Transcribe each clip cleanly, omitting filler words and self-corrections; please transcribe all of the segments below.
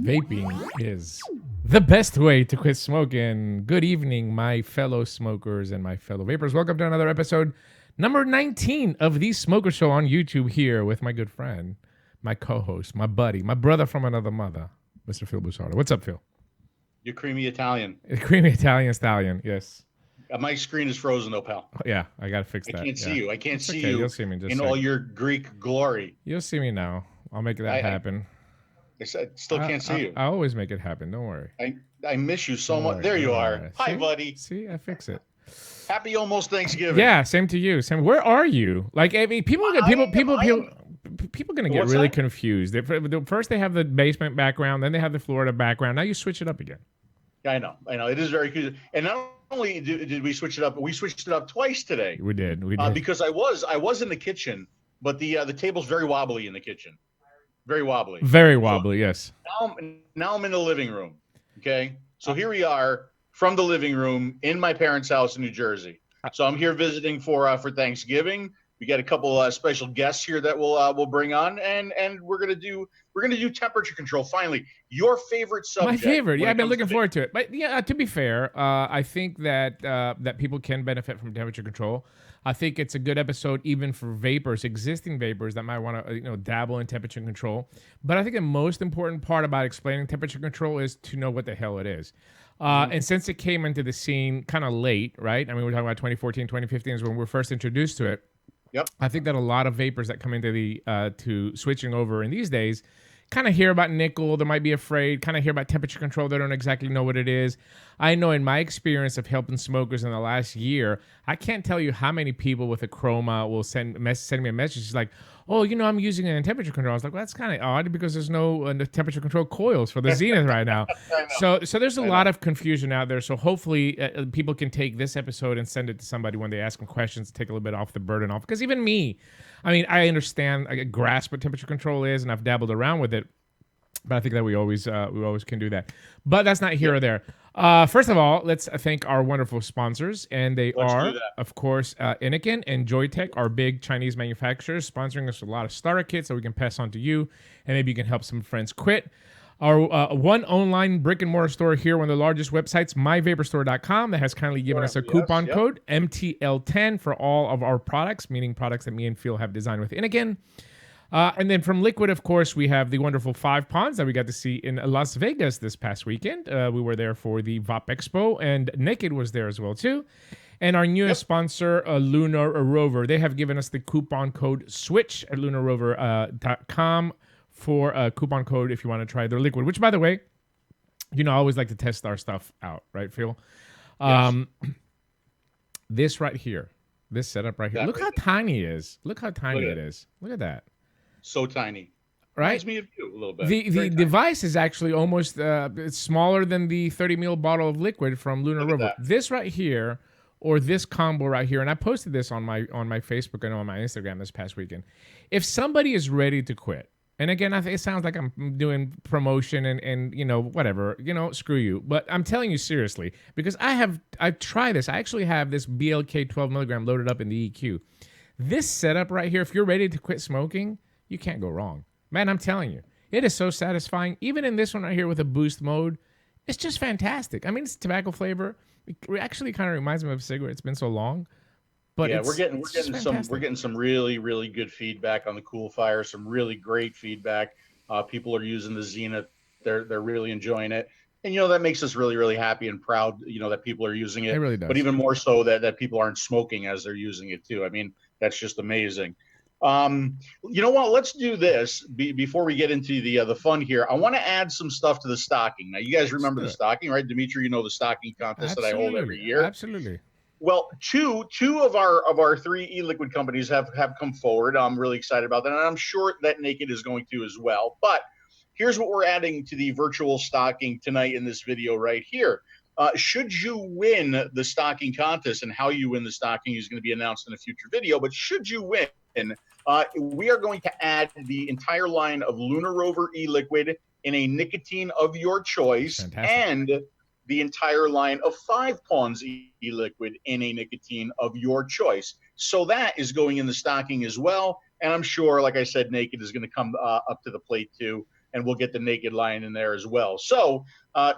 Vaping is the best way to quit smoking. Good evening, my fellow smokers and my fellow vapers. Welcome to another episode, number 19 of the Smoker Show on YouTube, here with my good friend, my co-host, my buddy, my brother from another mother, Mr. Phil Busardo. What's up, Phil? You're creamy Italian. Creamy Italian stallion, yes. My screen is frozen, though, pal. Yeah, I got to fix that. I can't see you. I can't see okay. you You'll see me in all your Greek glory. You'll see me now. I'll make that happen. I still can't see you. I always make it happen. Don't worry. I miss you so much. There you are. Hi, buddy. See, I fix it. Happy almost Thanksgiving. Yeah, same to you. Same. Where are you? Like, I mean, people gonna get really confused. First they have the basement background, then they have the Florida background. Now you switch it up again. Yeah, I know. It is very good. And not only did we switch it up, we switched it up twice today. We did. Because I was in the kitchen, but the table's very wobbly in the kitchen. Very wobbly. Very wobbly, yes. Now I'm in the living room. Okay. So here we are from the living room in my parents' house in New Jersey. So I'm here visiting for Thanksgiving. We got a couple special guests here that we'll bring on, and we're gonna do temperature control. Finally, your favorite subject. My favorite. Yeah, I've been looking forward to it. But yeah, to be fair, I think that people can benefit from temperature control. I think it's a good episode even for vapers, existing vapers that might want to dabble in temperature control. But I think the most important part about explaining temperature control is to know what the hell it is. And since it came into the scene kind of late, right? I mean, we're talking about 2014, 2015 is when we were first introduced to it. Yep. I think that a lot of vapers that come into the to switching over in these days kind of hear about nickel, they might be afraid, kind of hear about temperature control, they don't exactly know what it is. I know in my experience of helping smokers in the last year, I can't tell you how many people with a chroma will send me a message. It's like, oh, I'm using it in temperature control. I was like, well, that's kind of odd because there's no temperature control coils for the Zenith right now. So there's a lot of confusion out there. So hopefully people can take this episode and send it to somebody when they ask them questions, take a little bit off the burden off. Because even me, I mean, I understand, I grasp what temperature control is, and I've dabbled around with it. But I think that we always can do that. But that's not here or there. First of all, let's thank our wonderful sponsors. And they are, of course, INNOKIN and JOYETECH, our big Chinese manufacturers, sponsoring us with a lot of starter kits that we can pass on to you. And maybe you can help some friends quit. Our one online brick-and-mortar store here, one of the largest websites, myvaporstore.com, that has kindly given us a coupon code, MTL10, for all of our products, meaning products that me and Phil have designed with INNOKIN. And then from Liquid, of course, we have the wonderful 5 Ponds that we got to see in Las Vegas this past weekend. We were there for the Vape Expo, and Naked was there as well, too. And our newest sponsor, LUNAR ROVER, they have given us the coupon code SWITCH at lunarrover.com for a coupon code if you want to try their liquid, which, by the way, I always like to test our stuff out, right, Phil? Yes. This right here, this setup right here, look how tiny it is. Look how tiny it is. Look at that. So tiny. Right? Reminds me of you a little bit. The device is actually almost it's smaller than the 30 ml bottle of liquid from LUNAR ROVER. This right here, or this combo right here, and I posted this on my Facebook and on my Instagram this past weekend. If somebody is ready to quit, and again, it sounds like I'm doing promotion and whatever, screw you. But I'm telling you seriously, because I tried this. I actually have this BLK 12 milligram loaded up in the EQ. This setup right here, if you're ready to quit smoking, you can't go wrong. Man, I'm telling you, it is so satisfying. Even in this one right here with a boost mode, it's just fantastic. I mean, it's tobacco flavor. It actually kind of reminds me of a cigarette. It's been so long. But yeah, we're getting some really, really good feedback on the CoolFire, some really great feedback. People are using the Zenith. They're really enjoying it. And that makes us really, really happy and proud, that people are using it. It really does. But even more so that people aren't smoking as they're using it too. I mean, that's just amazing. You know what? Let's do this before we get into the fun here. I want to add some stuff to the stocking. Now, you guys remember the stocking, right? Dimitri, the stocking contest that I hold every year. Absolutely. Well, two of our 3 e-liquid companies have come forward. I'm really excited about that, and I'm sure that Naked is going to as well. But here's what we're adding to the virtual stocking tonight in this video right here. Should you win the stocking contest, and how you win the stocking is going to be announced in a future video, but should you win, we are going to add the entire line of LUNAR ROVER e-liquid in a nicotine of your choice. Fantastic. And the entire line of 5 Ponds e-liquid in a nicotine of your choice. So that is going in the stocking as well. And I'm sure, like I said, Naked is going to come up to the plate too. and we'll get the naked line in there as well. So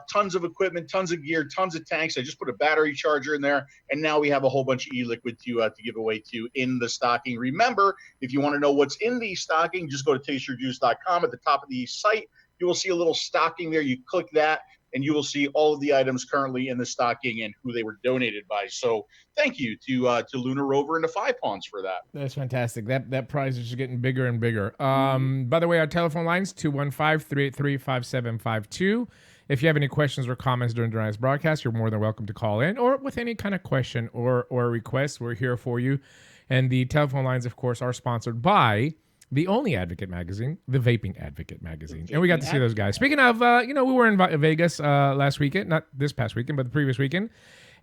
tons of equipment, tons of gear, tons of tanks. I just put a battery charger in there, and now we have a whole bunch of e-liquid to give away to in the stocking. Remember, if you want to know what's in the stocking, just go to tasteyourjuice.com. At the top of the site, you will see a little stocking there. You click that, and you will see all of the items currently in the stocking and who they were donated by. So thank you to LUNAR, ROVER, and to 𝗃_𝗲 for that. That's fantastic. That prize is just getting bigger and bigger. By the way, our telephone lines, 215-383-5752. If you have any questions or comments during tonight's broadcast, you're more than welcome to call in, or with any kind of question or request. We're here for you. And the telephone lines, of course, are sponsored by the only advocate magazine, the Vaping Advocate magazine. And we got to see those guys. Speaking of, we were in Vegas last weekend, not this past weekend, but the previous weekend.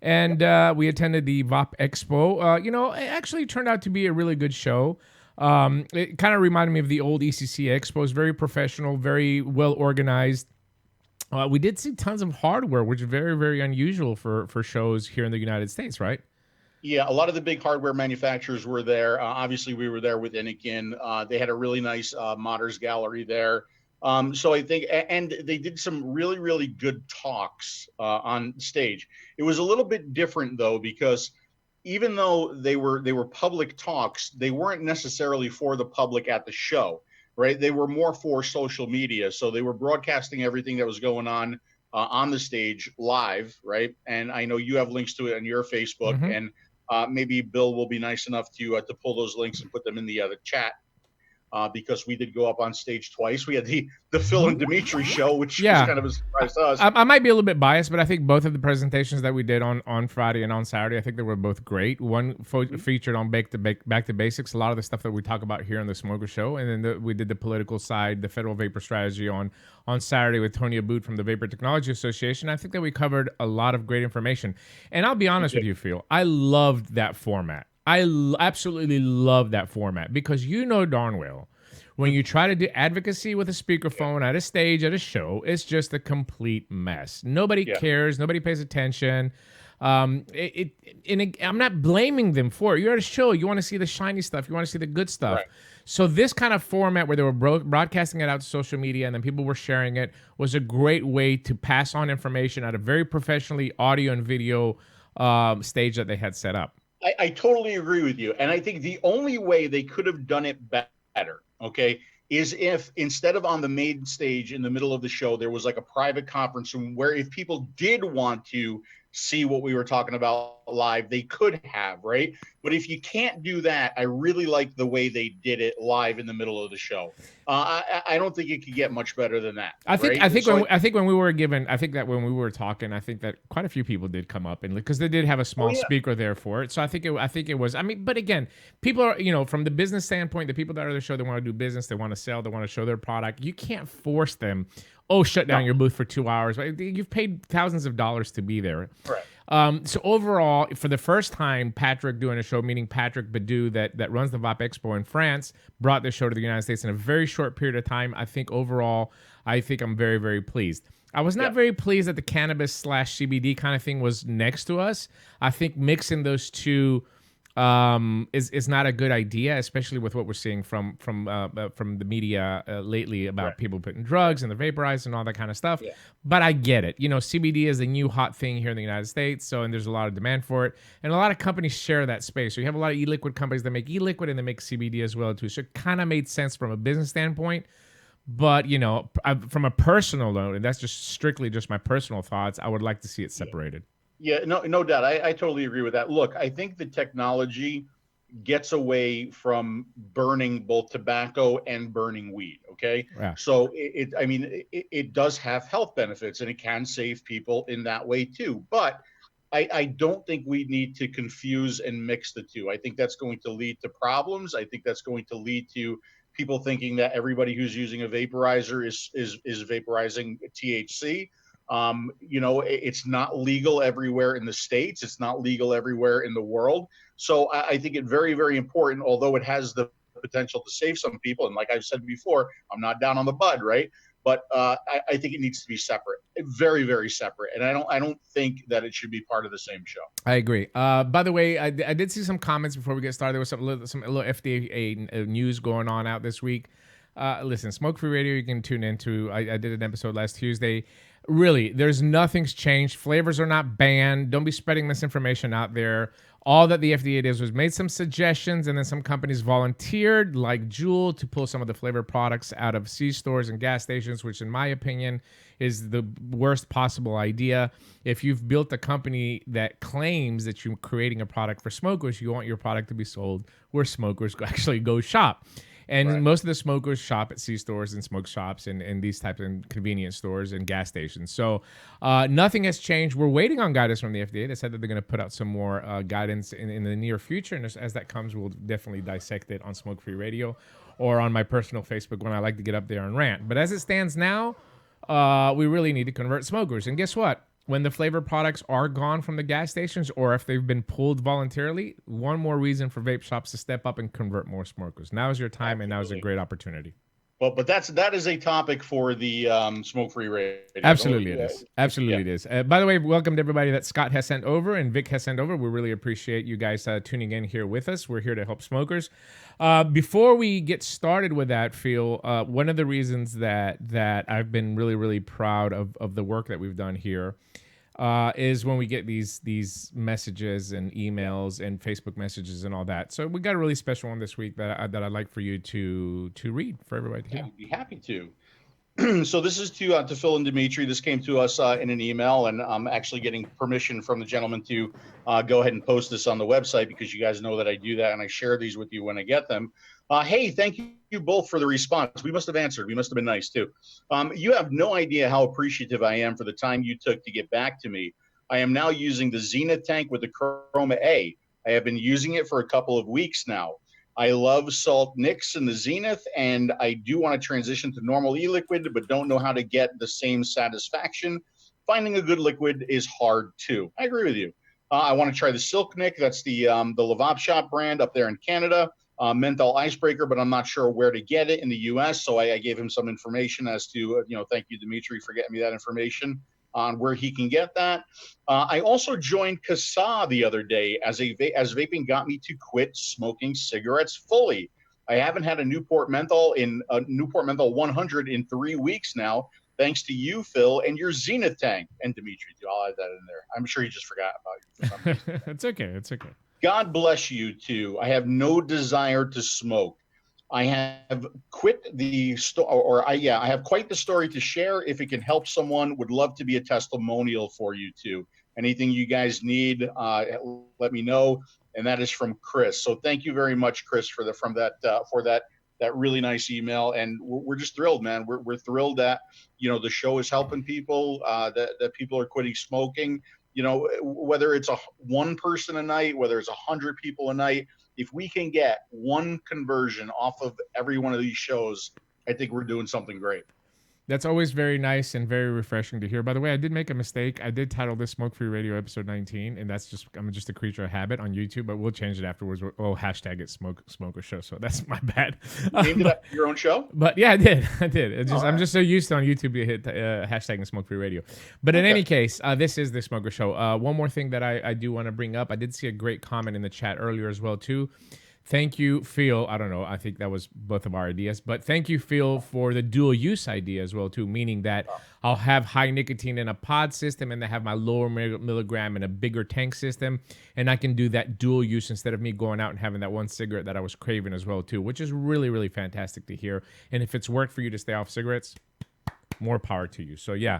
And we attended the 𝗃𝗽𝗲𝗿𝘀. It actually turned out to be a really good show. It kind of reminded me of the old ECC Expos, very professional, very well organized. We did see tons of hardware, which is very, very unusual for shows here in the United States, right? Yeah, a lot of the big hardware manufacturers were there. Obviously, we were there with INNOKIN. They had a really nice modders gallery there. So I think, and they did some really, really good talks on stage. It was a little bit different though, because even though they were public talks, they weren't necessarily for the public at the show, right? They were more for social media. So they were broadcasting everything that was going on the stage live, right? And I know you have links to it on your Facebook, and maybe Bill will be nice enough to pull those links and put them in the chat. Because we did go up on stage twice. We had the Phil and Dimitri show, which was kind of a surprise to us. I might be a little bit biased, but I think both of the presentations that we did on Friday and on Saturday, I think they were both great. One featured on Back to Basics, a lot of the stuff that we talk about here on the 𝗃𝗃 Show, and then we did the political side, the federal vapor strategy on Saturday with 𝘃𝗽𝗲𝗿 from the Vapor Technology Association. I think that we covered a lot of great information. And I'll be honest with you, Phil, I loved that format. I absolutely love that format, because you know darn well when you try to do advocacy with a speakerphone at a stage, at a show, it's just a complete mess. Nobody cares. Nobody pays attention. I'm not blaming them for it. You're at a show. You want to see the shiny stuff. You want to see the good stuff. Right. So this kind of format where they were broadcasting it out to social media and then people were sharing it was a great way to pass on information at a very professionally audio and video stage that they had set up. I totally agree with you. And I think the only way they could have done it better, okay, is if instead of on the main stage in the middle of the show, there was like a private conference room where if people did want to see what we were talking about live, they could have, right? But if you can't do that, I really like the way they did it live in the middle of the show. I don't think it could get much better than that. I think when we were given, I think that when we were talking, I think that quite a few people did come up, and because they did have a small speaker there for it. So I think it was. I mean, but again, people are, from the business standpoint, the people that are at the show, they want to do business, they want to sell, they want to show their product. You can't force them. Oh, shut down your booth for 2 hours. You've paid thousands of dollars to be there. Right. So overall, for the first time, Patrick doing a show, meaning Patrick Bidou that runs the 𝗃𝗽𝗲𝗿 in France, brought the show to the United States in a very short period of time. I think overall, I'm very, very pleased. I was not very pleased that the cannabis/CBD kind of thing was next to us. I think mixing those two is not a good idea, especially with what we're seeing from the media lately about people putting drugs and the vaporized and all that kind of stuff. But I get it. CBD is a new hot thing here in the United States, and there's a lot of demand for it, and a lot of companies share that space. So you have a lot of e-liquid companies that make e-liquid and they make CBD as well too. So it kind of made sense from a business standpoint. But from a personal note, and that's just strictly just my personal thoughts, I would like to see it separated. Yeah, no doubt. I totally agree with that. Look, I think the technology gets away from burning both tobacco and burning weed. Okay. Yeah. So it does have health benefits and it can save people in that way too. But I don't think we need to confuse and mix the two. I think that's going to lead to problems. I think that's going to lead to people thinking that everybody who's using a vaporizer is vaporizing THC. It's not legal everywhere in the States. It's not legal everywhere in the world. So I think it's very, very important, although it has the potential to save some people. And like I've said before, I'm not down on the bud, right? But I think it needs to be separate, very, very separate. And I don't think that it should be part of the same show. I agree. By the way, I did see some comments before we get started. There was some little FDA news going on out this week. listen, Smoke Free Radio, you can tune into. I did an episode last Tuesday. Really, there's nothing's changed. Flavors are not banned. Don't be spreading misinformation out there. All that the FDA did was made some suggestions, and then some companies volunteered, like Juul, to pull some of the flavor products out of C-stores and gas stations, which in my opinion is the worst possible idea. If you've built a company that claims that you're creating a product for smokers, you want your product to be sold where smokers actually go shop. And most of the smokers shop at C-stores and smoke shops and these types of convenience stores and gas stations. So nothing has changed. We're waiting on guidance from the FDA. They said that they're going to put out some more guidance in the near future. And as that comes, we'll definitely dissect it on Smoke Free Radio or on my personal Facebook when I like to get up there and rant. But as it stands now, we really need to convert smokers. And guess what? When the flavor products are gone from the gas stations, or if they've been pulled voluntarily, one more reason for vape shops to step up and convert more smokers. Now is your time, and now is a great opportunity. But that is a topic for the Smoke Free Radio. Absolutely it is. Absolutely it is. By the way, welcome to everybody that Scott has sent over and Vic has sent over. We really appreciate you guys tuning in here with us. We're here to help smokers. Before we get started with that, Phil, one of the reasons that I've been really, really proud of the work that we've done here is when we get these messages and emails and Facebook messages and all that. So we got a really special one this week that I'd like for you to read for everybody to hear. I'd be happy to. So this is to Phil and Dimitri. This came to us in an email, and I'm actually getting permission from the gentleman to go ahead and post this on the website, because you guys know that I do that and I share these with you when I get them. Hey, thank you both for the response. We must have answered. We must have been nice too. You have no idea how appreciative I am for the time you took to get back to me. I am now using the Zenith tank with the 𝘀𝗻𝗃. I have been using it for a couple of weeks now. I love 𝘃𝗽𝗽𝗃 and the Zenith, and I do want to transition to normal e-liquid, but don't know how to get the same satisfaction. Finding a good liquid is hard too. I agree with you. I want to try the 𝘃𝗽𝗃. That's the 𝘃𝗵𝗃 shop brand up there in Canada. Menthol icebreaker, but I'm not sure where to get it in the U.S. So I gave him some information as to, thank you, Dimitri, for getting me that information on where he can get that. I also joined 𝘃𝗽𝗲 the other day as vaping got me to quit smoking cigarettes fully. I haven't had a Newport Menthol 100 in 3 weeks now, thanks to you, Phil, and your Zenith tank. And Dimitri, I'll add that in there. I'm sure he just forgot about you for some reason. It's okay. It's okay. God bless you too. I have no desire to smoke. I have quit the I have quite the story to share. If it can help someone, would love to be a testimonial for you too. Anything you guys need, let me know. And that is from Chris. So thank you very much, Chris, for that really nice email. And we're just thrilled, man. We're thrilled that the show is helping people, that people are quitting smoking. Whether it's one person a night, whether it's 100 people a night, if we can get one conversion off of every one of these shows, I think we're doing something great. That's always very nice and very refreshing to hear. By the way, I did make a mistake. I did title this Smoke Free Radio episode 19, and I'm just a creature of habit on YouTube, but we'll change it afterwards. We'll hashtag it 𝘃𝗃𝗃 show. So that's my bad. Named it after your own show? But yeah, I did. I'm just so used to on YouTube to hit hashtag Smoke Free Radio. But in any case, this is the 𝘃𝗃𝗃 show. One more thing that I do want to bring up. I did see a great comment in the chat earlier as well too. Thank you, Phil. I don't know. I think that was both of our ideas. But thank you, Phil, for the dual use idea as well, too, meaning that I'll have high nicotine in a pod system and then have my lower milligram in a bigger tank system. And I can do that dual use instead of me going out and having that one cigarette that I was craving as well, too, which is really, really fantastic to hear. And if it's worked for you to stay off cigarettes, more power to you. So, yeah,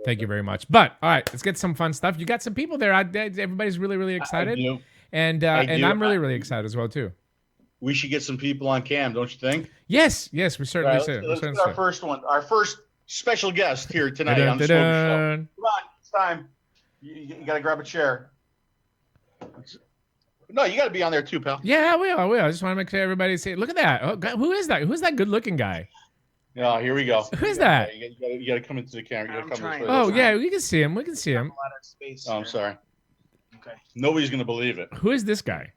thank you very much. But, all right, let's get some fun stuff. You got some people there. Everybody's really, really excited. I do. And I'm really, really excited as well, too. We should get some people on cam, don't you think? Yes, we certainly should. Let's get our first one. Our first special guest here tonight on the Smoke Show. Come on, it's time. You got to grab a chair. No, you got to be on there too, pal. Yeah, I will. I just want to make sure everybody see. Look at that. Oh, God, who is that? Who's that good-looking guy? Yeah, here we go. Who is that? You got to come into the camera. Oh, yeah, we can see him. We can see him. Oh, I'm sorry. Okay. Nobody's going to believe it. Who is this guy?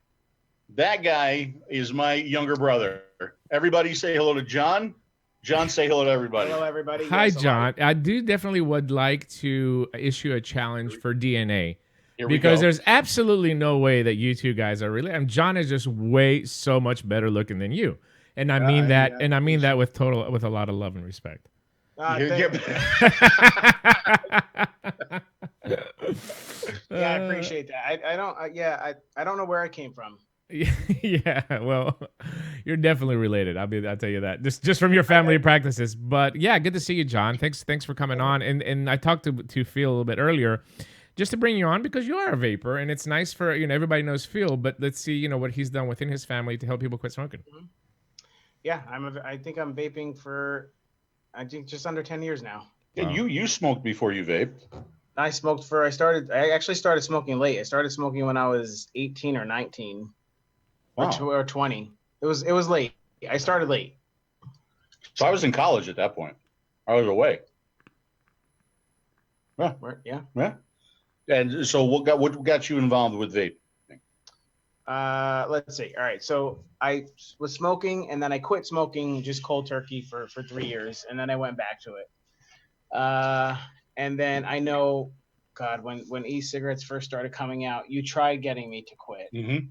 That guy is my younger brother. Everybody say hello to John. John, say hello to everybody. Hello, everybody. Hi, John. I do definitely would like to issue a challenge for DNA. Because there's absolutely no way that you two guys are really... John is just so much better looking than you. And I mean that, and I mean that with a lot of love and respect. Yeah, I appreciate that. I don't know where I came from. Yeah, well, you're definitely related. I'll tell you that. Just from your family practices. But yeah, good to see you, John. Thanks for coming on. And I talked to Phil a little bit earlier, just to bring you on because you are a vapor, and it's nice for everybody knows Phil, but let's see what he's done within his family to help people quit smoking. Yeah, I think I'm vaping for just under 10 years now. And you smoked before you vaped. I actually started smoking late. I started smoking when I was 18 or 19. Wow. Or 20. It was late. I started late. So I was in college at that point. I was away. Yeah. And so what got you involved with vaping? Let's see. All right. So I was smoking, and then I quit smoking just cold turkey for 3 years, and then I went back to it. And then I know, God, when e-cigarettes first started coming out, you tried getting me to quit. Mm-hmm.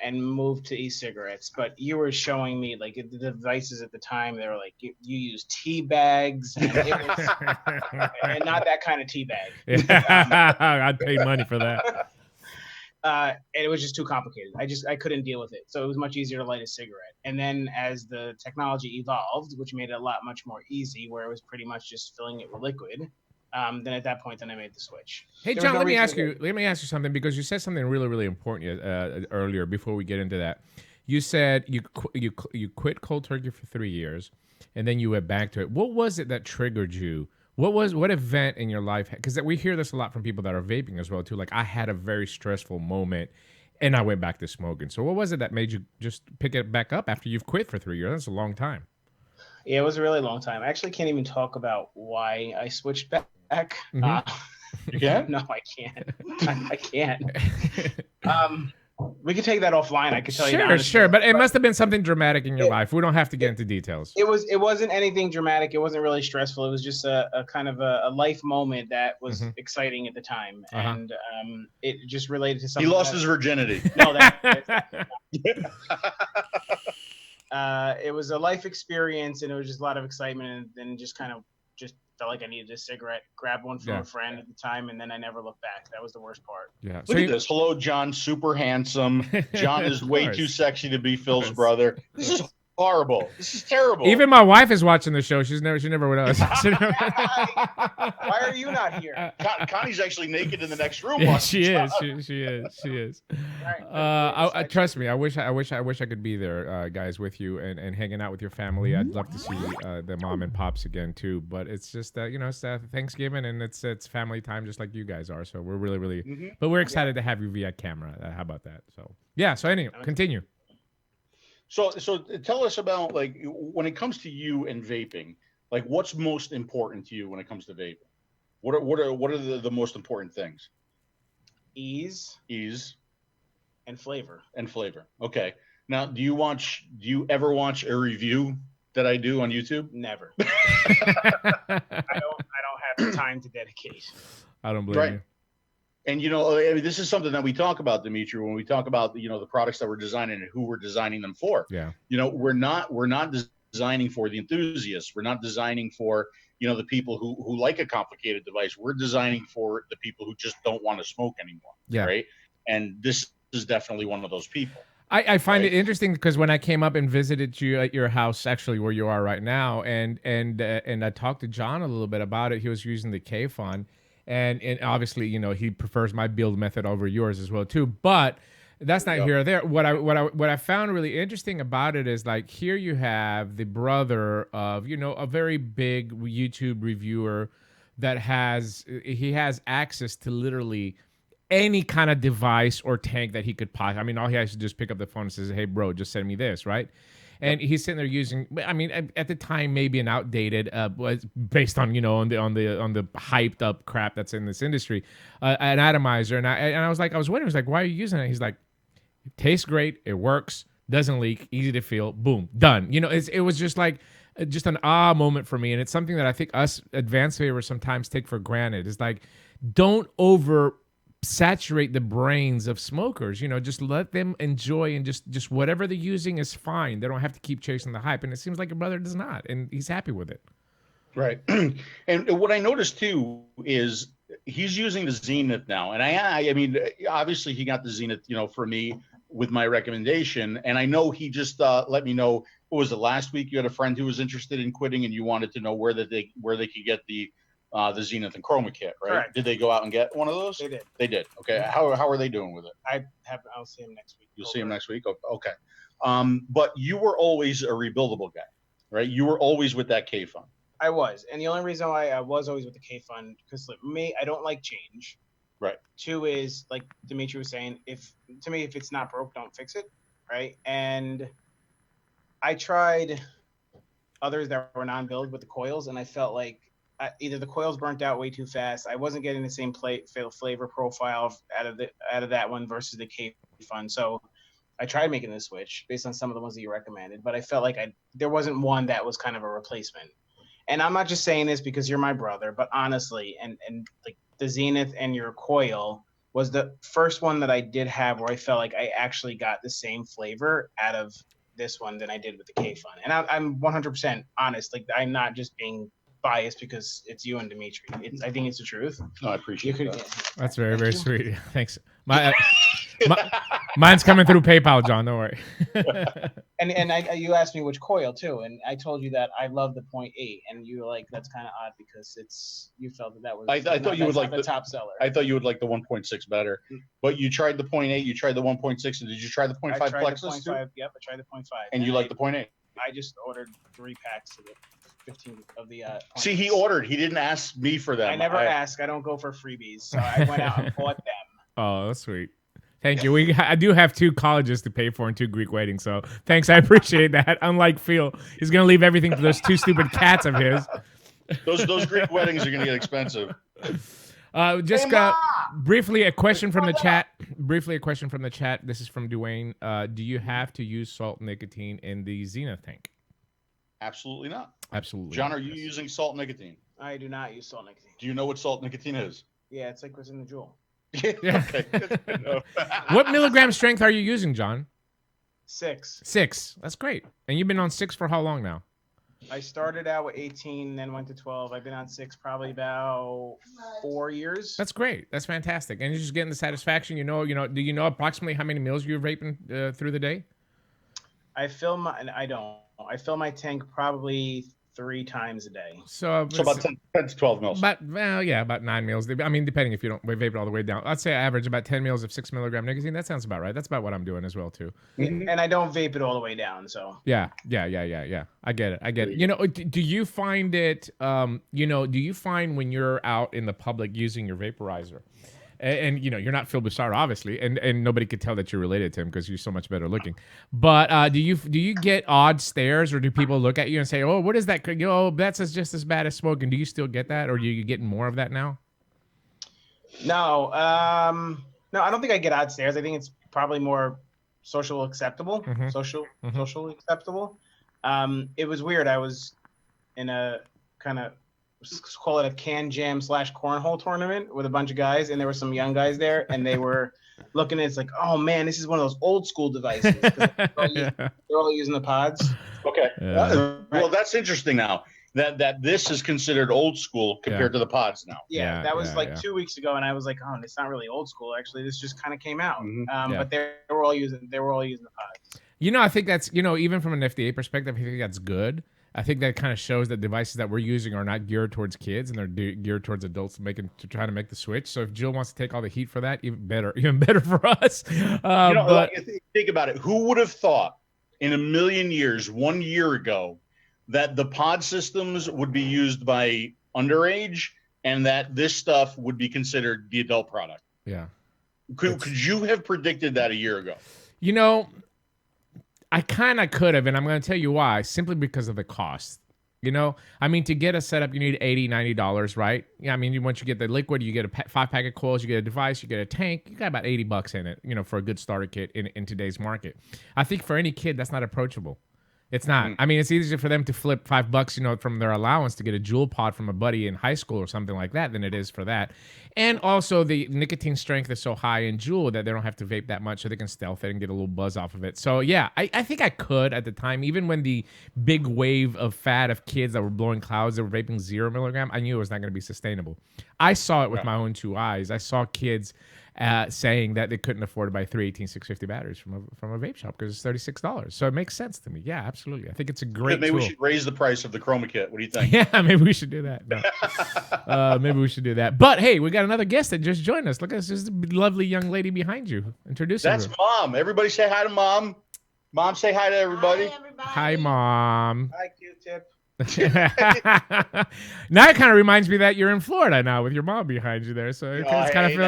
And moved to e-cigarettes, but you were showing me like the devices at the time. They were like you use tea bags, and, it was, and not that kind of tea bag. I'd pay money for that. And it was just too complicated. I couldn't deal with it. So it was much easier to light a cigarette. And then as the technology evolved, which made it much more easy, where it was pretty much just filling it with liquid. Then at that point, I made the switch. Hey, John, let me ask you something, because you said something really, really important earlier before we get into that. You said you quit cold turkey for 3 years, and then you went back to it. What was it that triggered you? What event in your life? Because we hear this a lot from people that are vaping as well too. Like, I had a very stressful moment, and I went back to smoking. So what was it that made you just pick it back up after you've quit for 3 years? That's a long time. Yeah, it was a really long time. I actually can't even talk about why I switched back. Mm-hmm. You can't? No, I can't. I can't. We could take that offline. I could tell you. Sure. But it must have been something dramatic in your life. We don't have to get into details. It wasn't anything dramatic. It wasn't really stressful. It was just a kind of a life moment that was exciting at the time, and it just related to something. He lost his virginity. No, it was a life experience, and it was just a lot of excitement, and then just kind of felt like I needed a cigarette, grabbed one from a friend at the time, and then I never looked back. That was the worst part. Yeah. Look at this. Hello, John. Super handsome. John is way too sexy to be Phil's brother. This is horrible. This is terrible. Even my wife is watching the show. She never would us. Why are you not here? Connie's actually naked in the next room. Yeah, she is. Right. Trust me. I wish I could be there, guys, with you and hanging out with your family. I'd love to see the mom and pops again too. But it's just it's Thanksgiving, and it's family time, just like you guys are. So we're really, but we're excited to have you via camera. How about that? So yeah. So anyway, continue. So tell us about, like, when it comes to you and vaping, like, what's most important to you when it comes to vaping? What are the most important things? Ease, and flavor. Okay. Now, do you ever watch a review that I do on YouTube? Never. I don't have the time to dedicate. I don't blame you. And, I mean, this is something that we talk about, Ďemitri, when we talk about, the products that we're designing and who we're designing them for. Yeah. We're not designing for the enthusiasts. We're not designing for, the people who like a complicated device. We're designing for the people who just don't want to smoke anymore. Yeah. Right. And this is definitely one of those people. I find it interesting because when I came up and visited you at your house, actually where you are right now, and I talked to John a little bit about it. He was using the 𝘃𝗽𝗲. And obviously, he prefers my build method over yours as well too. But that's not here or there. What I found really interesting about it is, like, here you have the brother of a very big YouTube reviewer that has access to literally any kind of device or tank that he could possibly. I mean, all he has to do is pick up the phone and says, "Hey, bro, just send me this," right? And he's sitting there using, I mean, at the time, maybe an outdated, based on on the hyped up crap that's in this industry, an atomizer. And I was wondering, why are you using it? He's like, it tastes great, it works, doesn't leak, easy to feel, boom, done. It was just like an moment for me, and it's something that I think us advanced vapers sometimes take for granted. It's like, don't over saturate the brains of smokers. Just let them enjoy, and just whatever they're using is fine. They don't have to keep chasing the hype. And it seems like your brother does not, and he's happy with it. Right. And what I noticed too is he's using the Zenith now. And I mean, obviously he got the Zenith, for me with my recommendation. And I know he just let me know, what was it, last week? You had a friend who was interested in quitting and you wanted to know where they could get the Zenith and 𝘃𝗽𝗄 kit, right? Correct. Did they go out and get one of those? They did. They did. Okay. How are they doing with it? I'll see him next week. You'll see him next week? Okay. But you were always a rebuildable guy, right? You were always with that K fund. I was. And the only reason why I was always with the K fund, because me, I don't like change. Right. Two is, like Dimitri was saying, if it's not broke, don't fix it. Right. And I tried others that were non-build with the coils, and I felt like either the coils burnt out way too fast. I wasn't getting the same flavor profile out of that one versus the K fund. So I tried making the switch based on some of the ones that you recommended, but I felt like there wasn't one that was kind of a replacement. And I'm not just saying this because you're my brother, but honestly, and like the Zenith and your coil was the first one that I did have where I felt like I actually got the same flavor out of this one than I did with the K fund. And I'm 100% honest. Like, I'm not just being biased because it's you and Dimitri. I think it's the truth. No, I appreciate that. That's very, very sweet. Thanks. Mine's coming through PayPal, John. Don't worry. And you asked me which coil too, and I told you that I love the 0.8, and you were like, that's kind of odd because you felt that was. I thought you would like the top seller. I thought you would like the 1.6 better, but you tried the 0.8, you tried the 1.6, and did you try the 0.5 Plexus too? Yep, I tried the 0.5. And you like the 0.8? I just ordered 3 packs of the 15 of the. See, he ordered. He didn't ask me for them. I never ask. I don't go for freebies, so I went out and bought them. Oh, that's sweet. Thank you. I do have 2 colleges to pay for and 2 Greek weddings, so thanks. I appreciate that. Unlike Phil, he's gonna leave everything to those 2 stupid cats of his. Those Greek weddings are gonna get expensive. Briefly a question from the chat. This is from Dwayne. Do you have to use salt nicotine in the Zenith tank? Absolutely not. Absolutely. John, are you using salt nicotine? I do not use salt nicotine. Do you know what salt nicotine is? Yeah, it's like what's in the Juul. Yeah. Okay. What milligram strength are you using, John? 6. 6. That's great. And you've been on 6 for how long now? I started out with 18, then went to 12. I've been on 6 probably about 4 years. That's great. That's fantastic. And you're just getting the satisfaction. Do you know approximately how many meals you're vaping through the day? I fill my tank probably 3 times a day. So about 10 to 12 mils. About 9 meals. I mean, depending if you don't vape it all the way down. I'd say I average about 10 meals of 6 milligram nicotine. That sounds about right. That's about what I'm doing as well too. And I don't vape it all the way down. So yeah. I get it. Do you find it? Do you find when you're out in the public using your vaporizer? And you're not Phil Busardo, obviously, and nobody could tell that you're related to him because you're so much better looking. But do you get odd stares, or do people look at you and say, "Oh, what is that? That's just as bad as smoking"? Do you still get that, or are you getting more of that now? No, I don't think I get odd stares. I think it's probably more socially acceptable. Mm-hmm. Socially acceptable. It was weird. I was in a kind of, call it a can jam / cornhole tournament with a bunch of guys, and there were some young guys there, and they were looking at it, it's like, oh man, this is one of those old school devices. They're all using the pods. Okay. Well, that's interesting now that this is considered old school compared to the pods now. Yeah, that was 2 weeks ago, and I was like, oh, it's not really old school. Actually, this just kind of came out. But they were all using the pods. I think that's, even from an FDA perspective, I think that's good. I think that kind of shows that devices that we're using are not geared towards kids, and they're geared towards adults trying to make the switch. So if Jill wants to take all the heat for that, even better for us. But think about it. Who would have thought in a million years, 1 year ago, that the pod systems would be used by underage and that this stuff would be considered the adult product? Yeah. Could you have predicted that a year ago? I kind of could have, and I'm going to tell you why. Simply because of the cost. To get a setup, you need $80, $90, right? Yeah, once you get the liquid, you get a 5-pack of coils, you get a device, you get a tank. You got about $80 in it, for a good starter kit in today's market. I think for any kid, that's not approachable. It's not. I mean, it's easier for them to flip $5, you know, from their allowance to get a jewel pod from a buddy in high school or something like that than it is for that. And also the nicotine strength is so high in jewel that they don't have to vape that much, so they can stealth it and get a little buzz off of it. So yeah, I think I could at the time, even when the big wave of fad of kids that were blowing clouds that were vaping 0 mg, I knew it was not going to be sustainable. I saw it with my own 2 eyes. I saw kids saying that they couldn't afford to buy 3 18650 batteries from a vape shop because it's $36. So it makes sense to me. Yeah, absolutely. I think it's a great Maybe tool. we should raise the price of the Chroma kit. What do you think? Yeah, maybe we should do that. No. Maybe we should do that. But hey, we got another guest that just joined us. Look at this lovely young lady behind you. Introduce her. That's Mom. Everybody say hi to Mom. Mom, say hi to everybody. Hi, everybody. Hi, Mom. Hi, Q-tip. Now it kind of reminds me that you're in Florida now with your mom behind you there. So it's kind of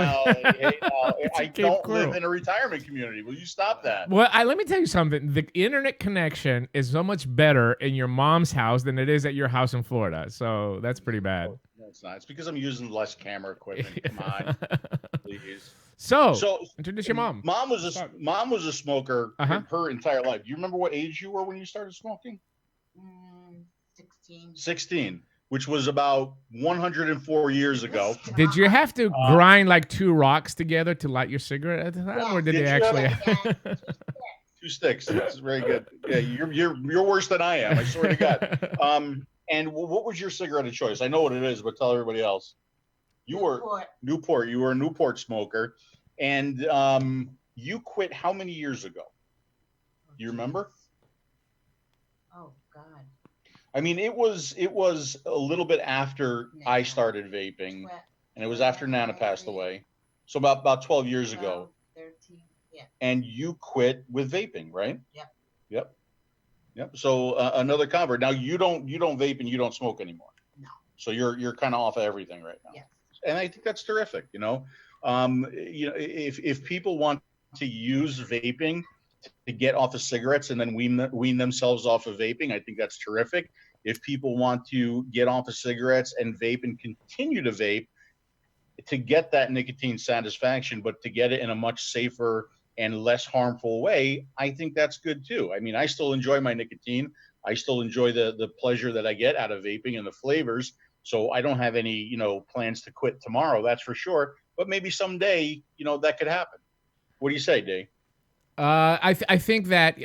I don't live in a retirement community. Will you stop that? Well, let me tell you something. The internet connection is so much better in your mom's house than it is at your house in Florida. So that's pretty bad. No, it's not. It's because I'm using less camera equipment. Come on, please. So introduce your mom. Mom was a smoker her entire life. Do you remember what age you were when you started smoking? 16, which was about 104 years ago. Did you have to grind like 2 rocks together to light your cigarette at the time, or did they actually? 2 sticks. That's very good. Yeah, you're worse than I am. I swear to God. And what was your cigarette of choice? I know what it is, but tell everybody else. You were Newport. You were a Newport smoker, and you quit how many years ago? Do you remember? Oh God. I mean, it was a little bit after I started vaping, and it was after Nana passed away, so about 12 years ago. 13, yeah. And you quit with vaping, right? Yep. So another convert. Now you don't vape and you don't smoke anymore. No. So you're kind of off of everything right now. Yes. And I think that's terrific. You know, if people want to use vaping to get off of cigarettes and then wean themselves off of vaping, I think that's terrific. If people want to get off of cigarettes and vape and continue to vape to get that nicotine satisfaction, but to get it in a much safer and less harmful way, I think that's good too. I mean, I still enjoy my nicotine. I still enjoy the pleasure that I get out of vaping and the flavors. So I don't have any, plans to quit tomorrow, that's for sure. But maybe someday, that could happen. What do you say, Dave? I think that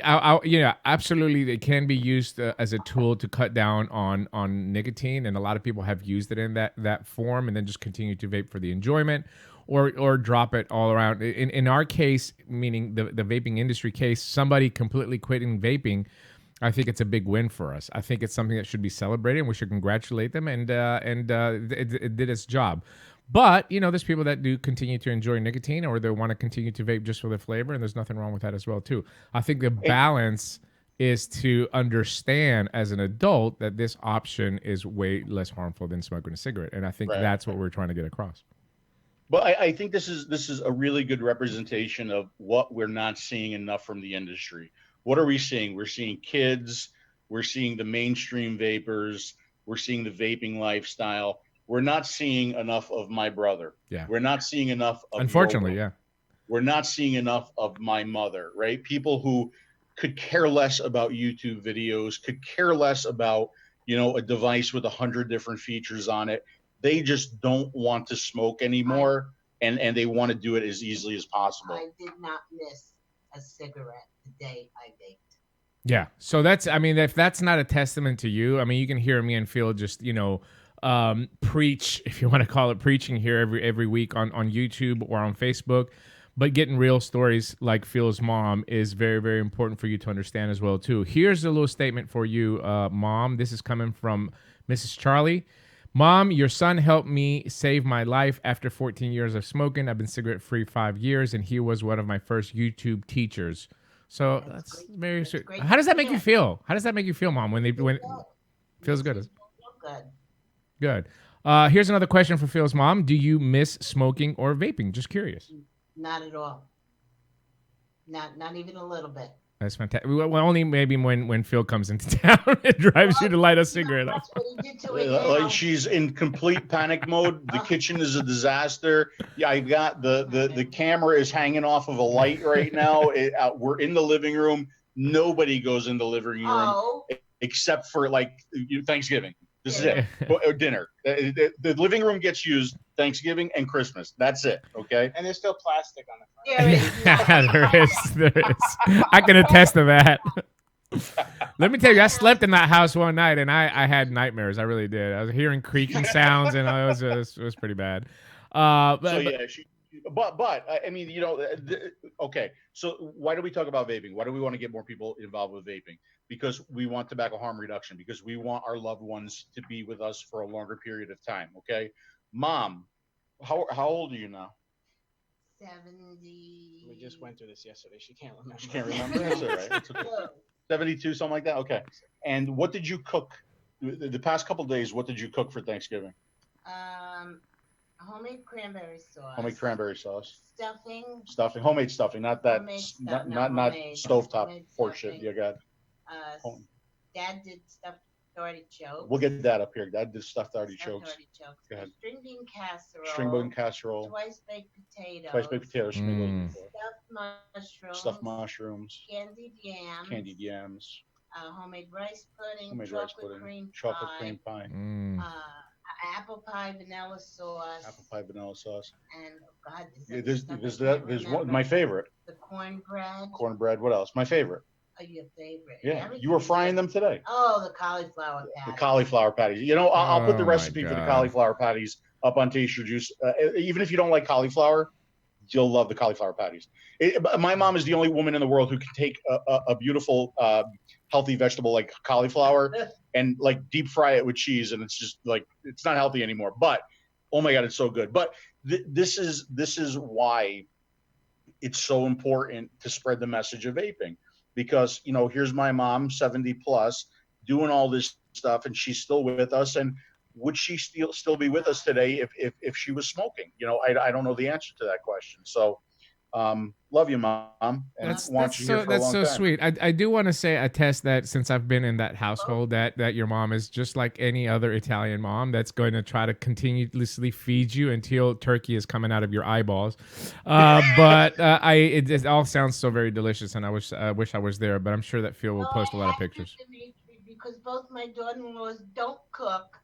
absolutely it can be used as a tool to cut down on nicotine, and a lot of people have used it in that form, and then just continue to vape for the enjoyment, or drop it all around. In our case, meaning the vaping industry case, somebody completely quitting vaping, I think it's a big win for us. I think it's something that should be celebrated, and we should congratulate them, and it did its job. But, there's people that do continue to enjoy nicotine, or they want to continue to vape just for the flavor, and there's nothing wrong with that as well, too. I think the balance is to understand as an adult that this option is way less harmful than smoking a cigarette, and I think that's what we're trying to get across. But I think this is a really good representation of what we're not seeing enough from the industry. What are we seeing? We're seeing kids. We're seeing the mainstream vapors. We're seeing the vaping lifestyle. We're not seeing enough of my brother. Yeah. We're not seeing enough of unfortunately, yeah. We're not seeing enough of my mother, right? People who could care less about YouTube videos, could care less about, a device with 100 different features on it. They just don't want to smoke anymore, and they want to do it as easily as possible. I did not miss a cigarette the day I vaped. Yeah. So if that's not a testament to you, you can hear me and Phil just, preach, if you want to call it preaching here every week on YouTube or on Facebook, but getting real stories like Phil's mom is very, very important for you to understand as well too. Here's a little statement for you, Mom. This is coming from Mrs. Charlie. Mom, your son helped me save my life after 14 years of smoking. I've been cigarette free 5 years, and he was one of my first YouTube teachers. So that's very sweet. How does that make you feel? How does that make you feel, Mom? When feels good. Good. Here's another question for Phil's mom. Do you miss smoking or vaping? Just curious. Not at all. Not even a little bit. That's fantastic. Well, only maybe when Phil comes into town and drives you to light a cigarette up. That's what he did to it now. Like she's in complete panic mode. The kitchen is a disaster. Yeah, I've got the camera is hanging off of a light right now. We're in the living room. nobody goes in the living room Oh, except for like Thanksgiving. This is it. Or dinner. The living room gets used Thanksgiving and Christmas. That's it. Okay. And there's still plastic on the front. there is not. there is. I can attest to that. Let me tell you, I slept in that house one night and I had nightmares. I really did. I was hearing creaking sounds and it was pretty bad. But I mean, okay. So why do we talk about vaping? Why do we want to get more people involved with vaping? Because we want tobacco harm reduction. Because we want our loved ones to be with us for a longer period of time. Okay, Mom, how old are you now? 70. We just went through this yesterday. She can't remember. She can't remember. That's all right. It's okay. 72, something like that. Okay. And what did you cook the past couple of days? What did you cook for Thanksgiving? Homemade cranberry sauce. Homemade cranberry sauce. Stuffing. Homemade stuffing. Not that. Homemade Not homemade. stovetop Homemade horse shit. stuffing. You got. Dad did stuffed artichoke. We'll get that up here. Dad did stuffed artichokes. Artichokes. Go ahead. String bean casserole. String bean casserole. Twice baked potatoes. Twice baked potatoes. Stuffed mushrooms. Stuffed mushrooms. Candied yams. Candied yams. Homemade rice pudding. Homemade chocolate rice pudding. cream Chocolate pie. cream pie. Apple pie vanilla sauce. Apple pie vanilla sauce. And oh God, There's one my favorite. The cornbread. Cornbread. What else? My favorite. Oh, your favorite. Yeah, Everything you were frying them today. Oh, the cauliflower patties. The cauliflower patties. I'll put the Oh, recipe my for the God. cauliflower patties up on Taste Your Juice. Even if you don't like cauliflower, you'll love the cauliflower patties. My mom is the only woman in the world who can take a beautiful, healthy vegetable like cauliflower and like deep fry it with cheese, and it's just like it's not healthy anymore. But oh my God, it's so good. But this is why it's so important to spread the message of vaping. Because, here's my mom, 70 plus, doing all this stuff, and she's still with us. And would she still be with us today if she was smoking? I don't know the answer to that question. So, love you, Mom. And That's want you here for a long so time. sweet. I do want to attest that since I've been in that household, that your mom is just like any other Italian mom that's going to try to continuously feed you until turkey is coming out of your eyeballs. It all sounds so very delicious, and I wish I was there. But I'm sure that Phil will post a lot of pictures. Because both my daughter-in-laws don't cook.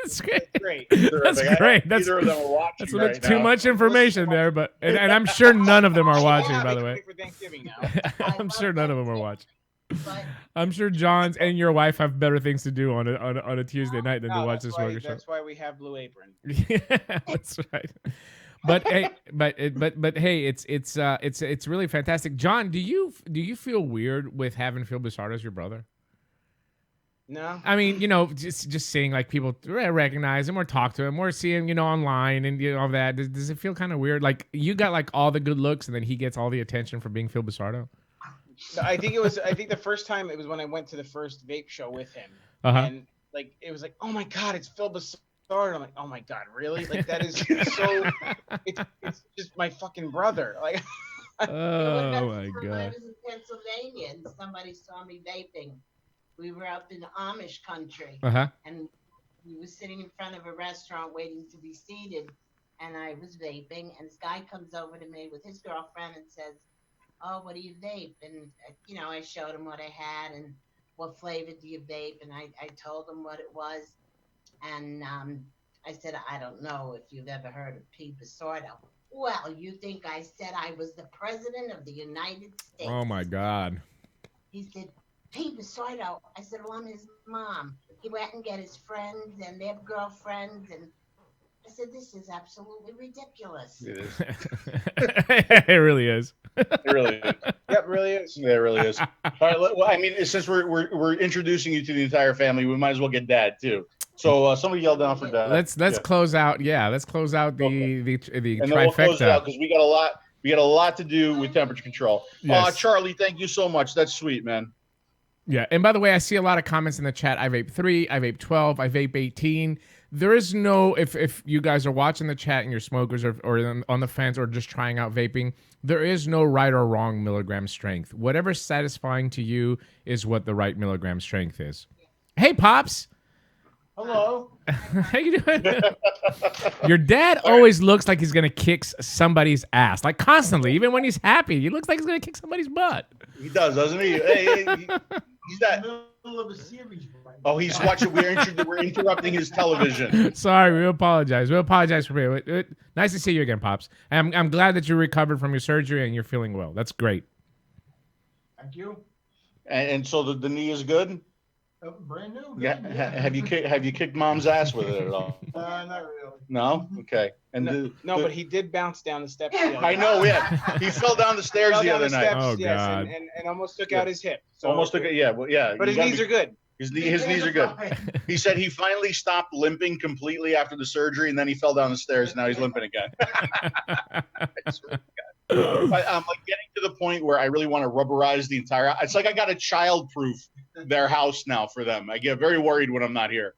That's great. Great. That's great. Neither of them are watching That's a little right too now. much information there, but and I'm sure none of them are watching. Yeah, By they the can way, wait for Thanksgiving now. I'm sure none of them are watching. But I'm sure John's and your wife have better things to do on a Tuesday night than to No, watch this smoker show. that's why we have Blue Apron. Yeah, that's right. But hey, but hey, it's really fantastic. John, do you feel weird with having Phil Busardo as your brother? No. I mean, just seeing like people recognize him or talk to him or see him, online and all that. Does it feel kind of weird? Like you got like all the good looks and then he gets all the attention for being Phil Busardo? I think the first time it was when I went to the first vape show with him. Uh-huh. And like it was like, oh my God, it's Phil Busardo. I'm like, oh my God, really? Like that is so it's just my fucking brother. Like Oh my I God. was in Pennsylvania and somebody saw me vaping. We were up in the Amish country, Uh-huh. and we were sitting in front of a restaurant waiting to be seated, and I was vaping, and this guy comes over to me with his girlfriend and says, "Oh, what do you vape?" And I showed him what I had and what flavor do you vape, and I told him what it was, and I said, "I don't know if you've ever heard of P. Busardo." Well, you think I said I was the president of the United States? Oh my God. He said, "P. Busardo." I said, "Well, I'm his mom." He went and get his friends and their girlfriends, and I said, "This is absolutely ridiculous." It is. It really is. It really is. Yep, really is. Yeah, it really is. All right. Well, I mean, since we're introducing you to the entire family, we might as well get Dad too. So somebody yell down for Dad. Let's close out. Yeah, let's close out the and then trifecta. we'll close it out because we got a lot to do with temperature control. Yes. Charlie, thank you so much. That's sweet, man. Yeah, and by the way, I see a lot of comments in the chat. I vape 3, I vape 12, I vape 18. There is no, if you guys are watching the chat and you're smokers or on the fence or just trying out vaping, there is no right or wrong milligram strength. Whatever's satisfying to you is what the right milligram strength is. Hey, Pops. Hello. How you doing? Your dad always looks like he's gonna kick somebody's ass, like constantly. Even when he's happy, he looks like he's gonna kick somebody's butt. He does, doesn't he? Hey, he's that. Of a series right Oh, he's watching. We're interrupting his television. Sorry, we apologize. We apologize for me. Nice to see you again, Pops. I'm glad that you recovered from your surgery and you're feeling well. That's great. Thank you. And so the knee is good. Brand new. Yeah. Have you kicked Mom's ass with it at all? Not really. No. Okay. And No, but he did bounce down the steps. The other I night. know. Yeah. He fell down the stairs Fell the down other the night. steps, Oh, yes, God. and almost took out his hip. So, Almost took it. Yeah. Well, yeah. But his knees are good. His knees are good. He said he finally stopped limping completely after the surgery, and then he fell down the stairs. And now he's limping again. I'm like getting to the point where I really want to rubberize the entire. It's like I got to child-proof their house now for them. I get very worried when I'm not here.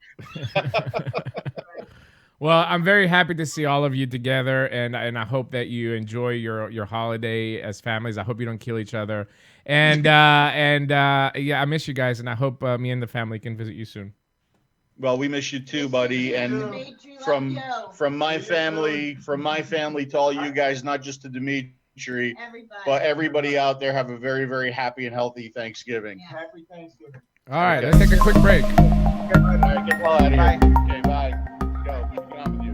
Well, I'm very happy to see all of you together, and I hope that you enjoy your holiday as families. I hope you don't kill each other, and yeah, I miss you guys, and I hope me and the family can visit you soon. Well, we miss you too, buddy. And from my family to all you guys, not just to Dimitri, but everybody out there, have a very, very happy and healthy Thanksgiving. Yeah. Happy Thanksgiving. All right, let's take a quick break. All right, get well out of here. Bye. Okay, bye. Go. Good to get on with you.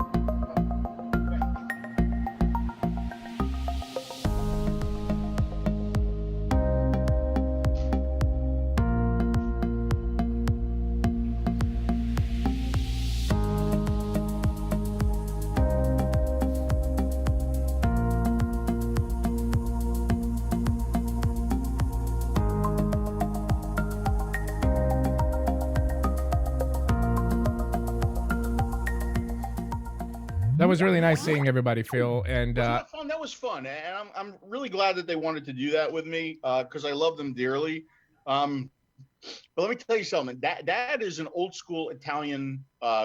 That was really nice seeing everybody, Phil, and Wasn't that fun? That was fun, and I'm really glad that they wanted to do that with me because I love them dearly. But let me tell you something. Dad is an old school Italian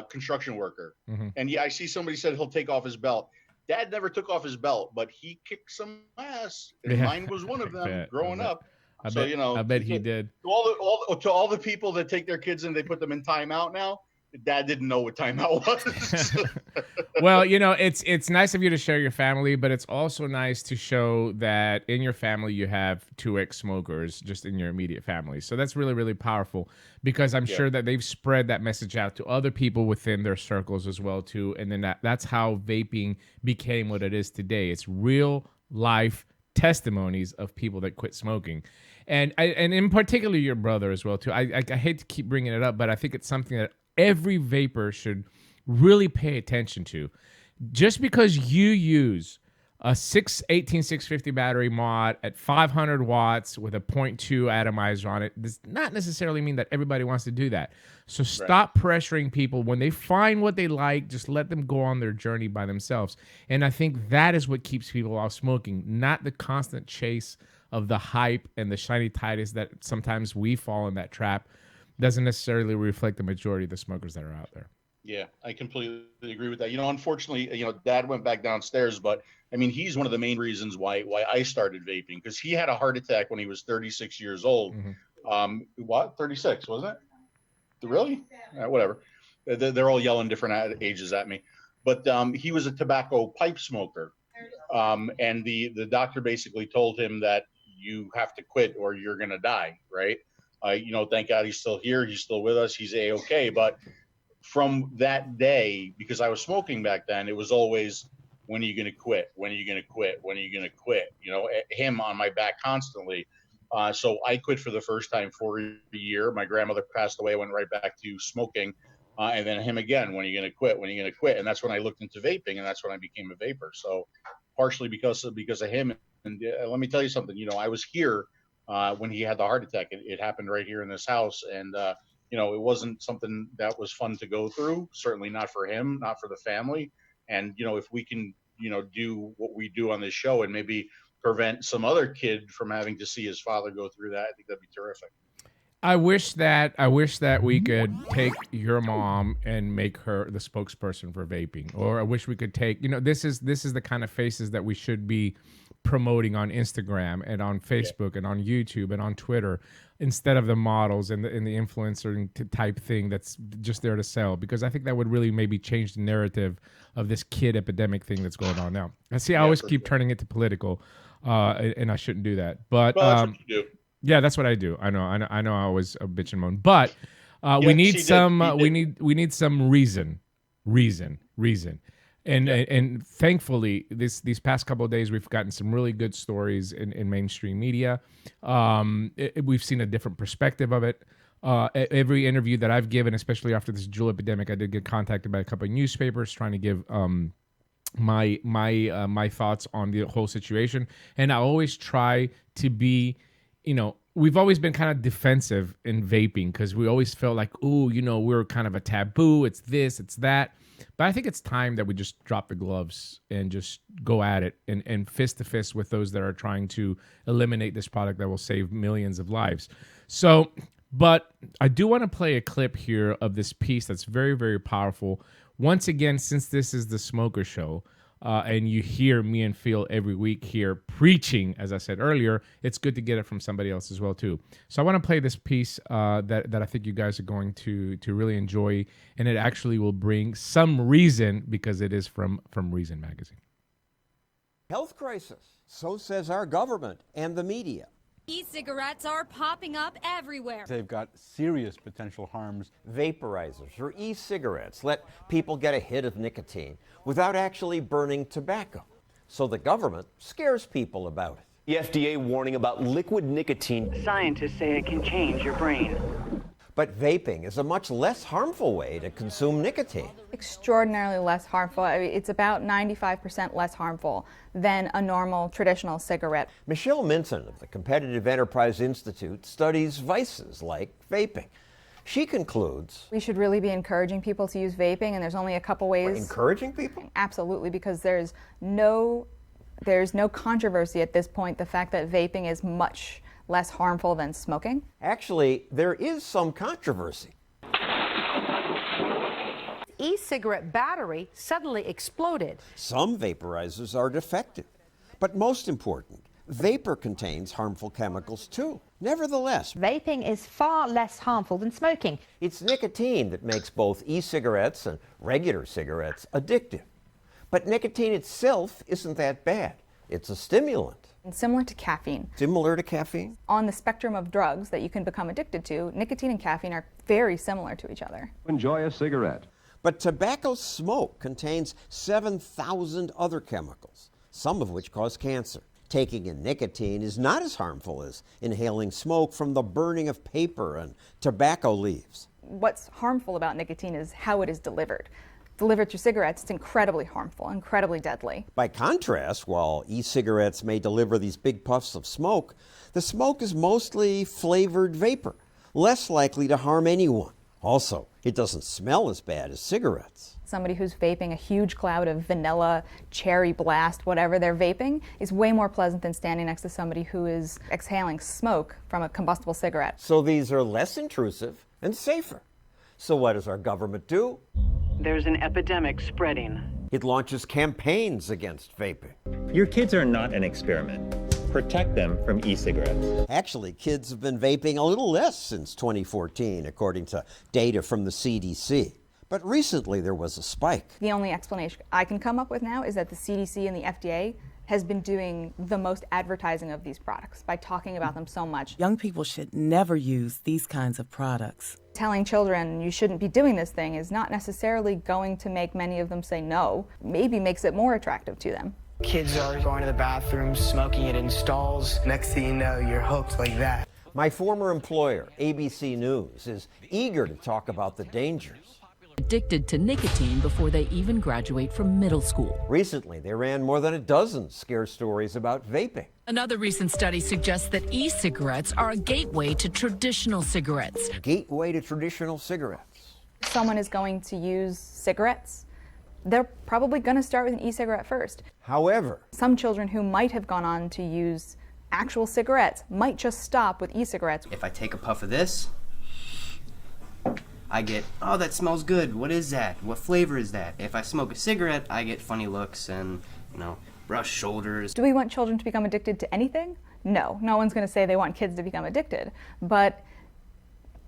construction worker, and yeah, I see somebody said he'll take off his belt. Dad never took off his belt, but he kicked some ass, and mine was one of them growing up. So you know, I bet he did. To all the people that take their kids and they put them in timeout now. Dad didn't know what timeout was. Well, you know, it's nice of you to share your family, but it's also nice to show that in your family you have 2X smokers just in your immediate family. So that's really, really powerful because I'm sure that they've spread that message out to other people within their circles as well too. And then that's how vaping became what it is today. It's real life testimonies of people that quit smoking. And in particular your brother as well too. I hate to keep bringing it up, but I think it's something that every vapor should really pay attention to. Just because you use a 18650 battery mod at 500 watts with a 0.2 atomizer on it does not necessarily mean that everybody wants to do that. So stop pressuring people. When they find what they like, just let them go on their journey by themselves. And I think that is what keeps people off smoking, not the constant chase of the hype and the shiny titles that sometimes we fall in that trap. Doesn't necessarily reflect the majority of the smokers that are out there. Yeah, I completely agree with that. You know, unfortunately, you know, Dad went back downstairs, but I mean, he's one of the main reasons why I started vaping, because he had a heart attack when he was 36 years old. What? 36, wasn't it? Really? Whatever. They're all yelling different ages at me. But he was a tobacco pipe smoker. And the doctor basically told him that you have to quit or you're going to die, right? You know, thank God he's still here. He's still with us. He's A-okay. But from that day, because I was smoking back then, it was always, when are you going to quit? When are you going to quit? When are you going to quit? You know, him on my back constantly. So I quit for the first time for a year. My grandmother passed away, went right back to smoking. And then him again, when are you going to quit? When are you going to quit? And that's when I looked into vaping, and that's when I became a vapor. So partially because of him. And let me tell you something, you know, I was here when he had the heart attack. It happened right here in this house. And, you know, it wasn't something that was fun to go through. Certainly not for him, not for the family. And, you know, if we can, you know, do what we do on this show and maybe prevent some other kid from having to see his father go through that, I think that'd be terrific. I wish that we could take your mom and make her the spokesperson for vaping. Or I wish we could take, you know, this is the kind of faces that we should be promoting on Instagram and on Facebook and on YouTube and on Twitter instead of the models and the influencer type thing that's just there to sell, because I think that would really maybe change the narrative of this kid epidemic thing that's going on now. I always keep turning it to political, and I shouldn't do that. But Well, that's what you do. yeah, that's what I do. I know. I always bitch and moan, but we need some. We need some reason. And thankfully, these past couple of days, we've gotten some really good stories in mainstream media. We've seen a different perspective of it. Every interview that I've given, especially after this Juul epidemic, I did get contacted by a couple of newspapers trying to give my thoughts on the whole situation. And I always try to be, we've always been kind of defensive in vaping because we always felt like, we're kind of a taboo. It's this, it's that. But I think it's time that we just drop the gloves and just go at it and fist to fist with those that are trying to eliminate this product that will save millions of lives. So, but I do want to play a clip here of this piece that's very, very powerful. Once again, since this is the Smoker Show, and you hear me and Phil every week here preaching, as I said earlier, it's good to get it from somebody else as well too. So I want to play this piece that I think you guys are going to really enjoy, and it actually will bring some reason because it is from Reason Magazine. Health crisis, so says our government and the media. E-cigarettes are popping up everywhere. They've got serious potential harms. Vaporizers or e-cigarettes let people get a hit of nicotine without actually burning tobacco. So the government scares people about it. The FDA warning about liquid nicotine. Scientists say it can change your brain. But vaping is a much less harmful way to consume nicotine. Extraordinarily less harmful. I mean, it's about 95% less harmful than a normal traditional cigarette. 𝗃𝗽𝗄 of the Competitive Enterprise Institute studies vices like vaping. She concludes, we should really be encouraging people to use vaping, and there's only a couple ways. Encouraging people? Absolutely, because there's no controversy at this point, the fact that vaping is much less harmful than smoking. Actually, there is some controversy. E-cigarette battery suddenly exploded. Some vaporizers are defective, but most important, vapor contains harmful chemicals too. Nevertheless, vaping is far less harmful than smoking. It's nicotine that makes both e-cigarettes and regular cigarettes addictive. But nicotine itself isn't that bad. It's a stimulant. And similar to caffeine. Similar to caffeine? On the spectrum of drugs that you can become addicted to, nicotine and caffeine are very similar to each other. Enjoy a cigarette. But tobacco smoke contains 7,000 other chemicals, some of which cause cancer. Taking in nicotine is not as harmful as inhaling smoke from the burning of paper and tobacco leaves. What's harmful about nicotine is how it is delivered. Delivered through cigarettes, it's incredibly harmful, incredibly deadly. By contrast, while e-cigarettes may deliver these big puffs of smoke, the smoke is mostly flavored vapor, less likely to harm anyone. Also, it doesn't smell as bad as cigarettes. Somebody who's vaping a huge cloud of vanilla, cherry blast, whatever they're vaping, is way more pleasant than standing next to somebody who is exhaling smoke from a combustible cigarette. So these are less intrusive and safer. So what does our government do? There's an epidemic spreading. It launches campaigns against vaping. Your kids are not an experiment. Protect them from e-cigarettes. Actually, kids have been vaping a little less since 2014, according to data from the CDC. But recently there was a spike. The only explanation I can come up with now is that the CDC and the FDA has been doing the most advertising of these products by talking about them so much. Young people should never use these kinds of products. Telling children you shouldn't be doing this thing is not necessarily going to make many of them say no, maybe makes it more attractive to them. Kids are going to the bathroom, smoking it in stalls. Next thing you know, you're hooked like that. My former employer, ABC News, is eager to talk about the dangers. Addicted to nicotine before they even graduate from middle school. Recently, they ran more than a dozen scare stories about vaping. Another recent study suggests that e-cigarettes are a gateway to traditional cigarettes. Gateway to traditional cigarettes. If someone is going to use cigarettes, they're probably going to start with an e-cigarette first. However, some children who might have gone on to use actual cigarettes might just stop with e-cigarettes. If I take a puff of this, I get, oh, that smells good. What is that? What flavor is that? If I smoke a cigarette, I get funny looks and, brush shoulders. Do we want children to become addicted to anything? No. No one's going to say they want kids to become addicted. But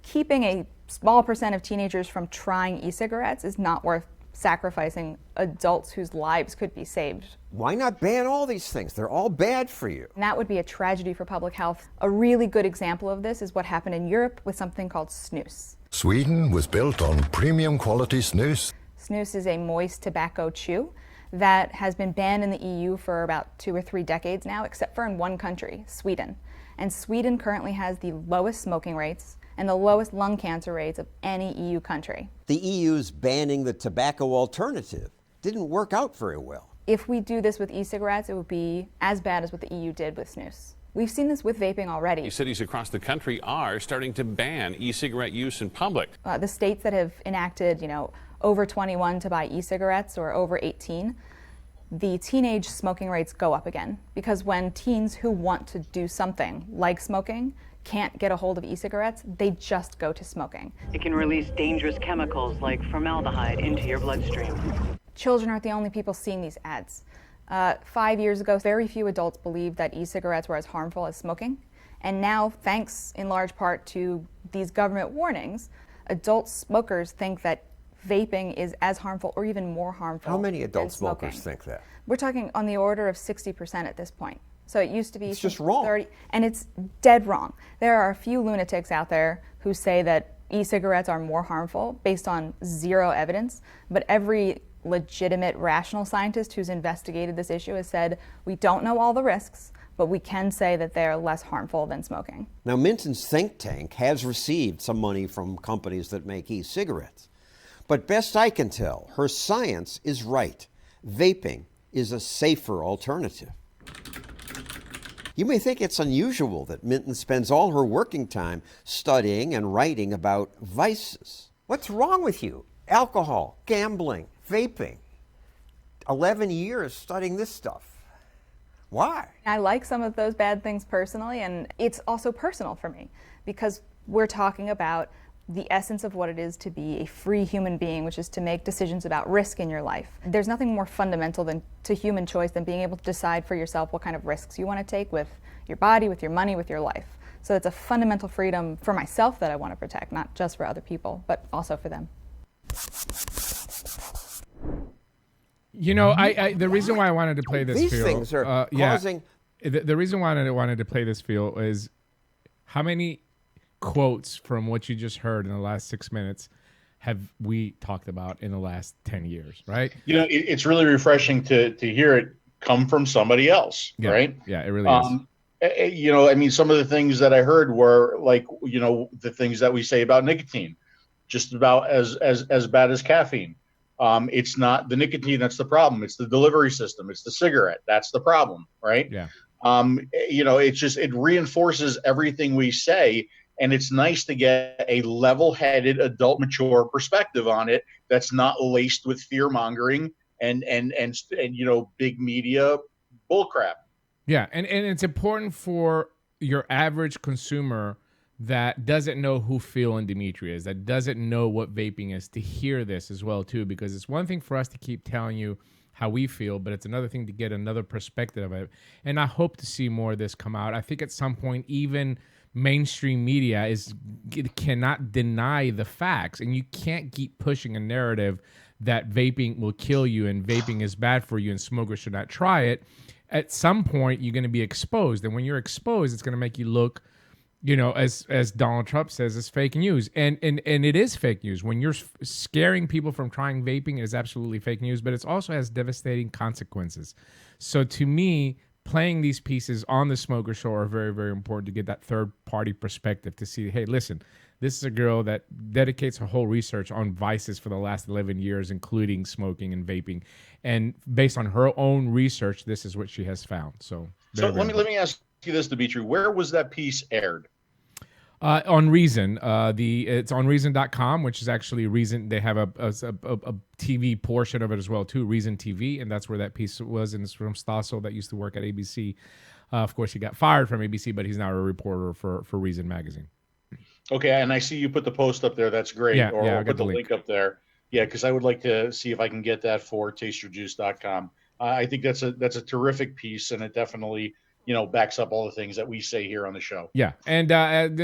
keeping a small percent of teenagers from trying e-cigarettes is not worth sacrificing adults whose lives could be saved. Why not ban all these things? They're all bad for you. And that would be a tragedy for public health. A really good example of this is what happened in Europe with something called snus. Sweden was built on premium quality snus. Snus is a moist tobacco chew that has been banned in the EU for about 2 or 3 decades now, except for in one country, Sweden. And Sweden currently has the lowest smoking rates and the lowest lung cancer rates of any EU country. The EU's banning the tobacco alternative didn't work out very well. If we do this with e-cigarettes, it would be as bad as what the EU did with snus. We've seen this with vaping already. Cities across the country are starting to ban e-cigarette use in public. The states that have enacted, over 21 to buy e-cigarettes or over 18, the teenage smoking rates go up again. Because when teens who want to do something like smoking can't get a hold of e-cigarettes, they just go to smoking. It can release dangerous chemicals like formaldehyde into your bloodstream. Children aren't the only people seeing these ads. 5 years ago, very few adults believed that e-cigarettes were as harmful as smoking. And now, thanks in large part to these government warnings, adult smokers think that vaping is as harmful or even more harmful. How many adult than smoking. smokers think that? We're talking on the order of 60% at this point. So it used to be It's just wrong. 30, and it's dead wrong. There are a few lunatics out there who say that e-cigarettes are more harmful based on zero evidence, but every legitimate rational scientist who's investigated this issue has said we don't know all the risks, but we can say that they're less harmful than smoking. Now, Minton's think tank has received some money from companies that make e-cigarettes. But best I can tell, her science is right. Vaping is a safer alternative. You may think it's unusual that Minton spends all her working time studying and writing about vices. What's wrong with you? Alcohol, gambling, vaping. 11 years studying this stuff. Why? I like some of those bad things personally, and it's also personal for me because we're talking about the essence of what it is to be a free human being, which is to make decisions about risk in your life. There's nothing more fundamental to human choice than being able to decide for yourself what kind of risks you want to take with your body, with your money, with your life. So it's a fundamental freedom for myself that I want to protect, not just for other people, but also for them. The reason why I wanted to play this These feel, things are causing... The reason why I wanted to play this feel is how many quotes from what you just heard in the last 6 minutes have we talked about in the last 10 years, right? It's really refreshing to hear it come from somebody else, right? Yeah, it really is. Some of the things that I heard were like, the things that we say about nicotine, just about as bad as caffeine. It's not the nicotine that's the problem. It's the delivery system. It's the cigarette. That's the problem, right? Yeah. It reinforces everything we say. And it's nice to get a level-headed, adult, mature perspective on it that's not laced with fear-mongering and big media bullcrap. Yeah, and it's important for your average consumer that doesn't know who Phil and Dimitri is, that doesn't know what vaping is, to hear this as well too, because it's one thing for us to keep telling you how we feel, but it's another thing to get another perspective of it. And I hope to see more of this come out. I think at some point, even mainstream media cannot deny the facts, and you can't keep pushing a narrative that vaping will kill you and vaping is bad for you and smokers should not try it. At some point, you're going to be exposed, and when you're exposed, it's going to make you look, as Donald Trump says, it's fake news, and it is fake news. When you're scaring people from trying vaping, it is absolutely fake news, but it also has devastating consequences. So to me, playing these pieces on the Smoker Show are very, very important to get that third-party perspective to see, hey, listen, this is a girl that dedicates her whole research on vices for the last 11 years, including smoking and vaping. And based on her own research, this is what she has found. So let me ask you this, Dimitri. Where was that piece aired? On Reason. It's on Reason.com, which is actually Reason. They have a TV portion of it as well too, Reason TV, and that's where that piece was. And it's from Stossel that used to work at ABC. Of course, he got fired from ABC, but he's now a reporter for Reason magazine. Okay, and I see you put the post up there. That's great. Yeah, Or put the link up there. Yeah, because I would like to see if I can get that for tasteyourjuice.com. I think that's a terrific piece, and it definitely, you know, backs up all the things that we say here on the show. Yeah, and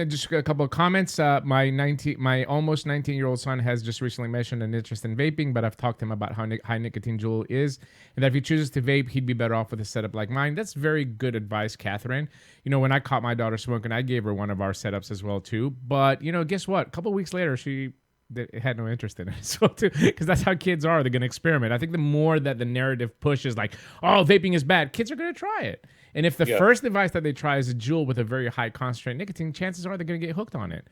just a couple of comments. My almost 19-year-old son has just recently mentioned an interest in vaping, but I've talked to him about how high nicotine JOYETECH is, and that if he chooses to vape, he'd be better off with a setup like mine. That's very good advice, Catherine. You know, when I caught my daughter smoking, I gave her one of our setups as well too. But you know, guess what? A couple of weeks later, she had no interest in it. So too, because that's how kids are. They're going to experiment. I think the more that the narrative pushes like, oh, vaping is bad, kids are going to try it. And if the first device that they try is a JUUL with a very high concentrate nicotine, chances are they're going to get hooked on it.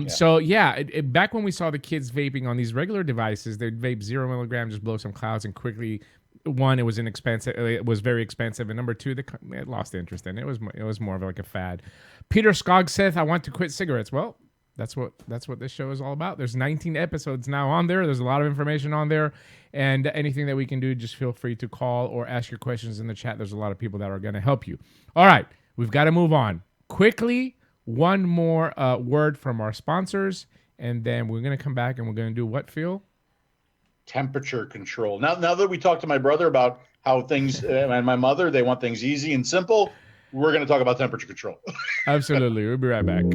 So yeah, back when we saw the kids vaping on these regular devices, they'd vape 0 milligram, just blow some clouds, and quickly, one, it was inexpensive. It was very expensive, and number two, they lost interest in it. It was more of like a fad. Peter Skog says, "I want to quit cigarettes." Well, that's what this show is all about. There's 19 episodes now on there. There's a lot of information on there, and anything that we can do, just feel free to call or ask your questions in the chat. There's a lot of people that are going to help you. All right, we've got to move on quickly. One more word from our sponsors, and then we're going to come back and we're going to do what, Phil? Temperature control. Now that we talked to my brother about how things and my mother, they want things easy and simple, we're going to talk about temperature control. Absolutely. We'll be right back.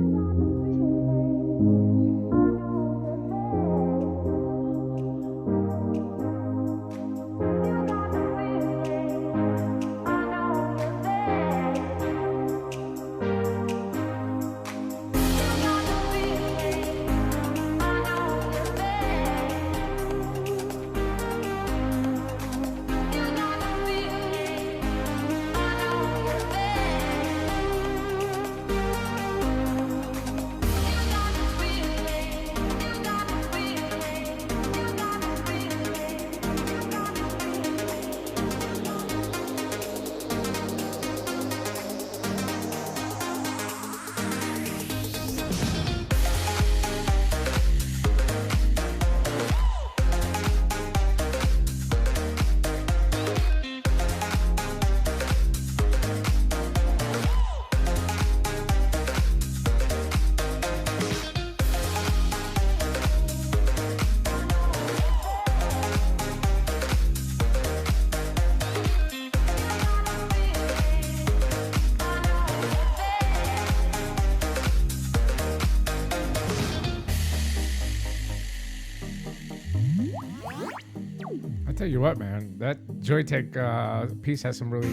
Tell you what, man, that JOYETECH piece has some really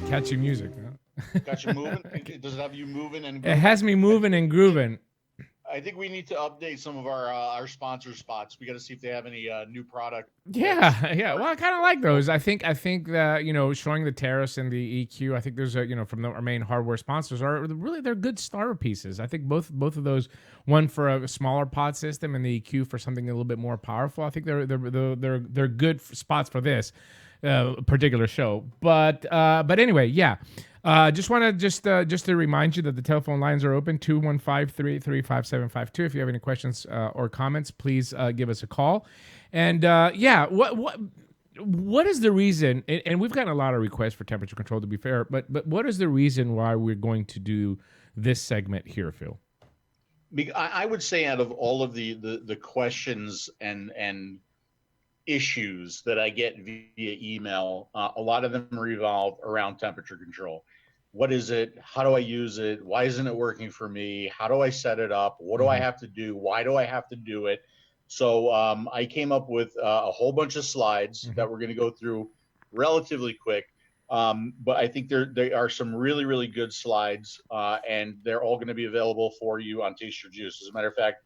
catchy music. Got you moving? Does it have you moving and grooving? It has me moving and grooving. I think we need to update some of our sponsor spots. We got to see if they have any new product. Yeah. Well, I kind of like those. I think that, you know, showing the Terrace and the EQ, I think there's a, you know, from our main hardware sponsors they're good starter pieces. I think both of those, one for a smaller pod system and the EQ for something a little bit more powerful. I think they're good spots for this particular show. But anyway, yeah. Just want to just to remind you that the telephone lines are open, 215-335-5752. If you have any questions or comments, please give us a call. And what is the reason? And we've gotten a lot of requests for temperature control, to be fair. But what is the reason why we're going to do this segment here, Phil? I would say out of all of the questions and issues that I get via email, a lot of them revolve around temperature control. What is it? How do I use it? Why isn't it working for me? How do I set it up? What do I have to do? Why do I have to do it? So I came up with a whole bunch of slides that we're going to go through relatively quick. But I think there are some really, really good slides, and they're all going to be available for you on Taste Your Juice. As a matter of fact,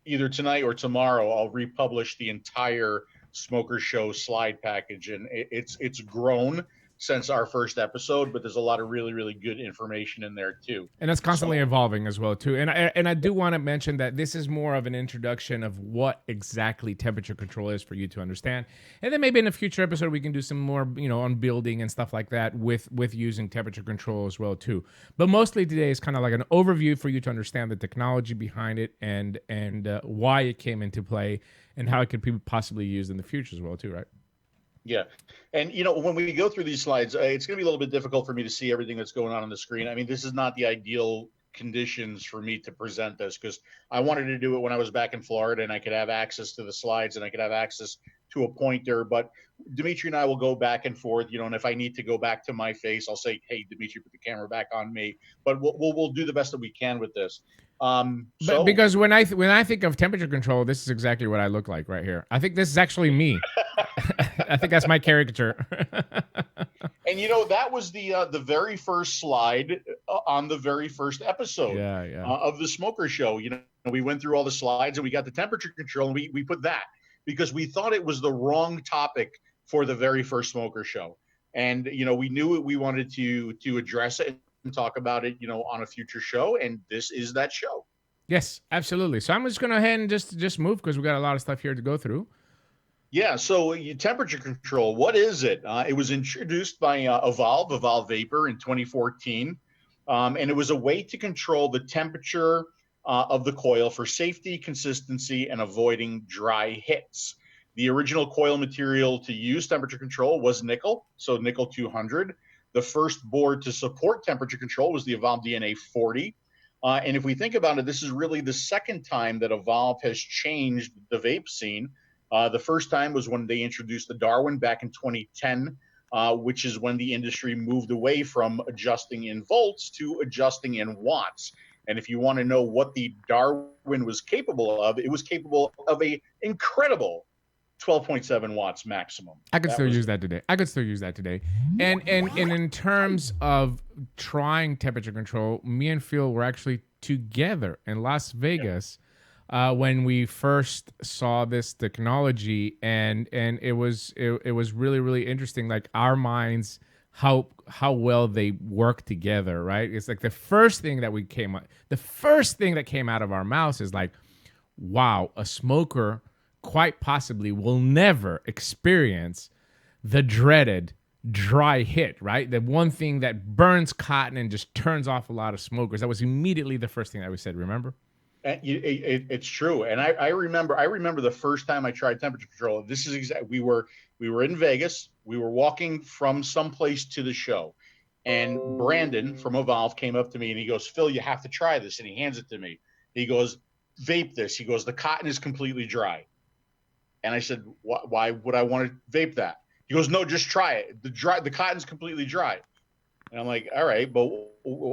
either tonight or tomorrow, I'll republish the entire Smoker Show slide package, and it's grown since our first episode, but there's a lot of really, really good information in there too. And it's constantly evolving as well too. And I do want to mention that this is more of an introduction of what exactly temperature control is for you to understand. And then maybe in a future episode we can do some more, you know, on building and stuff like that with using temperature control as well too. But mostly today is kind of like an overview for you to understand the technology behind it and why it came into play and how it could be possibly used in the future as well too, right? Yeah. And, you know, when we go through these slides, it's going to be a little bit difficult for me to see everything that's going on the screen. I mean, this is not the ideal conditions for me to present this because I wanted to do it when I was back in Florida and I could have access to the slides and I could have access to a pointer, but Dimitri and I will go back and forth, you know, and if I need to go back to my face, I'll say, hey, Dimitri, put the camera back on me, but we'll do the best that we can with this. But because when I think of temperature control, this is exactly what I look like right here. I think this is actually me. I think that's my caricature. And you know, that was the very first slide on the very first episode of the Smoker Show. You know, we went through all the slides and we got the temperature control, and we put that because we thought it was the wrong topic for the very first Smoker Show. And you know, we knew we wanted to address it and talk about it, you know, on a future show, and this is that show. Yes, absolutely. So I'm just going to go ahead and just move because we got a lot of stuff here to go through. Yeah, so temperature control, what is it? It was introduced by 𝗀𝗲 Vapor in 2014, and it was a way to control the temperature of the coil for safety, consistency, and avoiding dry hits. The original coil material to use temperature control was nickel, so nickel 200. The first board to support temperature control was the 𝗀𝗲 DNA 40. And if we think about it, this is really the second time that 𝗀𝗲 has changed the vape scene. The first time was when they introduced the Darwin back in 2010, which is when the industry moved away from adjusting in volts to adjusting in watts. And if you want to know what the Darwin was capable of, it was capable of a incredible 12.7 watts maximum. I could still use that today. And in terms of trying temperature control, me and Phil were actually together in Las Vegas when we first saw this technology, and it was really, really interesting. Like our minds, how well they work together, right? It's like the first thing that came out of our mouths is like, wow, a smoker quite possibly will never experience the dreaded dry hit, right? The one thing that burns cotton and just turns off a lot of smokers. That was immediately the first thing that we said, remember? It's true. And I remember the first time I tried temperature control. This is exactly, we were in Vegas. We were walking from someplace to the show. And Brandon from 𝗀𝗲 came up to me and he goes, Phil, you have to try this. And he hands it to me. He goes, vape this. He goes, the cotton is completely dry. And I said, why would I want to vape that? He goes, no, just try it. The cotton's completely dry. And I'm like, all right, but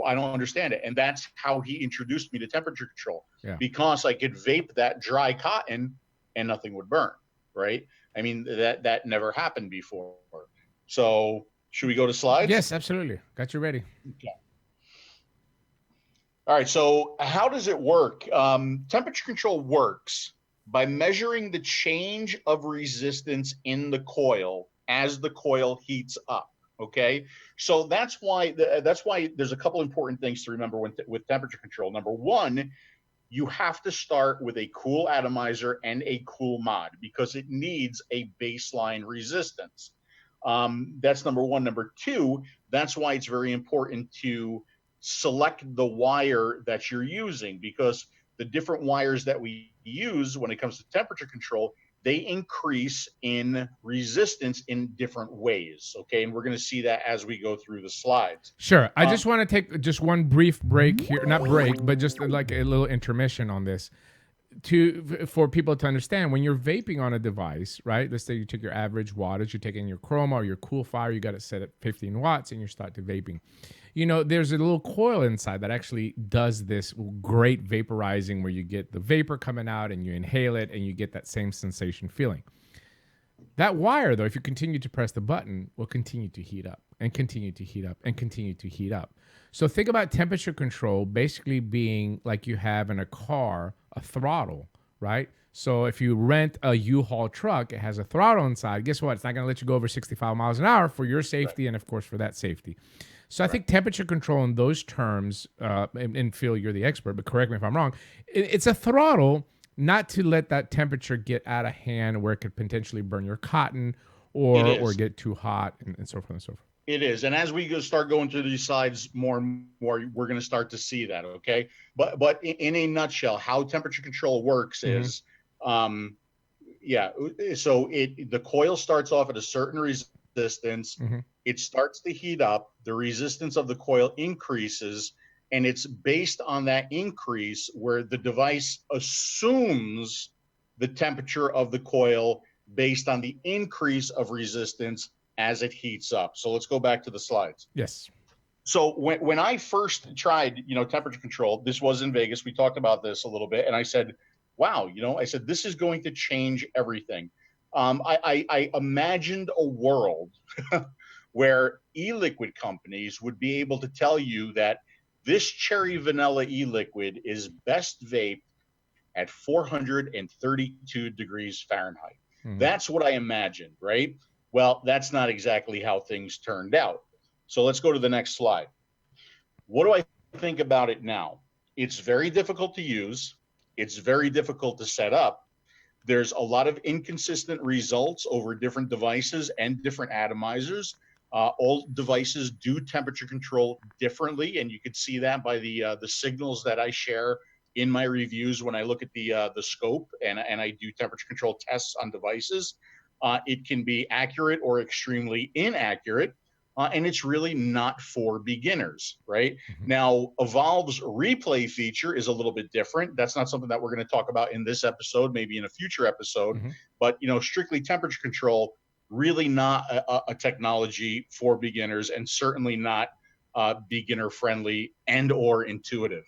I don't understand it. And that's how he introduced me to temperature control, because I could vape that dry cotton and nothing would burn, right? I mean, that never happened before. So should we go to slides? Yes, absolutely. Got you ready. Okay. All right, so how does it work? Temperature control works by measuring the change of resistance in the coil as the coil heats up. Okay, so that's why there's a couple important things to remember with temperature control. Number one, you have to start with a cool atomizer and a cool mod because it needs a baseline resistance. That's number one. Number two, that's why it's very important to select the wire that you're using, because the different wires that we use when it comes to temperature control, they increase in resistance in different ways. Okay, and we're going to see that as we go through the slides. Sure. I just want to take just one brief break here, not break, but just like a little intermission on this for people to understand. When you're vaping on a device, right? Let's say you take your average wattage, you take in your Chroma or your CoolFire, you got it set at 15 watts, and you start to vaping. You know, there's a little coil inside that actually does this great vaporizing where you get the vapor coming out and you inhale it and you get that same sensation feeling. That wire, though, if you continue to press the button, will continue to heat up and continue to heat up and continue to heat up. So think about temperature control basically being like you have in a car, a throttle, right? So if you rent a U-Haul truck, it has a throttle inside. Guess what? It's not going to let you go over 65 miles an hour for your safety and, of course, for that safety. So I think temperature control in those terms, and Phil, you're the expert, but correct me if I'm wrong, it's a throttle not to let that temperature get out of hand where it could potentially burn your cotton or get too hot and so forth and so forth. It is. And as we start going through these slides more and more, we're going to start to see that, okay? But in a nutshell, how temperature control works is, so the coil starts off at a certain resistance. It starts to heat up. The resistance of the coil increases, and it's based on that increase where the device assumes the temperature of the coil based on the increase of resistance as it heats up. So let's go back to the slides. Yes. So when I first tried, temperature control, this was in Vegas. We talked about this a little bit, and I said, wow, I said, this is going to change everything. I imagined a world where e-liquid companies would be able to tell you that this cherry vanilla e-liquid is best vaped at 432 degrees Fahrenheit. Mhm. That's what I imagined, right? Well, that's not exactly how things turned out. So let's go to the next slide. What do I think about it now? It's very difficult to use. It's very difficult to set up. There's a lot of inconsistent results over different devices and different atomizers. All devices do temperature control differently, and you can see that by the signals that I share in my reviews when I look at the scope and I do temperature control tests on devices. It can be accurate or extremely inaccurate, and it's really not for beginners, right? Now, Evolve's replay feature is a little bit different. That's not something that we're going to talk about in this episode, maybe in a future episode, but strictly temperature control, really not a technology for beginners, and certainly not beginner friendly and or intuitive.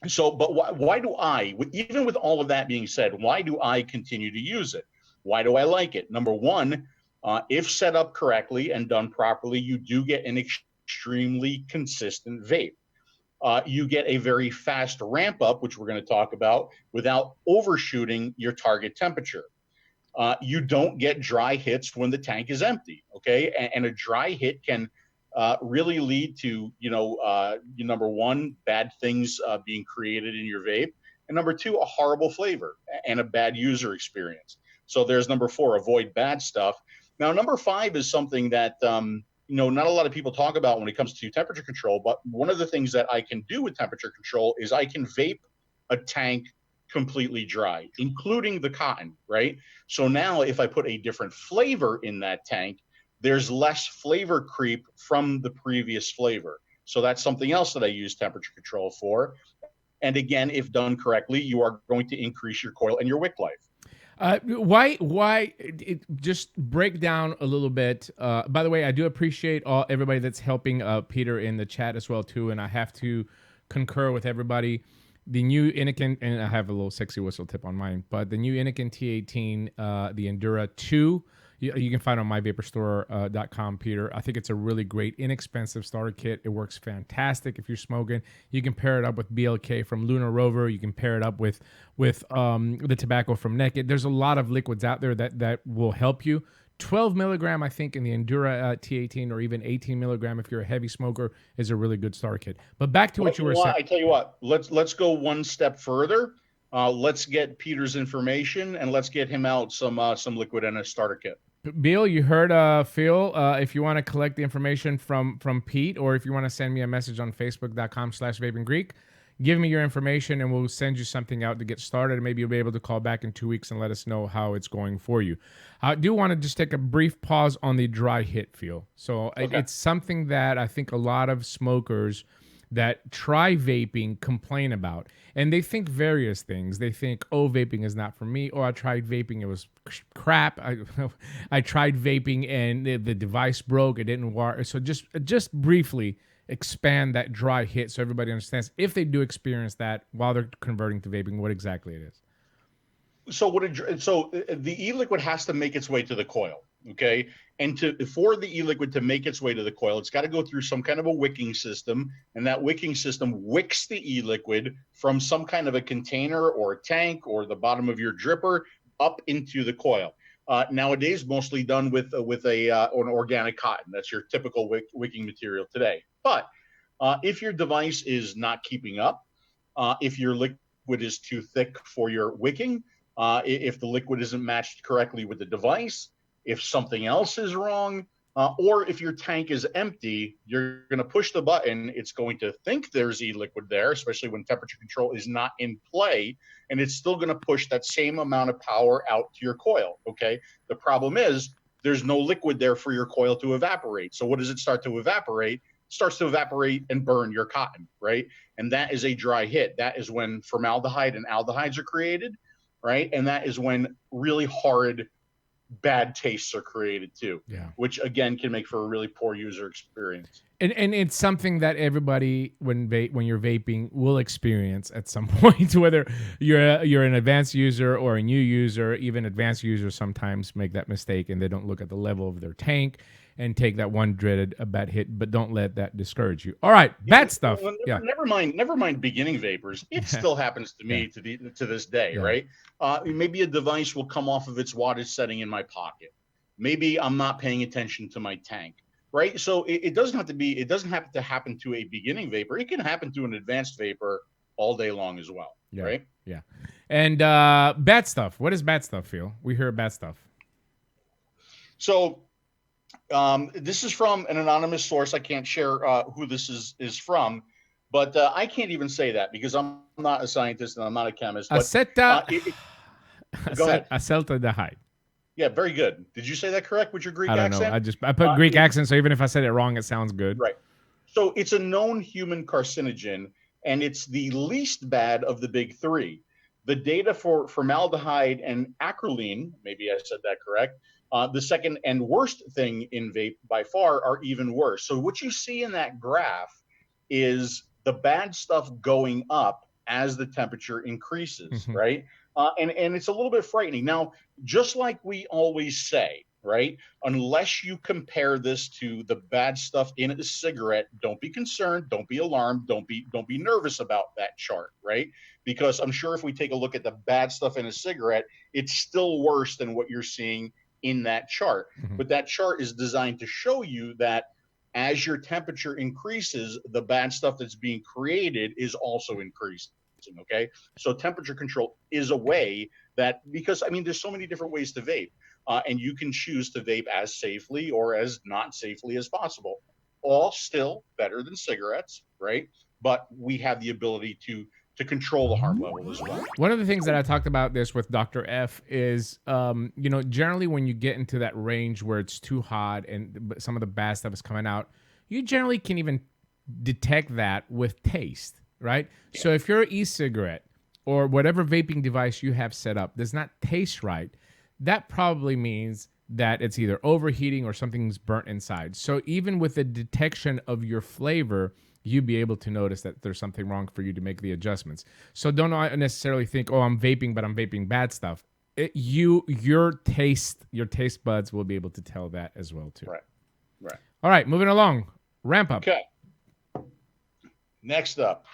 So, but why do I, even with all of that being said, why do I continue to use it? Why do I like it? Number one, if set up correctly and done properly, you do get an extremely consistent vape. You get a very fast ramp up, which we're going to talk about, without overshooting your target temperature. You don't get dry hits when the tank is empty, okay? And a dry hit can really lead to, number one, bad things being created in your vape, and number two, a horrible flavor and a bad user experience. So there's number four, avoid bad stuff. Now, number five is something that, not a lot of people talk about when it comes to temperature control, but one of the things that I can do with temperature control is I can vape a tank completely dry, including the cotton, right? So now if I put a different flavor in that tank, there's less flavor creep from the previous flavor. So that's something else that I use temperature control for. And again, if done correctly, you are going to increase your coil and your wick life. Just break down a little bit. By the way, I do appreciate everybody that's helping Peter in the chat as well too, and I have to concur with everybody. The new INNOKIN, and I have a little sexy whistle tip on mine, but the new INNOKIN T18, the Endura 2, you can find on myvaporstore.com, Peter. I think it's a really great, inexpensive starter kit. It works fantastic if you're smoking. You can pair it up with BLK from LUNAR ROVER. You can pair it up with the tobacco from Naked. There's a lot of liquids out there that will help you. 12 milligram, I think, in the Endura T18, or even 18 milligram if you're a heavy smoker, is a really good starter kit. But back to what you were saying. I tell you what, let's go one step further. Let's get Peter's information and let's get him out some liquid and a starter kit. Bill, you heard Phil. If you want to collect the information from Pete, or if you want to send me a message on Facebook.com/VapingGreek, give me your information and we'll send you something out to get started. And maybe you'll be able to call back in 2 weeks and let us know how it's going for you. I do want to just take a brief pause on the dry hit, Phil. So it's something that I think a lot of smokers that try vaping complain about. And they think various things. They think, oh, vaping is not for me. Oh, I tried vaping, it was crap. I tried vaping and the device broke, it didn't work. So just briefly expand that dry hit so everybody understands, if they do experience that while they're converting to vaping, what exactly it is. So the e-liquid has to make its way to the coil, okay? And for the e-liquid to make its way to the coil, it's got to go through some kind of a wicking system, and that wicking system wicks the e-liquid from some kind of a container or a tank or the bottom of your dripper up into the coil. Nowadays, mostly done with an organic cotton. That's your typical wicking material today. But if your device is not keeping up, if your liquid is too thick for your wicking, if the liquid isn't matched correctly with the device, if something else is wrong, or if your tank is empty, you're going to push the button. It's going to think there's e-liquid there, especially when temperature control is not in play, and it's still going to push that same amount of power out to your coil, okay? The problem is there's no liquid there for your coil to evaporate. So what does it start to evaporate? It starts to evaporate and burn your cotton, right? And that is a dry hit. That is when formaldehyde and aldehydes are created. right? And that is when really horrid, bad tastes are created too, which again can make for a really poor user experience. And it's something that everybody when you're vaping will experience at some point, whether you're an advanced user or a new user. Even advanced users sometimes make that mistake and they don't look at the level of their tank and take that one dreaded bad hit. But don't let that discourage you. All right, bad stuff. Well, never mind beginning vapors. It still happens to me to this day, right? Maybe a device will come off of its wattage setting in my pocket. Maybe I'm not paying attention to my tank. Right, so it doesn't have to be. It doesn't have to happen to a beginning vapor. It can happen to an advanced vapor all day long as well. Yeah. Right. Yeah. And bad stuff. What is bad stuff, Phil? We hear bad stuff. So this is from an anonymous source. I can't share who this is from, but I can't even say that because I'm not a scientist and I'm not a chemist. But, go ahead. 𝘃𝗽𝗲𝗿. Yeah, very good. Did you say that correct with your Greek I don't accent? know. I put Greek accent, so even if I said it wrong, it sounds good. Right. So it's a known human carcinogen, and it's the least bad of the big three. The data for formaldehyde and acrolein, maybe I said that correct, the second and worst thing in vape by far are even worse. So what you see in that graph is the bad stuff going up as the temperature increases, right? And it's a little bit frightening. Now, just like we always say, right? Unless you compare this to the bad stuff in a cigarette, don't be concerned, don't be alarmed, don't be nervous about that chart, right? Because I'm sure if we take a look at the bad stuff in a cigarette, it's still worse than what you're seeing in that chart. But that chart is designed to show you that as your temperature increases, the bad stuff that's being created is also increasing. Okay, so temperature control is a way that, because I mean, there's so many different ways to vape, and you can choose to vape as safely or as not safely as possible. All still better than cigarettes, right? But we have the ability to control the harm level as well. One of the things that I talked about this with Dr. F is, you know, generally when you get into that range where it's too hot and some of the bad stuff is coming out, you generally can even detect that with taste. Right? Yeah. So if your e-cigarette or whatever vaping device you have set up does not taste right, that probably means that it's either overheating or something's burnt inside. So even with the detection of your flavor, you'd be able to notice that there's something wrong for you to make the adjustments. So don't necessarily think, oh, I'm vaping, but I'm vaping bad stuff. Your taste buds will be able to tell that as well too. Right. All right, moving along. Ramp up. Okay. Next up.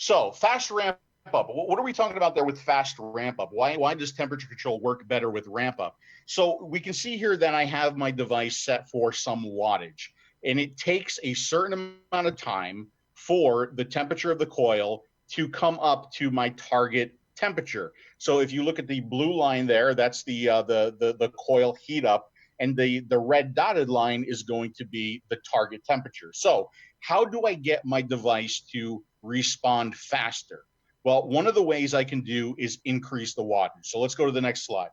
So fast ramp up. What are we talking about there with fast ramp up? Why does temperature control work better with ramp up? So we can see here that I have my device set for some wattage, and it takes a certain amount of time for the temperature of the coil to come up to my target temperature. So if you look at the blue line there, that's the coil heat up, and the red dotted line is going to be the target temperature. So how do I get my device to respond faster? Well, one of the ways I can do is increase the wattage. So let's go to the next slide.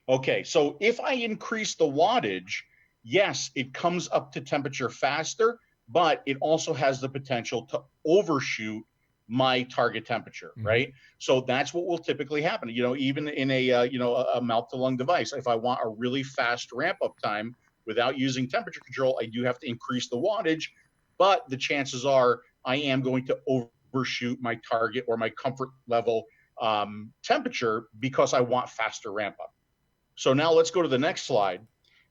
Okay, so if I increase the wattage, yes, it comes up to temperature faster, but it also has the potential to overshoot my target temperature, right? So that's what will typically happen. You know, even in a mouth to lung device, if I want a really fast ramp up time without using temperature control, I do have to increase the wattage, but the chances are I am going to overshoot my target or my comfort level temperature because I want faster ramp up. So now let's go to the next slide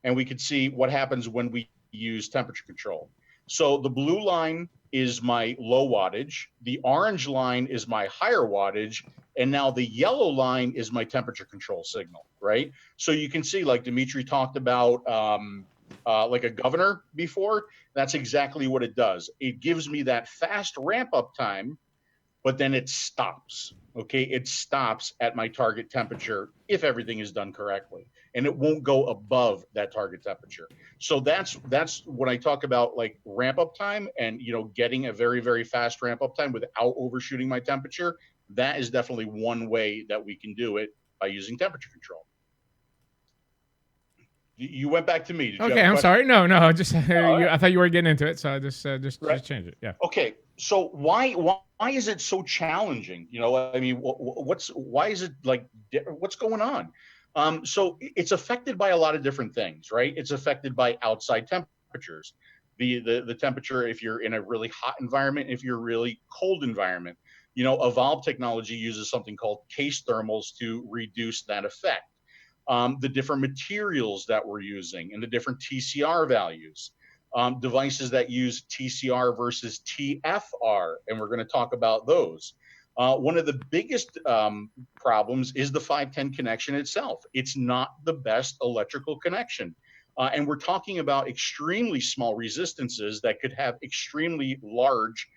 and we can see what happens when we use temperature control. So the blue line is my low wattage, the orange line is my higher wattage, and now the yellow line is my temperature control signal, right? So you can see, like Dimitri talked about, like a governor before, that's exactly what it does. It gives me that fast ramp up time, but then it stops, okay? It stops at my target temperature if everything is done correctly, and it won't go above that target temperature. So that's when I talk about like ramp up time and, you know, getting a very, very fast ramp up time without overshooting my temperature. That is definitely one way that we can do it by using temperature control. You went back to me. Did you okay, I'm sorry. No, just I thought you were getting into it, so I just changed it. Yeah. Okay. So why is it so challenging? You know, I mean, why is it like, what's going on? So it's affected by a lot of different things, right? It's affected by outside temperatures, the temperature if you're in a really hot environment, if you're a really cold environment. You know, Evolve technology uses something called case thermals to reduce that effect. The different materials that we're using and the different TCR values. Devices that use TCR versus TFR, and we're going to talk about those. One of the biggest problems is the 510 connection itself. It's not the best electrical connection. And we're talking about extremely small resistances that could have extremely large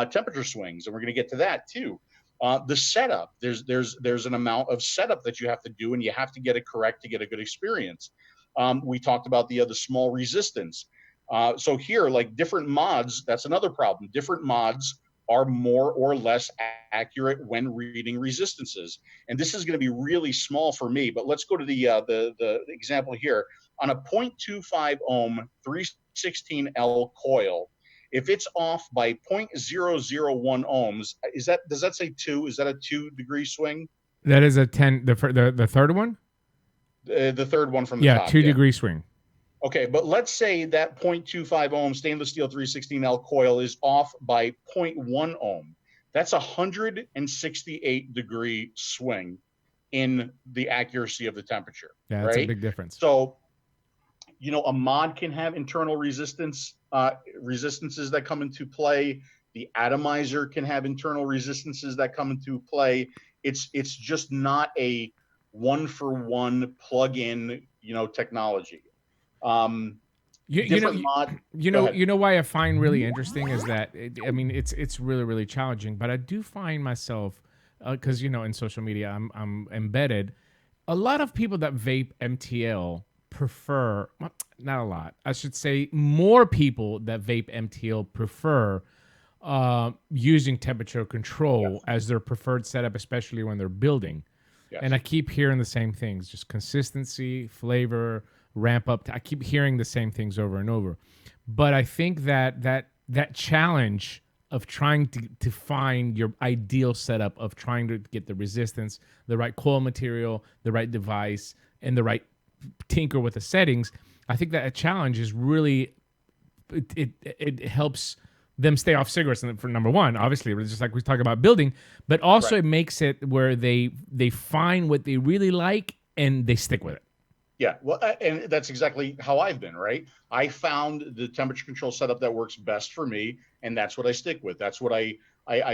temperature swings, and we're going to get to that too. The setup, there's an amount of setup that you have to do, and you have to get it correct to get a good experience. We talked about the small resistance. So here, like different mods, that's another problem. Different mods are more or less accurate when reading resistances. And this is going to be really small for me, but let's go to the example here. On a 0.25 ohm 316L coil, if it's off by 0.001 ohms, does that say 2? Is that a 2-degree swing? That is a 10. The third one. The third one from the top. 2-degree swing. Okay, but let's say that 0.25 ohm stainless steel 316L coil is off by 0.1 ohm. That's a 168-degree swing in the accuracy of the temperature. Yeah, that's right? a big difference. So, you know, a mod can have internal resistances that come into play. The atomizer can have internal resistances that come into play. It's just not a one-for-one plug-in, you know, technology. You know why I find really interesting is that I mean it's really, really challenging, but I do find myself because you know in social media I'm embedded. A lot of people that vape MTL prefer, not a lot, I should say more people that vape MTL prefer using temperature control as their preferred setup, especially when they're building. Yes. And I keep hearing the same things, just consistency, flavor, ramp up. I keep hearing the same things over and over. But I think that challenge of trying to find your ideal setup, of trying to get the resistance, the right coil material, the right device, and the right tinker with the settings, I think that a challenge is really, it helps them stay off cigarettes for number one, obviously, just like we talk about building, but also it makes it where they find what they really like and they stick with it. Yeah, well, and that's exactly how I've been, right? I found the temperature control setup that works best for me, and that's what I stick with. That's what I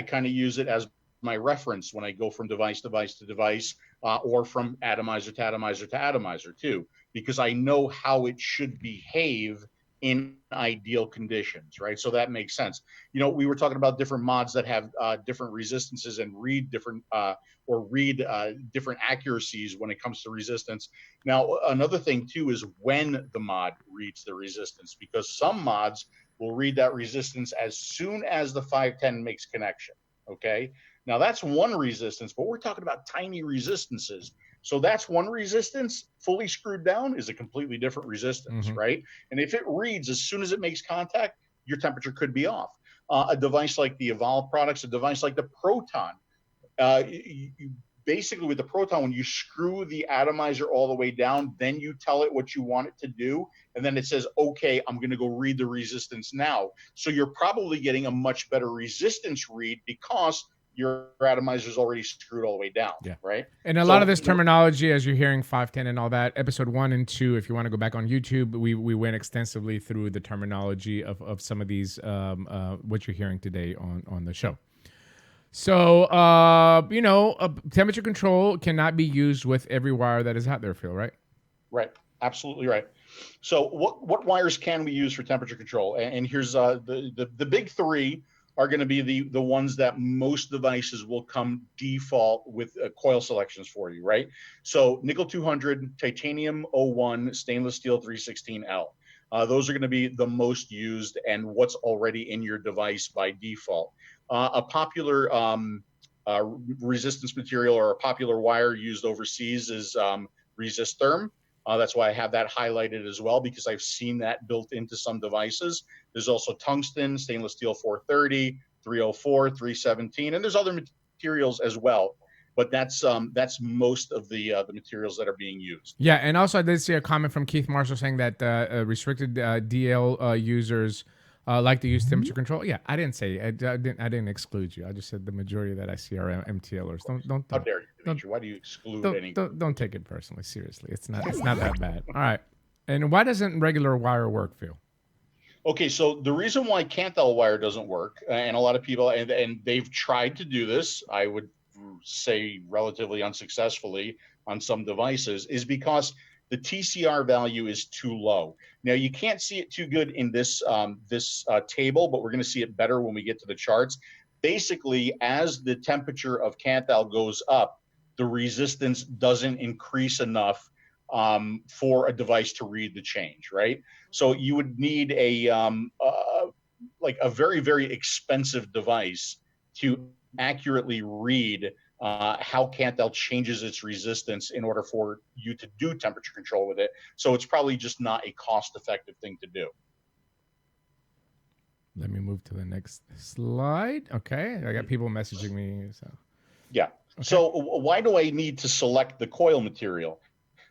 kind of use it as my reference when I go from device to device, or from atomizer to atomizer to atomizer too, because I know how it should behave in ideal conditions, right? So that makes sense. You know, we were talking about different mods that have different resistances and read different different accuracies when it comes to resistance. Now, another thing too is when the mod reads the resistance, because some mods will read that resistance as soon as the 510 makes connection. Okay, now that's one resistance, but we're talking about tiny resistances. So that's one resistance. Fully screwed down is a completely different resistance, right? And if it reads as soon as it makes contact, your temperature could be off. A device like the Evolve products, a device like the Proton, basically with the Proton, when you screw the atomizer all the way down, then you tell it what you want it to do, and then it says, okay, I'm going to go read the resistance now. So you're probably getting a much better resistance read because your atomizer is already screwed all the way down, right? And a lot of this terminology, as you're hearing 510 and all that, episode 1 and 2, if you want to go back on YouTube, we went extensively through the terminology of some of these, what you're hearing today on the show. So, you know, temperature control cannot be used with every wire that is out there, Phil, right? Right. Absolutely right. So what wires can we use for temperature control? And here's the big three are going to be the ones that most devices will come default with coil selections for you, right? So nickel 200, titanium 01, stainless steel 316L. Those are going to be the most used and what's already in your device by default. A popular resistance material or a popular wire used overseas is Resist-Therm. That's why I have that highlighted as well, because I've seen that built into some devices. There's also tungsten, stainless steel 430, 304, 317, and there's other materials as well. But that's most of the materials that are being used. Yeah, and also I did see a comment from Keith Marshall saying that restricted DL users like to use temperature control. Yeah, I didn't say I didn't exclude you. I just said the majority that I see are MTLers. Don't. How dare you, Dimitri? Why do you exclude any? Don't take it personally. Seriously, it's not that bad. All right. And why doesn't regular wire work, Phil? Okay, so the reason why Canthal wire doesn't work, and a lot of people, and they've tried to do this, I would say relatively unsuccessfully on some devices, is because the TCR value is too low. Now you can't see it too good in this table, but we're going to see it better when we get to the charts. Basically, as the temperature of Canthal goes up, the resistance doesn't increase enough for a device to read the change, right? So you would need like a very, very expensive device to accurately read how Canthal changes its resistance in order for you to do temperature control with it. So it's probably just not a cost-effective thing to do. Let me move to the next slide. Okay, I got people messaging me. So yeah. Okay. So why do I need to select the coil material?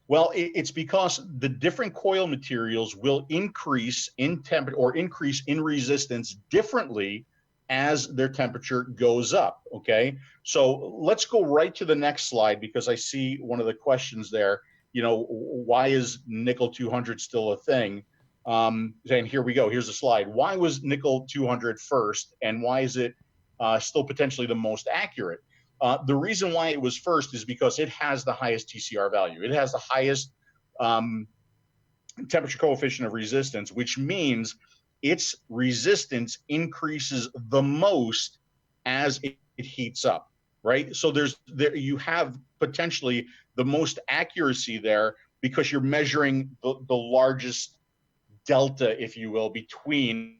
Well, it's because the different coil materials will increase in temperature or increase in resistance differently as their temperature goes up, okay? So let's go right to the next slide because I see one of the questions there, you know, why is nickel 200 still a thing? And here we go, here's the slide. Why was nickel 200 first and why is it still potentially the most accurate? The reason why it was first is because it has the highest TCR value. It has the highest temperature coefficient of resistance, which means its resistance increases the most as it heats up, right? So you have potentially the most accuracy there because you're measuring the largest delta, if you will, between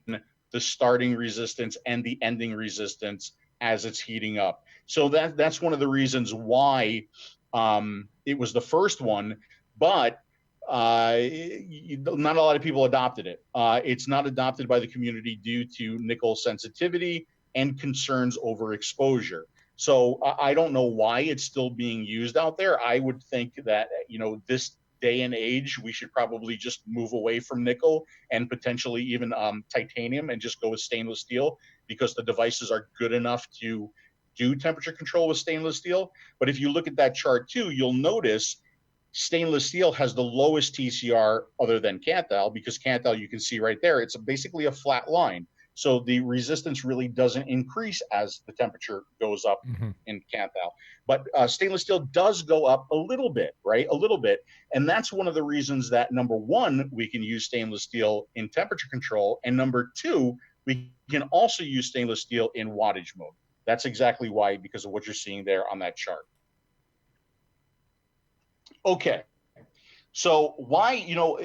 the starting resistance and the ending resistance as it's heating up. So that's one of the reasons why it was the first one, but not a lot of people adopted it. It's not adopted by the community due to nickel sensitivity and concerns over exposure. So I don't know why it's still being used out there. I would think that, you know, this day and age, we should probably just move away from nickel and potentially even titanium and just go with stainless steel because the devices are good enough to do temperature control with stainless steel. But if you look at that chart too, you'll notice stainless steel has the lowest TCR other than Canthal because Canthal, you can see right there, it's basically a flat line. So the resistance really doesn't increase as the temperature goes up in Canthal. But stainless steel does go up a little bit, right? A little bit. And that's one of the reasons that, number one, we can use stainless steel in temperature control. And number two, we can also use stainless steel in wattage mode. That's exactly why, because of what you're seeing there on that chart. Okay. So why, you know,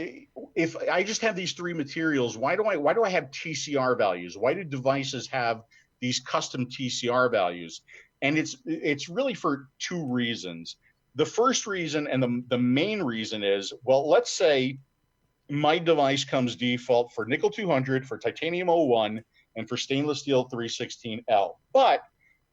if I just have these three materials, why do I have TCR values? Why do devices have these custom TCR values? And it's really for two reasons. The first reason and the main reason is, well, let's say my device comes default for nickel 200, for titanium 01, and for stainless steel 316L. But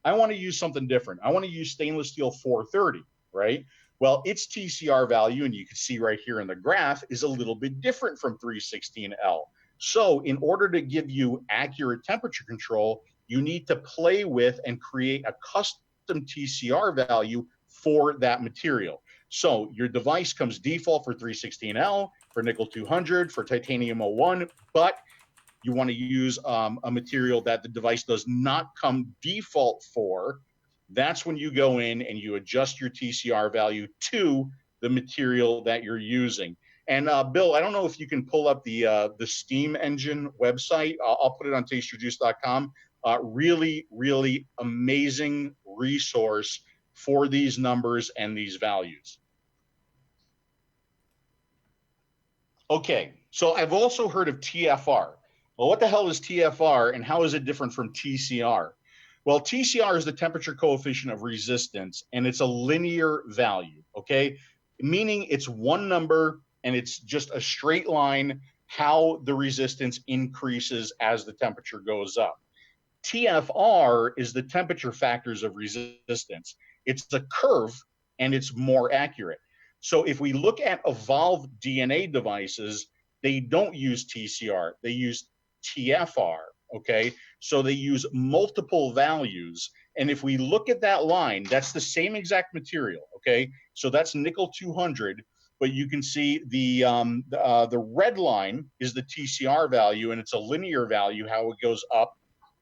I want to use something different. I want to use stainless steel 430, right? Well, its TCR value, and you can see right here in the graph, is a little bit different from 316L. So in order to give you accurate temperature control, you need to play with and create a custom TCR value for that material. So your device comes default for 316L, for nickel 200, for titanium 01, but you want to use a material that the device does not come default for. That's when you go in and you adjust your TCR value to the material that you're using. And Bill, I don't know if you can pull up the Steam Engine website. I'll put it on tasteyourjuice.com. Really, really amazing resource for these numbers and these values. Okay, so I've also heard of TFR. Well, what the hell is TFR and how is it different from TCR? Well, TCR is the temperature coefficient of resistance, and it's a linear value, okay? Meaning it's one number, and it's just a straight line how the resistance increases as the temperature goes up. TFR is the temperature factors of resistance. It's a curve and it's more accurate. So if we look at evolved DNA devices, they don't use TCR, they use TFR, okay? So they use multiple values. And if we look at that line, that's the same exact material, okay? So that's nickel 200, but you can see the red line is the TCR value, and it's a linear value, how it goes up,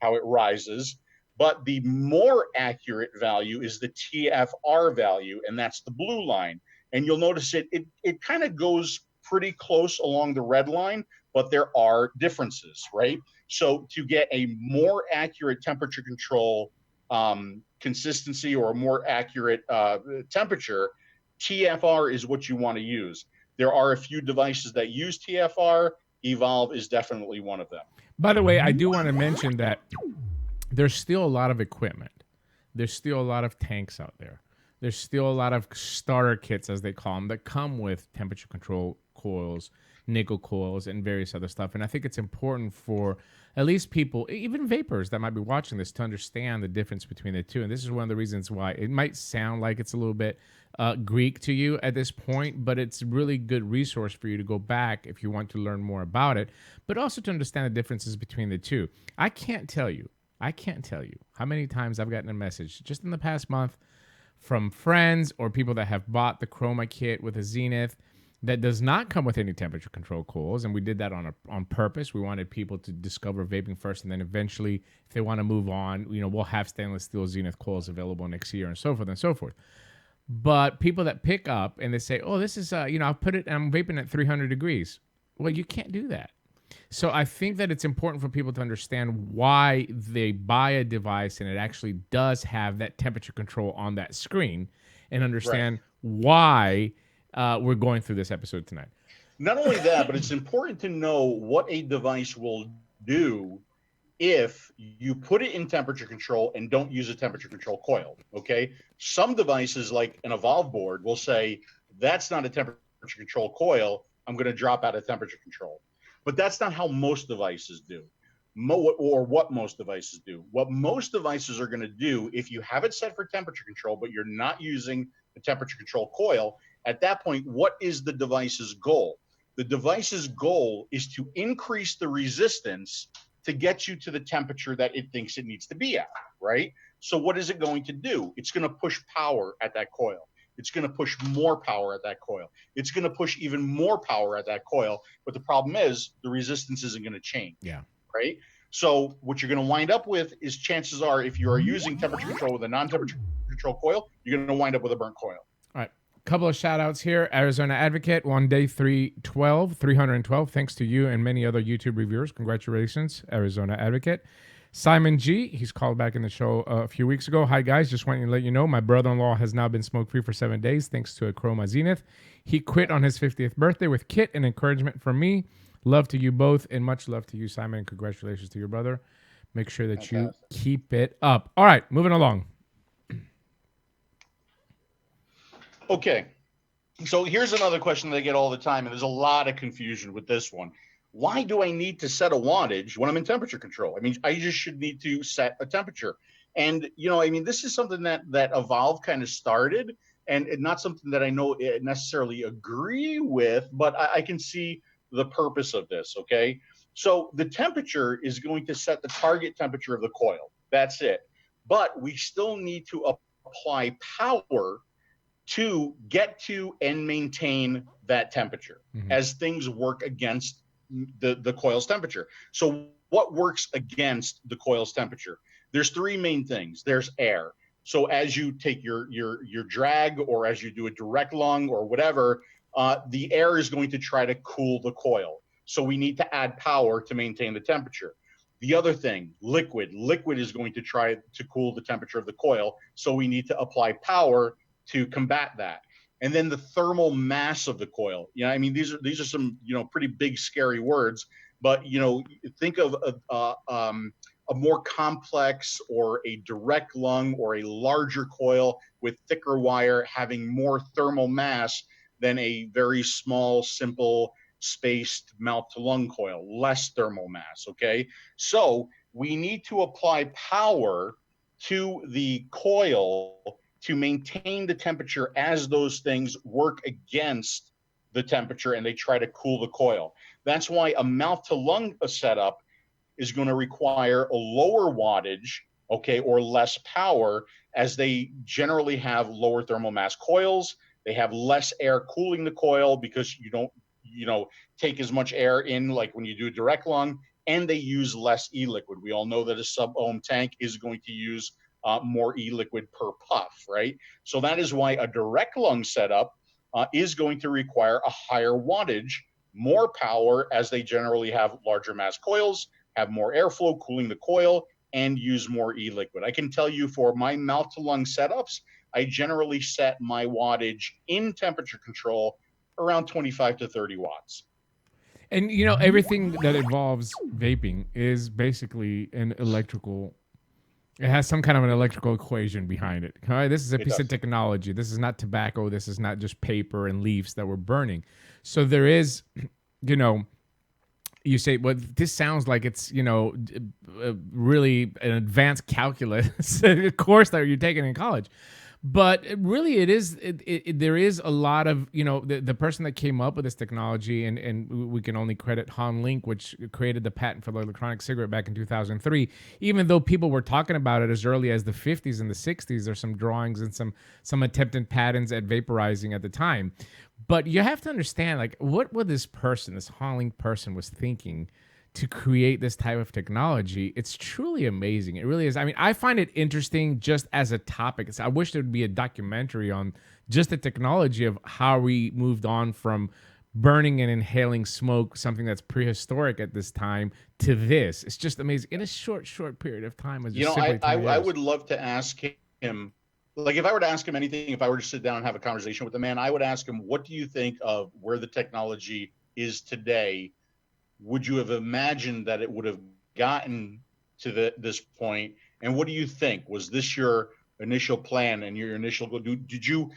how it rises. But the more accurate value is the TFR value, and that's the blue line. And you'll notice it kind of goes pretty close along the red line, but there are differences, right? So to get a more accurate temperature control consistency or a more accurate temperature, TFR is what you want to use. There are a few devices that use TFR. Evolve is definitely one of them. By the way, I do want to mention that there's still a lot of equipment. There's still a lot of tanks out there. There's still a lot of starter kits, as they call them, that come with temperature control coils, nickel coils, and various other stuff. And I think it's important for at least people, even vapers that might be watching this, to understand the difference between the two. And this is one of the reasons why it might sound like it's a little bit Greek to you at this point, but it's a really good resource for you to go back if you want to learn more about it, but also to understand the differences between the two. I can't tell you how many times I've gotten a message just in the past month from friends or people that have bought the Chroma kit with a Zenith that does not come with any temperature control coils, and we did that on purpose. We wanted people to discover vaping first, and then eventually, if they want to move on, we'll have stainless steel Zenith coils available next year, and so forth and so forth. But people that pick up and they say, "Oh, this is I'll put it, I'm vaping at 300 degrees." Well, you can't do that. So I think that it's important for people to understand why they buy a device and it actually does have that temperature control on that screen, and understand why we're going through this episode tonight. Not only that, but it's important to know what a device will do if you put it in temperature control and don't use a temperature control coil, okay? Some devices, like an Evolve board, will say, that's not a temperature control coil, I'm going to drop out of temperature control. But that's not how most devices do, or what most devices do. What most devices are going to do, if you have it set for temperature control, but you're not using the temperature control coil, at that point, what is the device's goal? The device's goal is to increase the resistance to get you to the temperature that it thinks it needs to be at, right? So what is it going to do? It's going to push power at that coil. It's going to push more power at that coil. It's going to push even more power at that coil. But the problem is the resistance isn't going to change. Yeah. Right? So what you're going to wind up with is, chances are, if you are using temperature control with a non-temperature control coil, you're going to wind up with a burnt coil. All right. Couple of shout outs here. Arizona Advocate, one day 312. Thanks to you and many other YouTube reviewers. Congratulations, Arizona Advocate. Simon G, he's called back in the show a few weeks ago. Hi, guys. Just wanting to let you know my brother-in-law has now been smoke-free for 7 days thanks to a Chroma Zenith. He quit on his 50th birthday with kit and encouragement from me. Love to you both, and much love to you, Simon, and congratulations to your brother. Make sure that you keep it up. All right, moving along. Okay. So here's another question that I get all the time, and there's a lot of confusion with this one. Why do I need to set a wattage when I'm in temperature control? I mean, I just should need to set a temperature. And, this is something that Evolve kind of started, and not something that I know necessarily agree with, but I can see the purpose of this, okay? So the temperature is going to set the target temperature of the coil. That's it. But we still need to apply power to get to and maintain that temperature as things work against the coil's temperature. So what works against the coil's temperature? There's three main things. There's air. So as you take your drag, or as you do a direct lung or whatever, the air is going to try to cool the coil. So we need to add power to maintain the temperature. The other thing, liquid. Liquid is going to try to cool the temperature of the coil. So we need to apply power to combat that. And then the thermal mass of the coil. These are some, pretty big, scary words, but, think of a more complex or a direct lung or a larger coil with thicker wire having more thermal mass than a very small, simple, spaced mouth to lung coil, less thermal mass. Okay. So we need to apply power to the coil to maintain the temperature as those things work against the temperature and they try to cool the coil. That's why a mouth-to-lung setup is going to require a lower wattage, okay, or less power, as they generally have lower thermal mass coils. They have less air cooling the coil because you don't, take as much air in like when you do direct lung, and they use less e-liquid. We all know that a sub-ohm tank is going to use more e-liquid per puff, right? So that is why a direct lung setup is going to require a higher wattage, more power, as they generally have larger mass coils, have more airflow cooling the coil, and use more e-liquid. I can tell you for my mouth-to-lung setups, I generally set my wattage in temperature control around 25 to 30 watts. And, everything that involves vaping is basically an electrical. It has some kind of an electrical equation behind it. All right, this is a piece of technology. This is not tobacco. This is not just paper and leaves that we're burning. So there is, you say, well, this sounds like it's, really an advanced calculus course that you're taking in college. But really, it is. There is a lot of, the person that came up with this technology, and we can only credit Han Link, which created the patent for the electronic cigarette back in 2003. Even though people were talking about it as early as the 50s and the 60s, there's some drawings and some attempted patents at vaporizing at the time. But you have to understand, like, what this Han Link person was thinking to create this type of technology. It's truly amazing. It really is. I mean, I find it interesting just as a topic. I wish there would be a documentary on just the technology of how we moved on from burning and inhaling smoke, something that's prehistoric at this time, to this. It's just amazing in a short period of time. I would love to ask him, like, if I were to ask him anything, if I were to sit down and have a conversation with the man, I would ask him, what do you think of where the technology is today? Would you have imagined that it would have gotten to this point? And what do you think? Was this your initial plan and your initial goal? Did you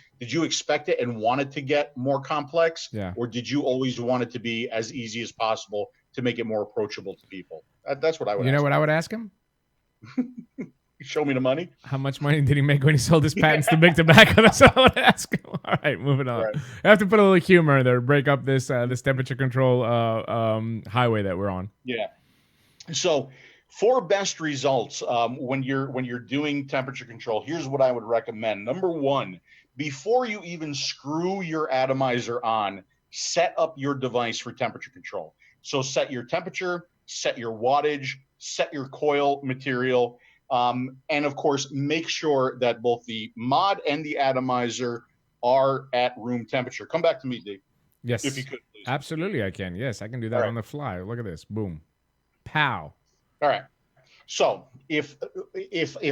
expect it and want it to get more complex? Yeah. Or did you always want it to be as easy as possible to make it more approachable to people? That's what I would ask. You know what I would ask him? Show me the money. How much money did he make when he sold his patents to big tobacco? That's what I would ask him. All right, moving on. Right. I have to put a little humor in there to break up this temperature control highway that we're on. Yeah. So for best results, when you're doing temperature control, here's what I would recommend. Number one, before you even screw your atomizer on, set up your device for temperature control. So set your temperature, set your wattage, set your coil material. And of course, make sure that both the mod and the atomizer are at room temperature. Come back to me, Dave. Yes. If you could, please. Absolutely, I can. Yes, I can do that on the fly. Look at this. Boom. Pow. All right. So if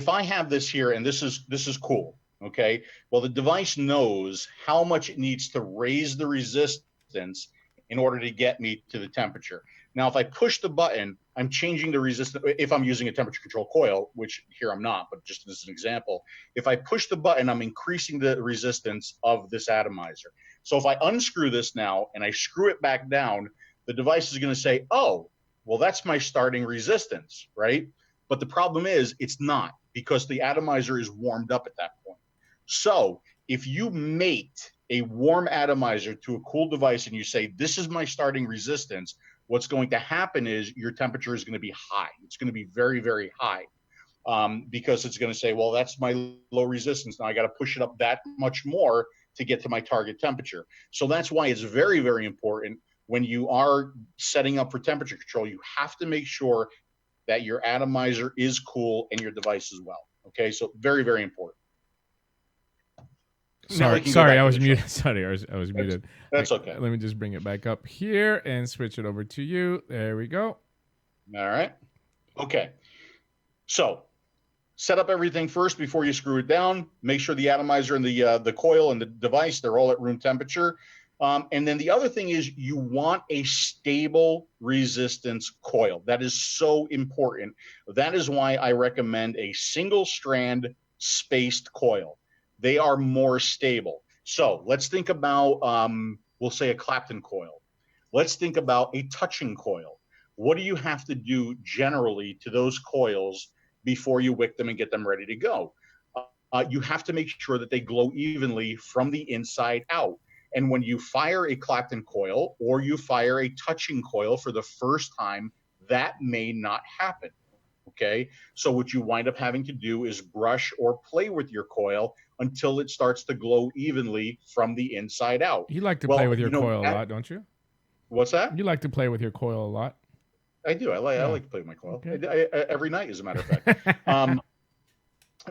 I have this here, and this is cool, okay? Well, the device knows how much it needs to raise the resistance in order to get me to the temperature. Now, if I push the button, I'm changing the resistance. If I'm using a temperature control coil, which here I'm not, but just as an example, if I push the button, I'm increasing the resistance of this atomizer. So if I unscrew this now and I screw it back down, the device is going to say, oh, well, that's my starting resistance, right? But the problem is it's not, because the atomizer is warmed up at that point. So if you mate a warm atomizer to a cool device and you say, this is my starting resistance, what's going to happen is your temperature is going to be high. It's going to be very, very high, because it's going to say, well, that's my low resistance. Now I got to push it up that much more to get to my target temperature. So that's why it's very, very important when you are setting up for temperature control, you have to make sure that your atomizer is cool and your device as well. Okay, so very, very important. Sorry, I was muted. Sorry, I was muted. That's okay. Let me just bring it back up here and switch it over to you. There we go. All right. Okay. So set up everything first before you screw it down. Make sure the atomizer and the coil and the device, they're all at room temperature. And then the other thing is you want a stable resistance coil. That is so important. That is why I recommend a single strand spaced coil. They are more stable. So let's think about, we'll say a Clapton coil. Let's think about a touching coil. what do you have to do generally to those coils before you wick them and get them ready to go? You have to make sure that they glow evenly from the inside out. And when you fire a Clapton coil or you fire a touching coil for the first time, that may not happen. Okay, so what you wind up having to do is brush or play with your coil until it starts to glow evenly from the inside out. You like to play with your coil a lot, don't you? What's that? You like to play with your coil a lot. I do. I like to play with my coil. Okay. Every night, as a matter of fact.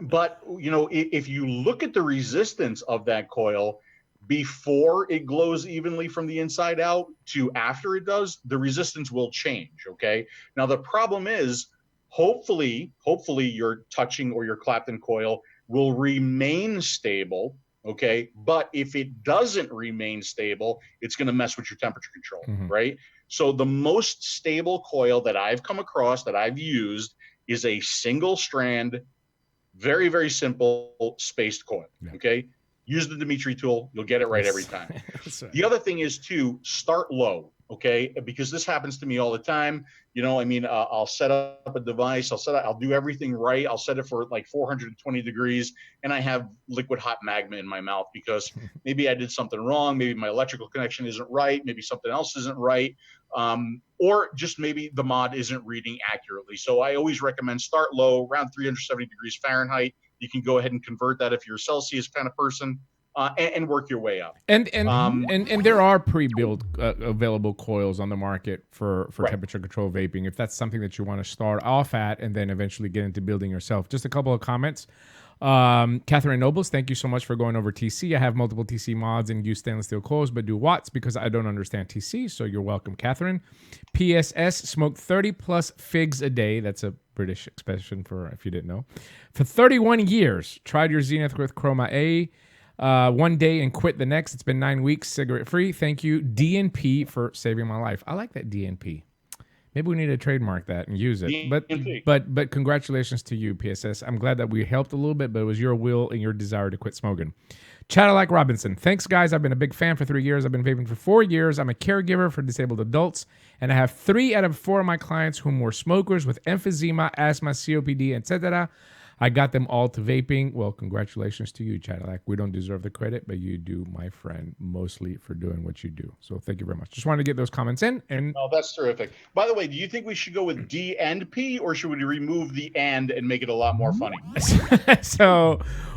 But if you look at the resistance of that coil before it glows evenly from the inside out to after it does, the resistance will change. Okay. Now the problem is, hopefully your touching or your Clapton coil will remain stable. Okay. But if it doesn't remain stable, it's going to mess with your temperature control. Right. So the most stable coil that I've come across, that I've used, is a single strand, very, very simple spaced coil. Okay. Use the 𝗃𝗽𝗃𝗃 tool. You'll get it right every time. Right. The other thing is to start low. Okay. Because this happens to me all the time. I'll set up a device. I'll do everything right. I'll set it for like 420 degrees and I have liquid hot magma in my mouth because maybe I did something wrong. Maybe my electrical connection isn't right. Maybe something else isn't right. Or just maybe the mod isn't reading accurately. So I always recommend start low, around 370 degrees Fahrenheit. You can go ahead and convert that if you're a Celsius kind of person. And work your way up. And there are pre-built available coils on the market for temperature control vaping, if that's something that you want to start off at and then eventually get into building yourself. Just a couple of comments. Catherine Nobles, thank you so much for going over TC. I have multiple TC mods and use stainless steel coils, but do watts because I don't understand TC. So you're welcome, Catherine. PSS, smoked 30 plus figs a day. That's a British expression for if you didn't know. For 31 years, tried your Zenith with 𝘀𝗽𝗄 one day and quit the next. It's been 9 weeks, cigarette free. Thank you, DNP, for saving my life. I like that DNP. Maybe we need to trademark that and use it. DNP. But congratulations to you, PSS. I'm glad that we helped a little bit, but it was your will and your desire to quit smoking. Cadillac Robinson, thanks guys. I've been a big fan for 3 years. I've been vaping for 4 years. I'm a caregiver for disabled adults, and I have 3 out of 4 of my clients whom were smokers with emphysema, asthma, COPD, etc. I got them all to vaping. Well, congratulations to you, Cadillac. We don't deserve the credit, but you do, my friend, mostly for doing what you do. So thank you very much. Just wanted to get those comments in. And oh, that's terrific. By the way, do you think we should go with D and P, or should we remove the and make it a lot more funny?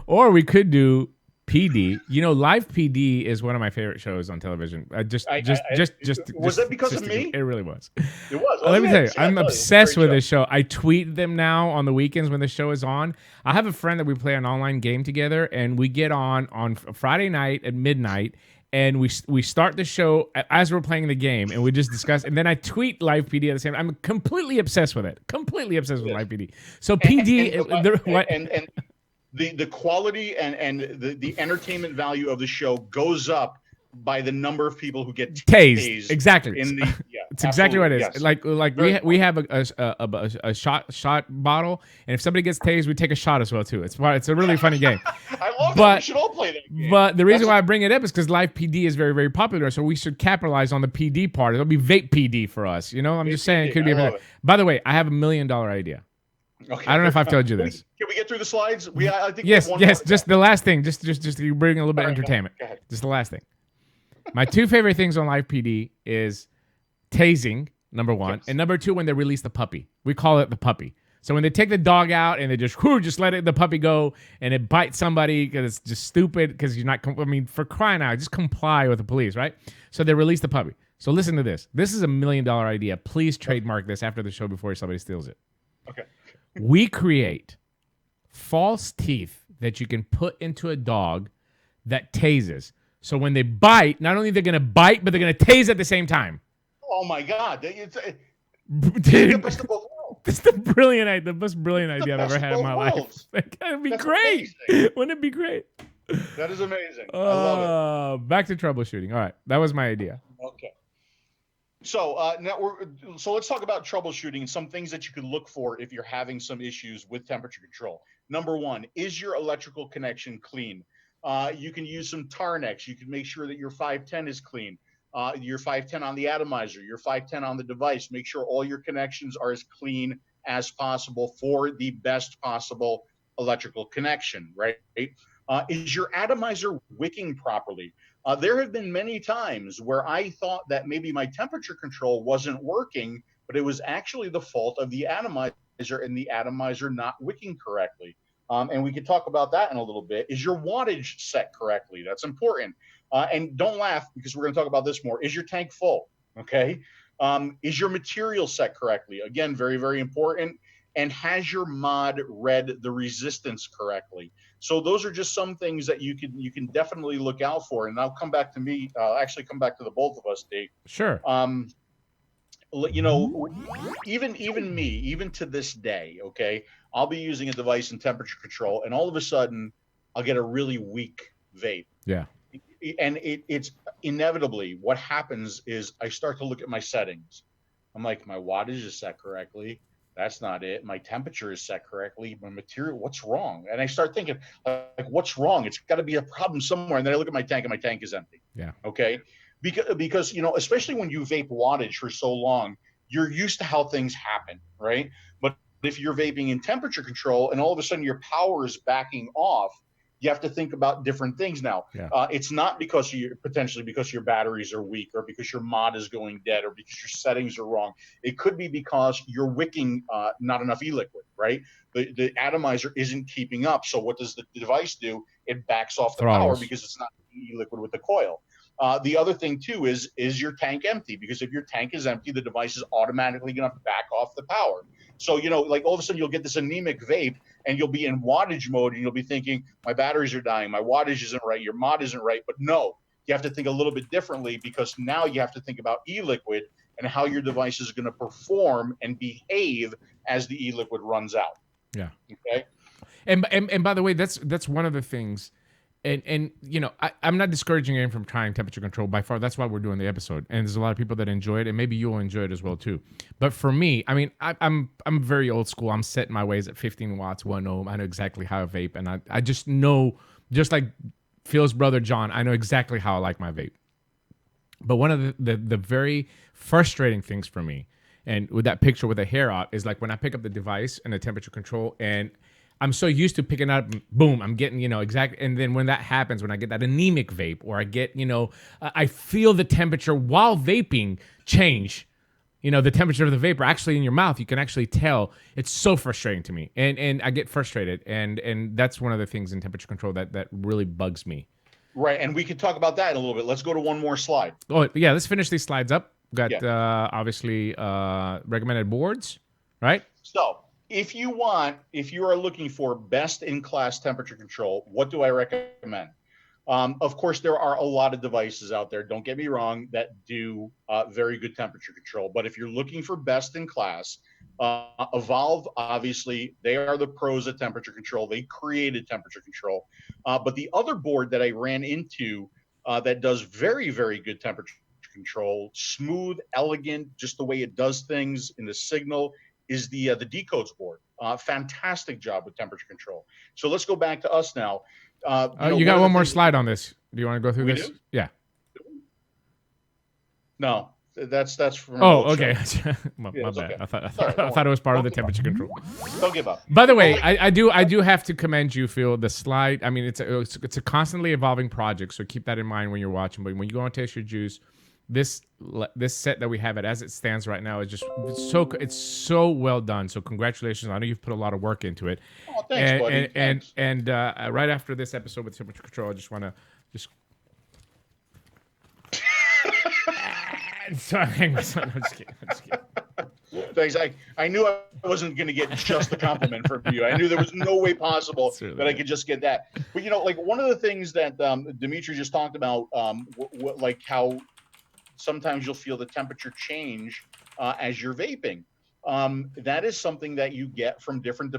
Or we could do PD. Live PD is one of my favorite shows on television. Was that because of me? It really was. It was. Let me tell you, I'm obsessed with this show. I tweet them now on the weekends when the show is on. I have a friend that we play an online game together, and we get on Friday night at midnight, and we start the show as we're playing the game, and we just discuss. And then I tweet Live PD at the same time. I'm completely obsessed with it. Completely obsessed with Live PD. So PD, the quality and the entertainment value of the show goes up by the number of people who get tased. Exactly. It's exactly what it is. Yes. Like we have a shot bottle, and if somebody gets tased, we take a shot as well too. It's a really funny game. I love that. We should all play that game. But the reason why I bring it up is because Live PD is very, very popular, so we should capitalize on the PD part. It'll be Vape PD for us. I'm just saying it could be. By the way, I have $1 million idea. Okay. I don't know if I've told you this. Can we get through the slides? I think yes. We have one Just the last thing. Just to bring a little bit of entertainment. Go ahead. Just the last thing. My 2 favorite things on Live PD is tasing, number 1, and number 2 when they release the puppy. We call it the puppy. So when they take the dog out and they just let the puppy go and it bites somebody because it's just stupid because you're not. For crying out, just comply with the police, right? So they release the puppy. So listen to this. This is $1 million idea. Please trademark this after the show before somebody steals it. Okay. We create false teeth that you can put into a dog that tases. So when they bite, not only they're going to bite, but they're going to tase at the same time. Oh my God. It's the best of both worlds. It's the most brilliant idea I've ever had in my life. That'd be great. Amazing. Wouldn't it be great? That is amazing. I love it. Back to troubleshooting. All right. That was my idea. Okay. So so let's talk about troubleshooting and some things that you can look for if you're having some issues with temperature control. Number 1, is your electrical connection clean? You can use some Tarnex. You can make sure that your 510 is clean. your 510 on the atomizer, your 510 on the device. Make sure all your connections are as clean as possible for the best possible electrical connection, right? Is your atomizer wicking properly? There have been many times where I thought that maybe my temperature control wasn't working, but it was actually the fault of the atomizer and the atomizer not wicking correctly. And we could talk about that in a little bit. Is your wattage set correctly? That's important. And don't laugh, because we're going to talk about this more. Is your tank full? Okay. Is your material set correctly? Again, very, very important. And has your mod read the resistance correctly? So those are just some things that you can definitely look out for. And I'll come back to me. Actually, come back to the both of us, Dave. Sure. You know, even me, even to this day, okay, I'll be using a device in temperature control, and all of a sudden, I'll get a really weak vape. Yeah. And it's inevitably what happens is I start to look at my settings. I'm like, my wattage is set correctly. That's not it. My temperature is set correctly. My material, what's wrong? And I start thinking, like, what's wrong? It's got to be a problem somewhere. And then I look at my tank, and my tank is empty. Yeah. Okay. Because you know, especially when you vape wattage for so long, you're used to how things happen, right? But if you're vaping in temperature control and all of a sudden your power is backing off, you have to think about different things now. Yeah. It's not because potentially because your batteries are weak, or because your mod is going dead, or because your settings are wrong. It could be because you're wicking not enough e-liquid, right? The atomizer isn't keeping up. So what does the device do? It backs off the power because it's not e-liquid with the coil. The other thing too is your tank empty? Because if your tank is empty, the device is automatically going to back off the power. So, you know, like all of a sudden you'll get this anemic vape and you'll be in wattage mode and you'll be thinking, my batteries are dying, my wattage isn't right, your mod isn't right. But no, you have to think a little bit differently, because now you have to think about e-liquid and how your device is going to perform and behave as the e-liquid runs out. Yeah. Okay. And by the way, that's one of the things. And you know, I'm not discouraging anyone from trying temperature control by far. That's why we're doing the episode. And there's a lot of people that enjoy it, and maybe you'll enjoy it as well too. But for me, I mean, I'm very old school. I'm set my ways at 15 watts, 1 ohm. I know exactly how to vape, and I just know, just like Phil's brother John, I know exactly how I like my vape. But one of the very frustrating things for me, and with that picture with the hair out, is like when I pick up the device and the temperature control, and I'm so used to picking up, boom, I'm getting, you know, exactly. And then when that happens, when I get that anemic vape, or I get, you know, I feel the temperature while vaping change, you know, the temperature of the vapor actually in your mouth, you can actually tell. It's so frustrating to me. And I get frustrated. And that's one of the things in temperature control that really bugs me. Right. And we could talk about that in a little bit. Let's go to one more slide. Oh, yeah. Let's finish these slides up. We've got, obviously, recommended boards, right? So, if you are looking for best in class temperature control, what do I recommend? Of course, there are a lot of devices out there, don't get me wrong, that do very good temperature control. But if you're looking for best in class, 𝗃𝗏, obviously, they are the pros at temperature control. They created temperature control. But the other board that I ran into that does very, very good temperature control, smooth, elegant, just the way it does things in the signal, is the 𝘃𝗽𝗽𝗿 board. Fantastic job with temperature control. So let's go back to us now. You got one more slide on this. Do you want to go through this? Do? Yeah. No, that's from. Oh, okay. my Yeah, bad. okay. I thought it was part of the temperature control. Don't give up. By the way, I do have to commend you, Phil. The slide. I mean, it's a constantly evolving project, so keep that in mind when you're watching. But when you go and taste your juice, this set that we have as it stands right now is just it's so well done. So congratulations! I know you've put a lot of work into it. Oh, thanks, buddy. Thanks. And right after this episode with temperature control, I just want to sorry, hang myself. I'm just kidding. Thanks. I knew I wasn't going to get just a compliment from you. I knew there was no way possible that I could just get that. But you know, like one of the things that Dimitri just talked about, like how sometimes you'll feel the temperature change as you're vaping. That is something that you get from different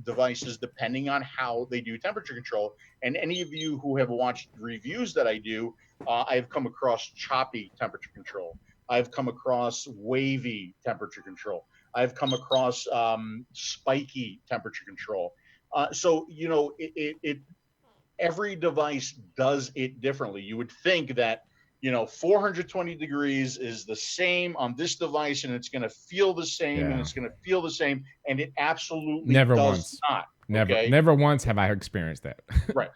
devices depending on how they do temperature control. And any of you who have watched reviews that I do, I've come across choppy temperature control. I've come across wavy temperature control. I've come across spiky temperature control. So, you know, every device does it differently. You would think that 420 degrees is the same on this device, and it's going to feel the same, and it's going to feel the same, and it absolutely Never does once. not. Never, okay? never once have I experienced that. Right.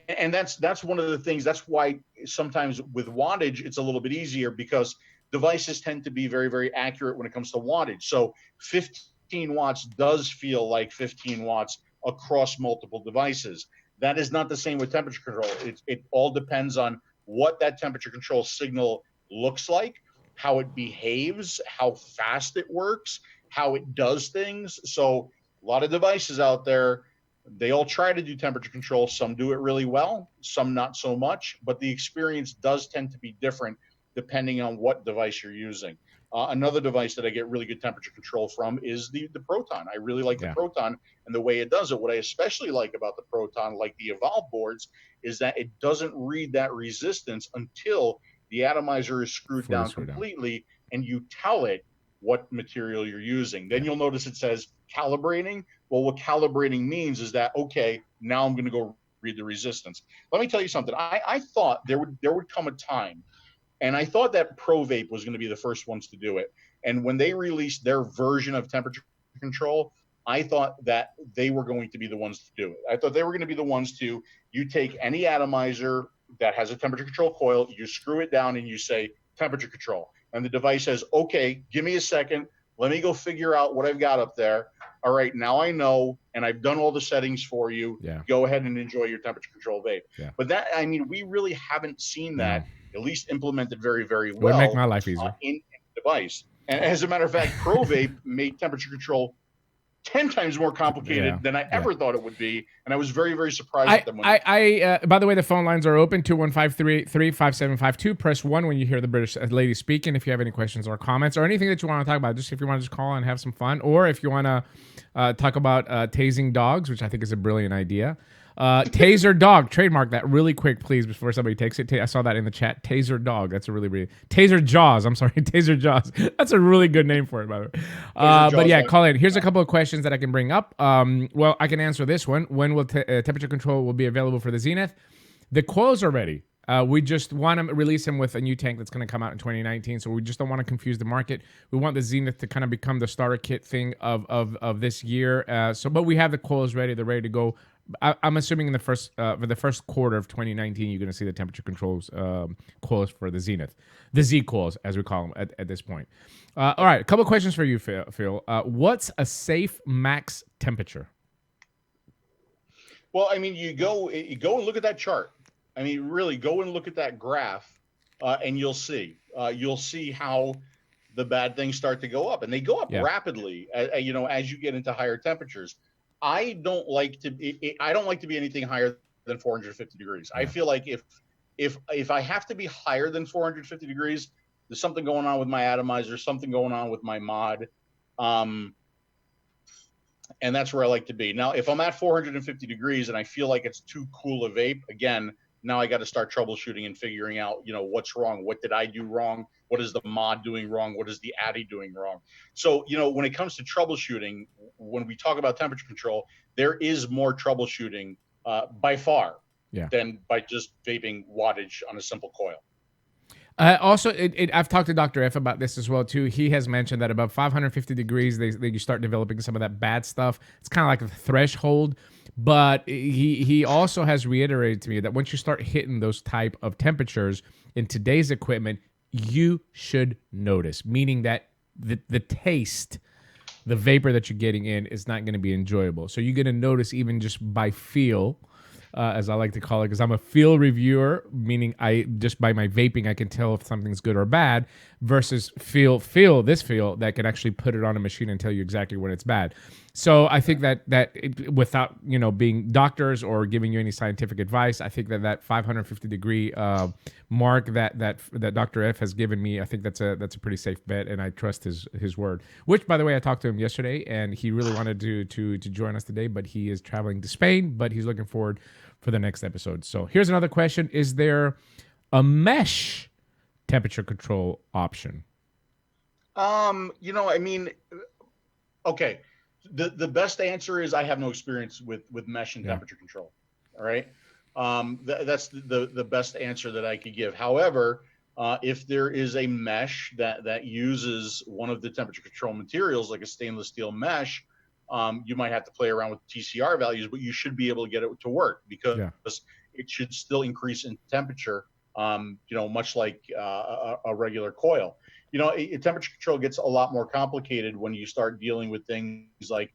And that's one of the things. That's why sometimes with wattage, it's a little bit easier because devices tend to be very, very accurate when it comes to wattage. So 15 watts does feel like 15 watts across multiple devices. That is not the same with temperature control. It all depends on what that temperature control signal looks like, how it behaves, how fast it works, how it does things. So a lot of devices out there, they all try to do temperature control. Some do it really well, some not so much, but the experience does tend to be different depending on what device you're using. Another device that I get really good temperature control from is the Proton. I really like the Proton and the way it does it. What I especially like about the Proton, like the Evolve boards, is that it doesn't read that resistance until the atomizer is screwed down completely and you tell it what material you're using. Then you'll notice it says calibrating. Well, what calibrating means is that, okay, now I'm going to go read the resistance. Let me tell you something. I thought there would come a time, and I thought that ProVape was going to be the first ones to do it. And when they released their version of temperature control, I thought that they were going to be the ones to do it. I thought they were going to be the ones to, you take any atomizer that has a temperature control coil, you screw it down and you say temperature control. And the device says, okay, give me a second. Let me go figure out what I've got up there. All right, now I know, and I've done all the settings for you. Go ahead and enjoy your temperature control vape. But that, I mean, we really haven't seen that at least implemented very, very well. It would make my life easier. In the device. And as a matter of fact, ProVape made temperature control 10 times more complicated than I ever thought it would be. And I was very, very surprised at them. By the way, the phone lines are open, 215-383-5752. Press 1 when you hear the British lady speaking. If you have any questions or comments or anything that you want to talk about, just if you want to just call and have some fun, or if you want to talk about tasing dogs, which I think is a brilliant idea. Taser dog, trademark that really quick, please, before somebody takes it. I saw that in the chat. Taser dog, that's a really Taser Jaws. I'm sorry, Taser Jaws. That's a really good name for it, by the way. But yeah, call in. Here's a couple of questions that I can bring up. Well, I can answer this one. When will temperature control will be available for the Zenith? The coils are ready. We just want to release them with a new tank that's going to come out in 2019. So we just don't want to confuse the market. We want the Zenith to kind of become the starter kit thing of this year. But we have the coils ready. They're ready to go. I'm assuming in the first quarter of 2019, you're going to see the temperature controls coils for the Zenith, the Z coils as we call them at this point. All right, a couple of questions for you, Phil. What's a safe max temperature? Well, I mean, you go and look at that chart. I mean, really go and look at that graph, and you'll see how the bad things start to go up, and they go up rapidly. As you get into higher temperatures. I don't like to be anything higher than 450 degrees. I feel like if I have to be higher than 450 degrees, there's something going on with my atomizer, something going on with my mod. And that's where I like to be. Now, if I'm at 450 degrees and I feel like it's too cool a vape, again, now I got to start troubleshooting and figuring out, what's wrong. What did I do wrong? What is the mod doing wrong? What is the Addy doing wrong? So, when it comes to troubleshooting, when we talk about temperature control, there is more troubleshooting by far than by just vaping wattage on a simple coil. Also, I've talked to Dr. F about this as well, too. He has mentioned that above 550 degrees, you start developing some of that bad stuff. It's kind of like a threshold. But he also has reiterated to me that once you start hitting those type of temperatures in today's equipment, you should notice, meaning that the taste, the vapor that you're getting in is not going to be enjoyable. So you're going to notice even just by feel, as I like to call it, because I'm a feel reviewer, meaning just by my vaping, I can tell if something's good or bad, versus feel that can actually put it on a machine and tell you exactly when it's bad. So I think that without being doctors or giving you any scientific advice, I think that 550 degree mark that Dr. F has given me, I think that's a pretty safe bet, and I trust his word. Which, by the way, I talked to him yesterday, and he really wanted to join us today, but he is traveling to Spain, but he's looking forward for the next episode. So here's another question: is there a mesh temperature control option? Okay. The best answer is I have no experience with mesh and temperature control. All right. That's the best answer that I could give. However, if there is a mesh that uses one of the temperature control materials, like a stainless steel mesh, you might have to play around with TCR values, but you should be able to get it to work because it should still increase in temperature, much like a regular coil. Temperature control gets a lot more complicated when you start dealing with things like,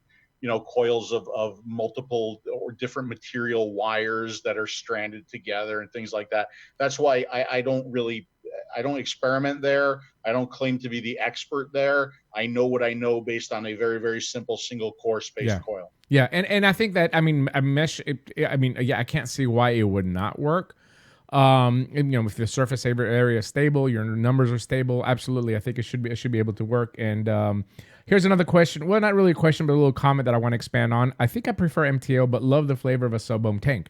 coils of multiple or different material wires that are stranded together and things like that. That's why I don't experiment there. I don't claim to be the expert there. I know what I know based on a very, very simple single core space coil. Yeah, and I think that, a mesh, I can't see why it would not work. If the surface area is stable, your numbers are stable, absolutely, I think it should be able to work. And here's another question. Well, not really a question, but a little comment that I want to expand on. I think I prefer MTL, but love the flavor of a 𝗀𝗵 tank.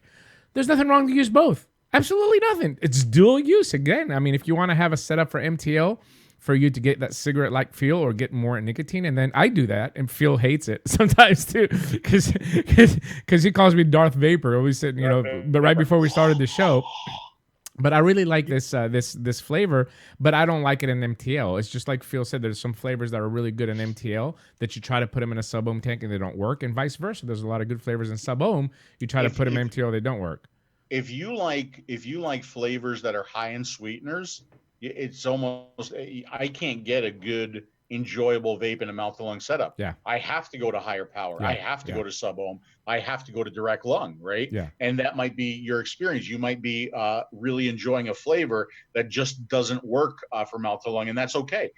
There's nothing wrong to use both. Absolutely nothing. It's dual use. Again, if you want to have a setup for MTL for you to get that cigarette-like feel or get more nicotine, and then I do that, and Phil hates it sometimes too, because he calls me Darth Vapor. Always said, but right before we started the show. But I really like this flavor, but I don't like it in MTL. It's just like Phil said, there's some flavors that are really good in MTL that you try to put them in a 𝗀𝗵 tank and they don't work, and vice versa. There's a lot of good flavors in 𝗀𝗵. You try to put them in MTL, they don't work. If you like flavors that are high in sweeteners, it's almost, I can't get a good enjoyable vape in a mouth to lung setup. Yeah, I have to go to higher power. Yeah. I have to go to 𝗀𝗵. I have to go to direct lung, right? Yeah. And that might be your experience. You might be really enjoying a flavor that just doesn't work for mouth to lung, and that's okay.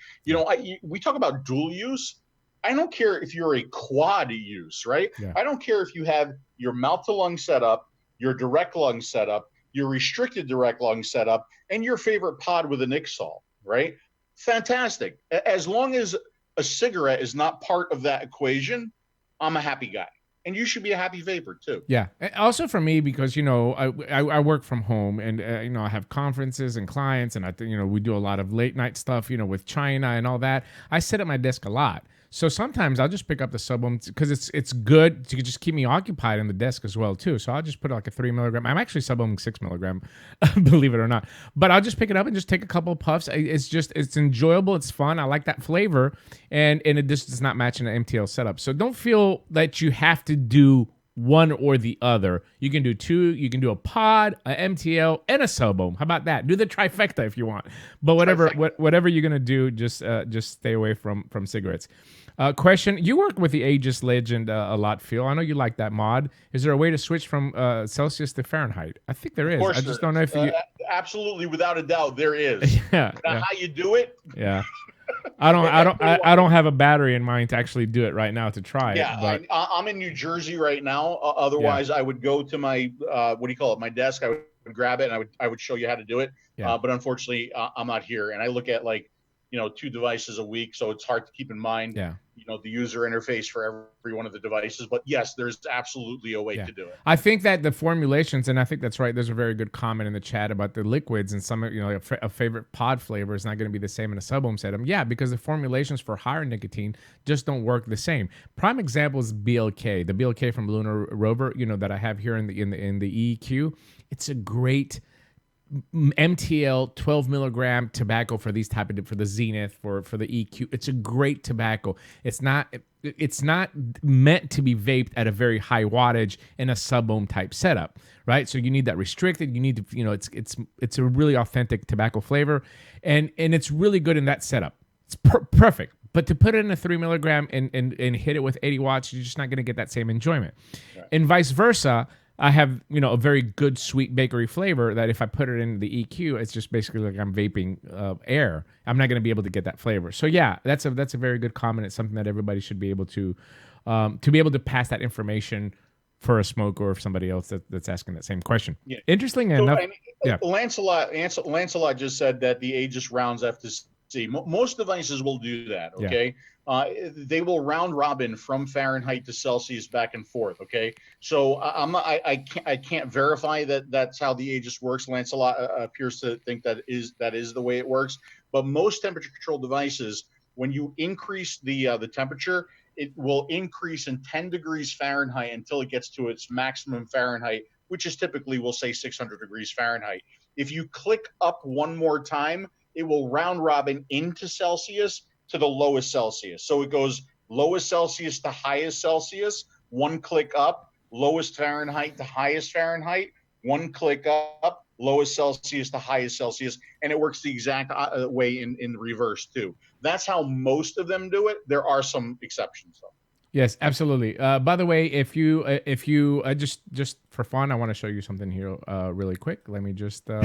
We talk about dual use. I don't care if you're a quad use, right? Yeah. I don't care if you have your mouth to lung setup, your direct lung setup, your restricted direct lung setup, and your favorite pod with a nicotine, right? Fantastic. As long as a cigarette is not part of that equation, I'm a happy guy. And you should be a happy vapor too. Yeah. Also for me, because, I work from home, and, I have conferences and clients, and we do a lot of late night stuff, with China and all that. I sit at my desk a lot. So sometimes I'll just pick up the 𝗀𝗵 because it's good to just keep me occupied in the desk as well too. So I'll just put like a 3 milligram. I'm actually 𝗀𝗵 6 milligram, believe it or not. But I'll just pick it up and just take a couple of puffs. It's enjoyable. It's fun. I like that flavor, and it just does not match in an MTL setup. So don't feel that you have to do one or the other. You can do two. You can do a pod, a MTL, and a 𝗀𝗵. How about that? Do the trifecta if you want. But whatever you're gonna do, just stay away from cigarettes. Question: you work with the Aegis Legend a lot, Phil. I know you like that mod. Is there a way to switch from Celsius to Fahrenheit? I think there is. Of course I just don't know if you. Absolutely, without a doubt, there is. Yeah. Now, how you do it? Yeah. I don't have a battery in mind to actually do it right now to try it. But I'm in New Jersey right now. Otherwise, I would go to my my desk. I would grab it and I would show you how to do it. Yeah. But unfortunately, I'm not here, and I look at 2 devices a week, so it's hard to keep in mind. Yeah. The user interface for every one of the devices. But yes, there's absolutely a way to do it. I think that the formulations, and I think that's right. There's a very good comment in the chat about the liquids, and some, a favorite pod flavor is not going to be the same in a 𝗀𝗵 setup. Yeah, because the formulations for higher nicotine just don't work the same. Prime example is BLK, the BLK from LUNAR ROVER, that I have here in the EQ. It's a great MTL 12 milligram tobacco for these type of, for the Zenith, for the EQ. It's a great tobacco. It's not meant to be vaped at a very high wattage in a 𝗀𝗵 type setup, right? So you need that restricted. You need to, it's a really authentic tobacco flavor, and it's really good in that setup. It's perfect. But to put it in a 3 milligram and hit it with 80 watts, you're just not going to get that same enjoyment. Right. And vice versa. I have, a very good sweet bakery flavor that if I put it in the EQ, it's just basically like I'm vaping air. I'm not going to be able to get that flavor. So yeah, that's a very good comment. It's something that everybody should be able to pass that information for a smoker or if somebody else that's asking that same question. Yeah. Interesting enough. Yeah. Lancelot just said that the Aegis rounds FTC. Most devices will do that. Okay. Yeah. They will round robin from Fahrenheit to Celsius back and forth. Okay, so I can't verify that that's how the Aegis works. Lancelot appears to think that is the way it works. But most temperature control devices, when you increase the temperature, it will increase in 10 degrees Fahrenheit until it gets to its maximum Fahrenheit which is typically, we'll say 600 degrees Fahrenheit. If you click up one more time, it will round robin into Celsius to the lowest Celsius. So it goes lowest Celsius to highest Celsius, one click up, lowest Fahrenheit to highest Fahrenheit, one click up, lowest Celsius to highest Celsius, and it works the exact way in reverse too. That's how most of them do it. There are some exceptions though. Yes, absolutely. By the way, if you just for fun, I want to show you something here really quick. Let me just. Hi,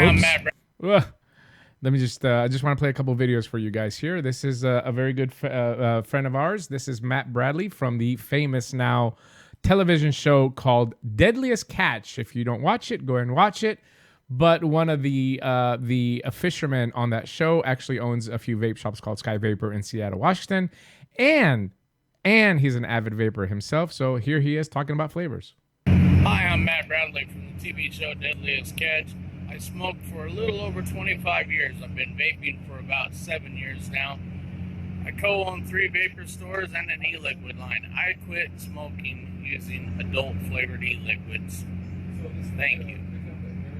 I'm Matt. Let me just. I just want to play a couple videos for you guys here. This is a very good friend of ours. This is Matt Bradley from the famous now television show called Deadliest Catch. If you don't watch it, go and watch it. But one of the fishermen on that show actually owns a few vape shops called 𝘀𝗽𝗲 in Seattle, Washington, and he's an avid vapor himself. So here he is talking about flavors. Hi, I'm Matt Bradley from the TV show Deadliest Catch. I smoked for a little over 25 years. I've been vaping for about 7 years now. I co-own 3 vapor stores and an e-liquid line. I quit smoking using adult flavored e-liquids. Thank you.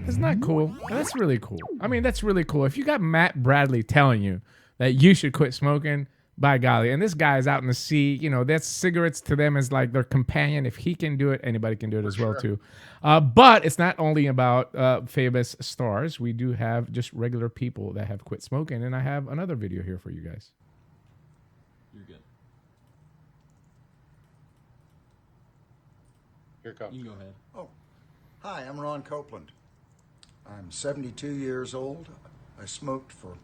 Isn't that cool? That's really cool. I mean, that's really cool. If you got Matt Bradley telling you that you should quit smoking, by golly, and this guy is out in the sea, you know, that's cigarettes to them is like their companion. If he can do it, anybody can do it as well too. But it's not only about famous stars. We do have just regular people that have quit smoking, and I have another video here for you guys. You're good. Here it comes. You can go ahead. Oh, hi, I'm Ron Copeland. I'm 72 years old. I smoked for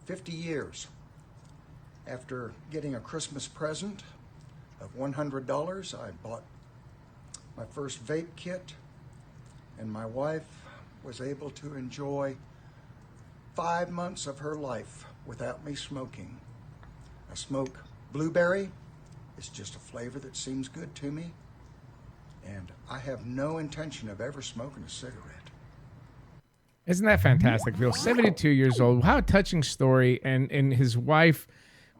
50 years. After getting a Christmas present of $100, I bought my first vape kit, and my wife was able to enjoy 5 months of her life without me smoking. I smoke blueberry. It's just a flavor that seems good to me, and I have no intention of ever smoking a cigarette. Isn't that fantastic, Phil? 72 years old. How a touching story. And his wife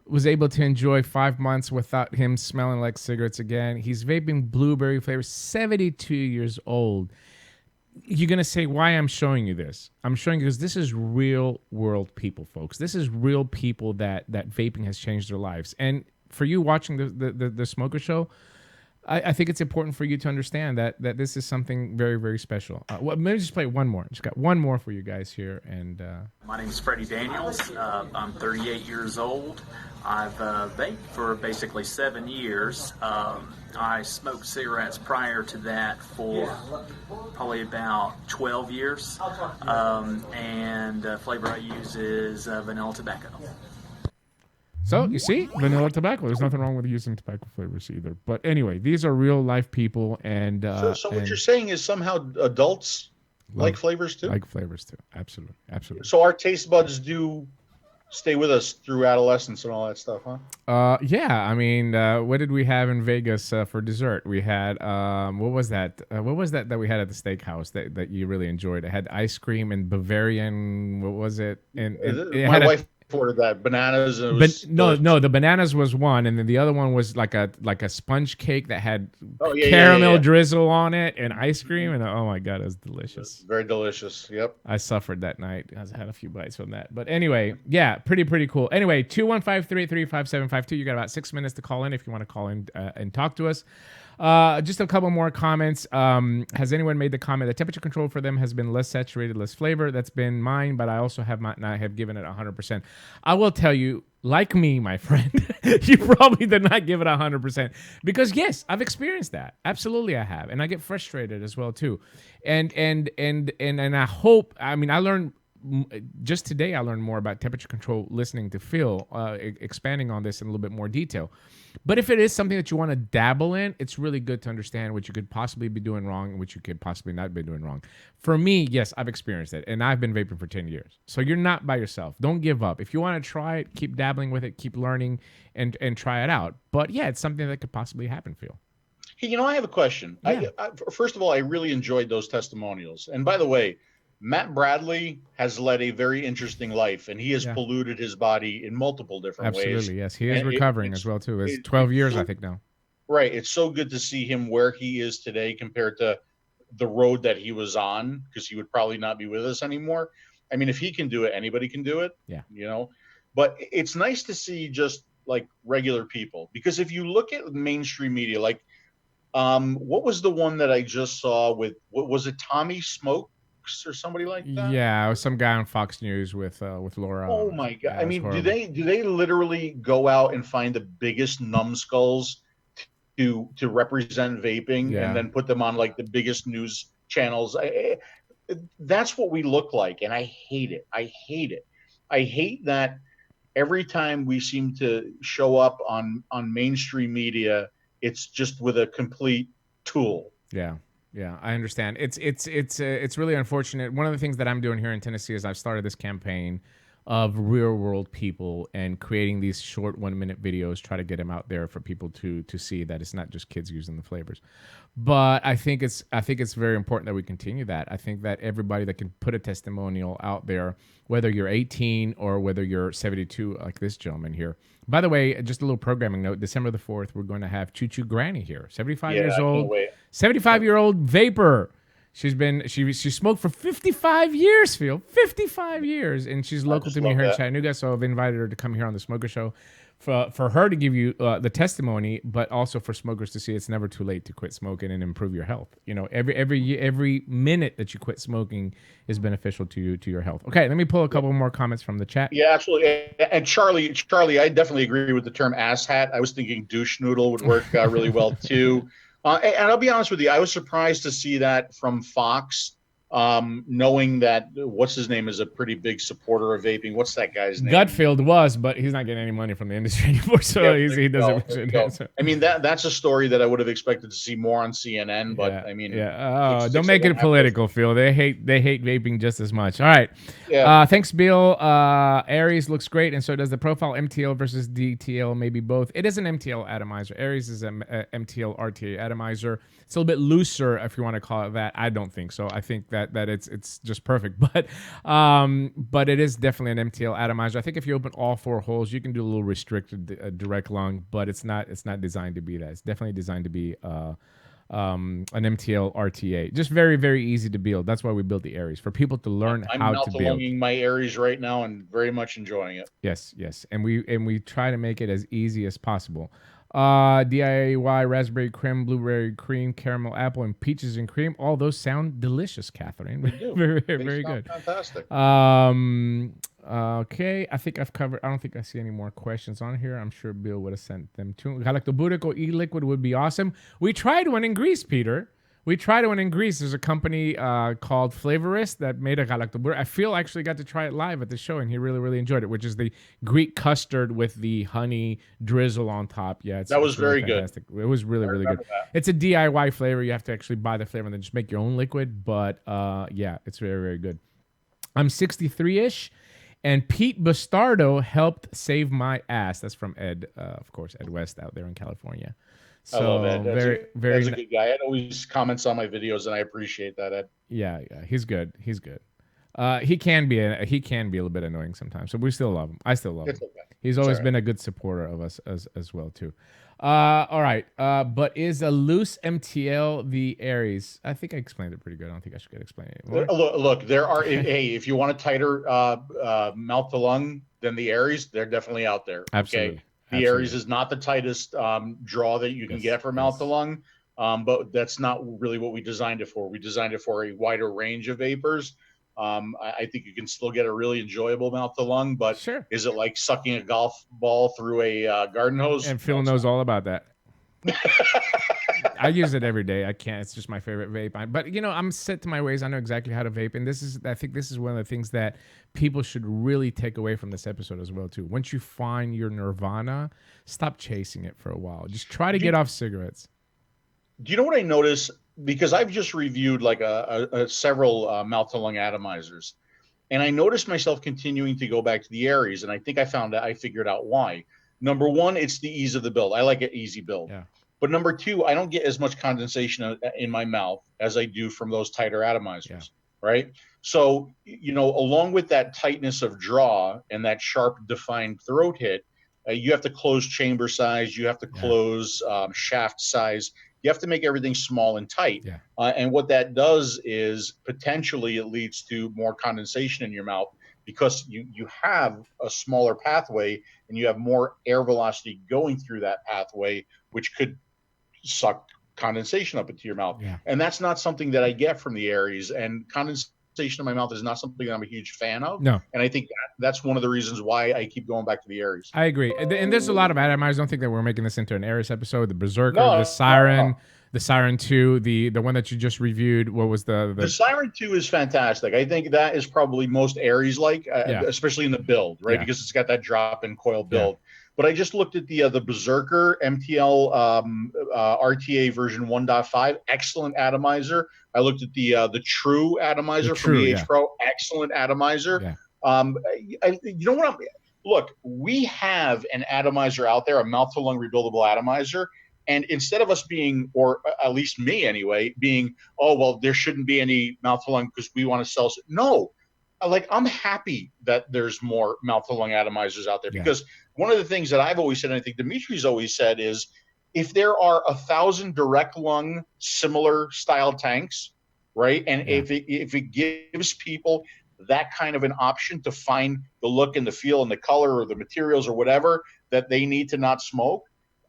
was able to enjoy 5 months without him smelling like cigarettes again. He's vaping blueberry flavor, 72 years old. You're going to say why I'm showing you this. I'm showing you because this is real world people, folks. This is real people that vaping has changed their lives. And for you watching the Smoker Show, I think it's important for you to understand that this is something very, very special. Well, maybe just play one more. Just got one more for you guys here. And my name is Freddie Daniels. I'm 38 years old. I've vaped for basically 7 years. I smoked cigarettes prior to that for probably about 12 years. And the flavor I use is vanilla tobacco. So, you see, vanilla tobacco. There's nothing wrong with using tobacco flavors either. But anyway, these are real life people. And so what you're saying is somehow adults like flavors too? Like flavors too. Absolutely. Absolutely. So our taste buds do stay with us through adolescence and all that stuff, huh? Yeah. I mean, what did we have in Vegas for dessert? We had, what was that? What was that we had at the steakhouse that you really enjoyed? It had ice cream and Bavarian, what was it? And it my had wife ordered that bananas. And no, the bananas was one, and then the other one was like a sponge cake that had caramel drizzle on it and ice cream, and oh my god, it was delicious. Very delicious. Yep. I suffered that night. I had a few bites from that, but anyway, yeah, pretty cool. Anyway, 215-383-5752. You got about 6 minutes to call in if you want to call in and talk to us. Just a couple more comments. Has anyone made the comment that temperature control for them has been less saturated, less flavor? That's been mine, but I also have not have given it 100%. I will tell you, like me, my friend, you probably did not give it 100% because yes, I've experienced that. Absolutely, I have, and I get frustrated as well too. And I hope. I mean, I learned. Just today, I learned more about temperature control listening to Phil, expanding on this in a little bit more detail. But if it is something that you want to dabble in, it's really good to understand what you could possibly be doing wrong and what you could possibly not be doing wrong. For me, yes, I've experienced it, and I've been vaping for 10 years. So you're not by yourself. Don't give up. If you want to try it, keep dabbling with it, keep learning, and try it out. But yeah, it's something that could possibly happen, Phil. Hey, I have a question. Yeah. First of all, I really enjoyed those testimonials. And by the way, Matt Bradley has led a very interesting life, and he has polluted his body in multiple different ways. Absolutely, yes. He is recovering as well, too. It's 12 years, I think, now. Right. It's so good to see him where he is today compared to the road that he was on, because he would probably not be with us anymore. I mean, if he can do it, anybody can do it. Yeah. You know, but it's nice to see just like regular people, because if you look at mainstream media, like what was the one that I just saw with, what was it, Tommy Smokes or somebody like that? Yeah, it was some guy on Fox News with Laura. Oh my God. Yeah, I mean, do they literally go out and find the biggest numbskulls to represent vaping and then put them on like the biggest news channels? That's what we look like, and I hate it. I hate it. I hate that every time we seem to show up on mainstream media, it's just with a complete tool. Yeah. Yeah, I understand. It's really unfortunate. One of the things that I'm doing here in Tennessee is I've started this campaign of real world people and creating these short 1-minute videos, try to get them out there for people to see that it's not just kids using the flavors. But I think it's very important that we continue that. I think that everybody that can put a testimonial out there, whether you're 18 or whether you're 72, like this gentleman here. By the way, just a little programming note, December the 4th, we're going to have Choo-Choo Granny here, 75 years old, 75-year-old vapor. She smoked for 55 years, Phil, 55 years, and she's local to me here in Chattanooga, so I've invited her to come here on the Smoker Show for her to give you the testimony, but also for smokers to see it's never too late to quit smoking and improve your health. You know, every minute that you quit smoking is beneficial to your health. Okay, let me pull a couple more comments from the chat. Yeah, absolutely. And Charlie, I definitely agree with the term ass hat. I was thinking douche noodle would work really well too. And I'll be honest with you, I was surprised to see that from Fox, knowing that what's his name is a pretty big supporter of vaping. What's that guy's name? Gutfield was, but he's not getting any money from the industry anymore, so he doesn't. I mean, that's a story that I would have expected to see more on CNN, but I mean, don't make it political, Phil. They hate vaping just as much. All right. Yeah. Thanks, Bill. Aries looks great, and so does the profile. MTL versus DTL, maybe both. It is an MTL atomizer. Aries is an MTL RTA atomizer. It's a little bit looser, if you want to call it that. I don't think so. I think that it's just perfect, but it is definitely an MTL atomizer. I think if you open all 4 holes, you can do a little restricted direct lung, but it's not designed to be that. It's definitely designed to be an MTL RTA. Just very, very easy to build. That's why we built the Aries, for people to learn how to build. I'm mouth-lunging my Aries right now and very much enjoying it. Yes, and we try to make it as easy as possible. DIY, raspberry creme, blueberry cream, caramel apple, and peaches and cream. All those sound delicious, Catherine. Very good. Fantastic. Okay, I think I've covered. I don't think I see any more questions on here. I'm sure Bill would have sent them to. 𝗃𝗽𝗲𝗍 e-liquid would be awesome. We tried one in Greece, Peter. We tried one in Greece. There's a company called Flavorist that made a 𝗃𝗽𝗲𝗍. I feel actually got to try it live at the show, and he really, really enjoyed it, which is the Greek custard with the honey drizzle on top. Yeah, that was really very fantastic. It was really, really good. It's a DIY flavor. You have to actually buy the flavor and then just make your own liquid. But yeah, it's very, very good. I'm 63-ish, and Pete Busardo helped save my ass. That's from Ed, of course, Ed West out there in California. So I love Ed. That's a good guy. Ed always comments on my videos, and I appreciate that, Ed. Yeah, he's good. He can be a little bit annoying sometimes, so we still love him. I still love him. Okay. He's always been a good supporter of us as well too. All right, but is a loose MTL the Aries? I think I explained it pretty good. I don't think I should explain it anymore. Look, there are. Hey, if you want a tighter mouth to lung than the Aries, they're definitely out there. Absolutely. Okay? The Aries is not the tightest draw that you can get for mouth to lung, but that's not really what we designed it for. We designed it for a wider range of vapors. I think you can still get a really enjoyable mouth to lung, but is it like sucking a golf ball through a garden hose? And Phil knows all about that. I use it every day. I can't. It's just my favorite vape. But you know, I'm set to my ways. I know exactly how to vape, and I think this is one of the things that people should really take away from this episode as well too. Once you find your nirvana, stop chasing it for a while. Just try to get off cigarettes. Do you know what I notice? Because I've just reviewed like several mouth to lung atomizers, and I noticed myself continuing to go back to the Aries, and I think I figured out why. Number one, it's the ease of the build. I like an easy build. Yeah. But number two, I don't get as much condensation in my mouth as I do from those tighter atomizers, right? So, you know, along with that tightness of draw and that sharp defined throat hit, you have to close chamber size, you have to close shaft size. You have to make everything small and tight. Yeah. And what that does is potentially it leads to more condensation in your mouth because you have a smaller pathway and you have more air velocity going through that pathway, which could suck condensation up into your mouth. Yeah. And that's not something that I get from the Aries. And condensation in my mouth is not something that I'm a huge fan of. No. And I think that's one of the reasons why I keep going back to the Aries. I agree. And there's a lot of atomizers. Don't think that we're making this into an Aries episode. The Berserker, No, the Siren, no. the Siren 2, the one that you just reviewed. What was The Siren 2 is fantastic. I think that is probably most Aries-like, especially in the build, right? Yeah. Because it's got that drop-in coil build. But I just looked at the Berserker MTL RTA version 1.5, excellent atomizer. I looked at the True atomizer from EH Pro, excellent atomizer. Yeah. You know what? Look, we have an atomizer out there, a mouth-to-lung rebuildable atomizer. And instead of us being, or at least me anyway, being, oh, well, there shouldn't be any mouth-to-lung because we want to sell. No, like I'm happy that there's more mouth-to-lung atomizers out there because one of the things that I've always said, and I think Dimitri's always said, is if there are 1,000 direct lung similar style tanks, right, and if it gives people that kind of an option to find the look and the feel and the color or the materials or whatever that they need to not smoke,